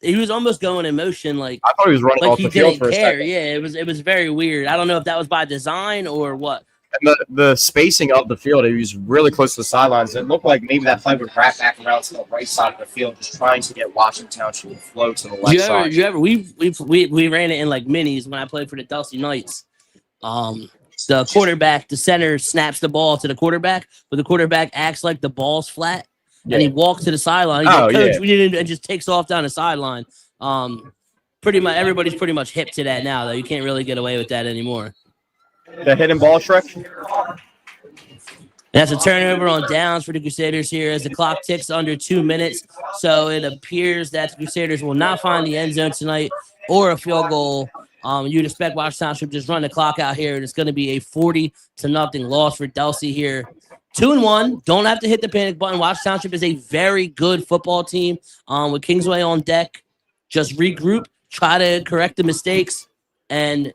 he was almost going in motion like I thought he was running off the field for a second. Yeah, it was very weird. I don't know if that was by design or what. And the spacing of the field, he was really close to the sidelines. It looked like maybe that play would wrap back around to the right side of the field, just trying to get Washington Township to flow to the left side. We ran it in like minis when I played for the Delsea Knights. The quarterback, the center snaps the ball to the quarterback, but the quarterback acts like the ball's flat, and he walks to the sideline. He's like, Coach, we didn't, and just takes off down the sideline. Pretty much everybody's pretty much hip to that now, though. You can't really get away with that anymore. The hidden ball trick. That's a turnover on downs for the Crusaders here as the clock ticks under 2 minutes. So it appears that the Crusaders will not find the end zone tonight or a field goal. You'd expect Washington Township just run the clock out here, and it's going to be a 40-0 loss for Delsea here. 2-1. Don't have to hit the panic button. Washington Township is a very good football team with Kingsway on deck. Just regroup, try to correct the mistakes, and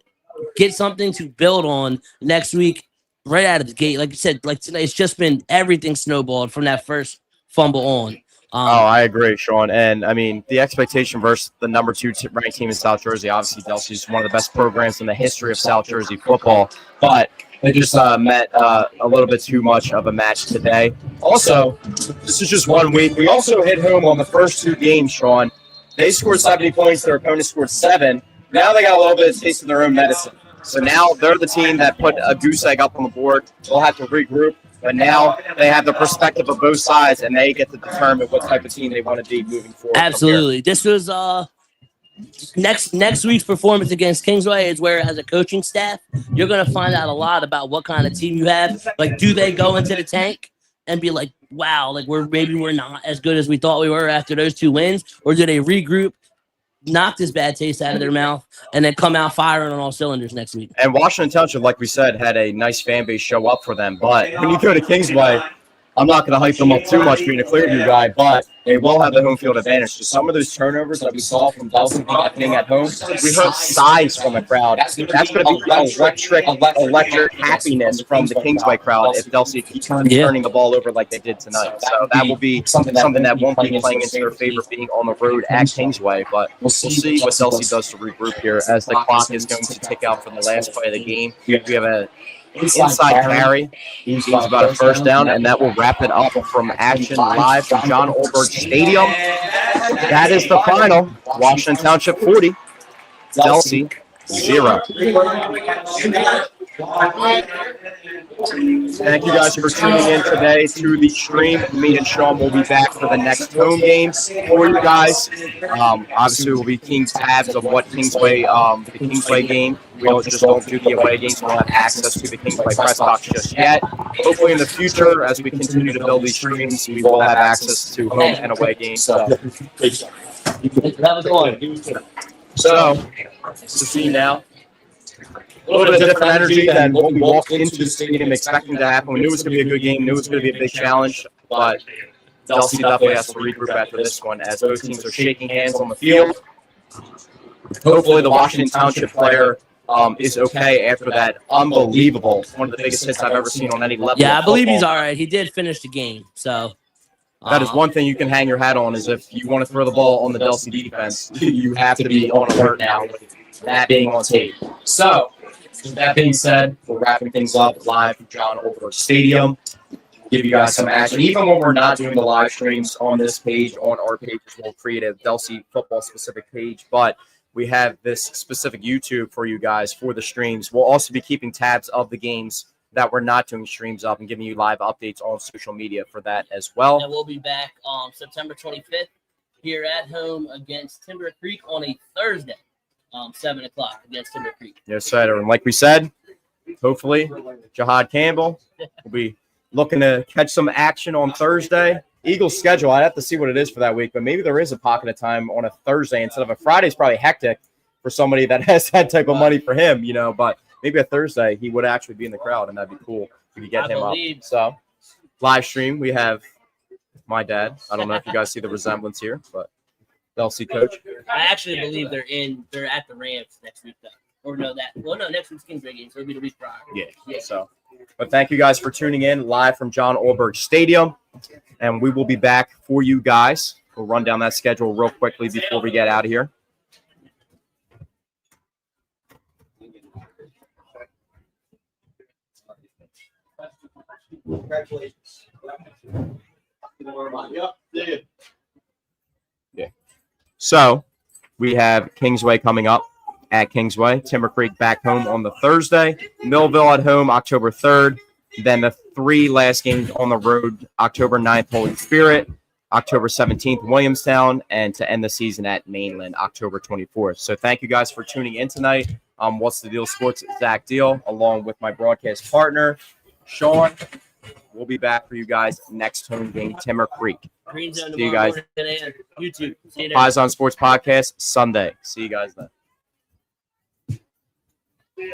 get something to build on next week right out of the gate. Like you said, like tonight, it's just been everything snowballed from that first fumble on. I agree, Sean. And, I mean, the expectation versus the number 2 ranked team in South Jersey, obviously Delsea is one of the best programs in the history of South Jersey football. But they just met a little bit too much of a match today. Also, this is just 1 week. We also hit home on the first 2 games, Sean. They scored 70 points. Their opponent scored 7. Now they got a little bit of taste of their own medicine. So now they're the team that put a goose egg up on the board. They'll have to regroup. But now they have the perspective of both sides, and they get to determine what type of team they want to be moving forward. Absolutely. This was next week's performance against Kingsway is where, as a coaching staff, you're going to find out a lot about what kind of team you have. Like, do they go into the tank and be like, wow, like we're not as good as we thought we were after those 2 wins? Or do they regroup, knock this bad taste out of their mouth, and then come out firing on all cylinders next week? And Washington Township, like we said, had a nice fan base show up for them. But when you go to Kingsway, I'm not going to hype them up too much being a Clearview guy, but they will have the home field advantage. So some of those turnovers that we saw from Delsea happening at home, we heard sighs from the crowd. That's going to be electric happiness from the Kingsway crowd if Delsea keeps turning the ball over like they did tonight. So that will be something that won't be playing into their favor being on the road at Kingsway. But we'll see what Delsea does to regroup here as the clock is going to tick out for the last play of the game. We have a inside carry. He's about a first down, and that will wrap it up from action live from John Olberg Stadium. That is the final. Washington Township 40, Delsea 0. Thank you guys for tuning in today to the stream. Me and Sean will be back for the next home game for you guys. Obviously, we'll be keeping tabs of what Kingsway, the Kingsway game. We just don't do the away games. We don't have access to the Kingsway press box just yet. Hopefully, in the future, as we continue to build these streams, we will have access to home and away games. So, to see now. A little bit of different energy than what we walked into the stadium expecting to happen. We knew it was going to be a good game, knew it was going to be a big challenge, but Delsea definitely has to regroup after this one as both teams are shaking hands on the field. Hopefully the Washington Township player is okay after that unbelievable, one of the biggest hits I've ever seen on any level. Yeah, I believe he's all right. He did finish the game, so. That is one thing you can hang your hat on is if you want to throw the ball on the Delsea defense, you have to be on alert now with that being on tape. So, with that being said, we're wrapping things up live from John Olberg Stadium. Give you guys some action. Even when we're not doing the live streams on this page, on our page, we'll create a Delsea football specific page, but we have this specific YouTube for you guys for the streams. We'll also be keeping tabs of the games that we're not doing streams of and giving you live updates on social media for that as well. And we'll be back on September 25th here at home against Timber Creek on a Thursday. 7 o'clock against Timber Creek. Yes, sir. And like we said, hopefully, H.A.N. Campbell will be looking to catch some action on Thursday. Eagles schedule, I'd have to see what it is for that week, but maybe there is a pocket of time on a Thursday instead of a Friday. Is probably hectic for somebody that has that type of money for him, but maybe a Thursday he would actually be in the crowd, and that'd be cool if we could get him up. So, live stream, we have my dad. I don't know if you guys see the resemblance here, but Delsea coach. I actually believe they're at the Rams next week, though. Or no, next week's Kingsway game, so it'll be the week prior. Yeah. So, but thank you guys for tuning in live from John Olberg Stadium, and we will be back for you guys. We'll run down that schedule real quickly before we get out of here. Congratulations. Yeah. So we have Kingsway coming up at Kingsway. Timber Creek back home on the Thursday. Millville at home October 3rd. Then the 3 last games on the road, October 9th, Holy Spirit, October 17th, Williamstown, and to end the season at Mainland, October 24th. So thank you guys for tuning in tonight. What's the Deal Sports, Zach Deal, along with my broadcast partner, Sean. We'll be back for you guys next home game, Timber Creek. Green Zone See you guys. YouTube. See you there. Eyes on Sports Podcast Sunday. See you guys then.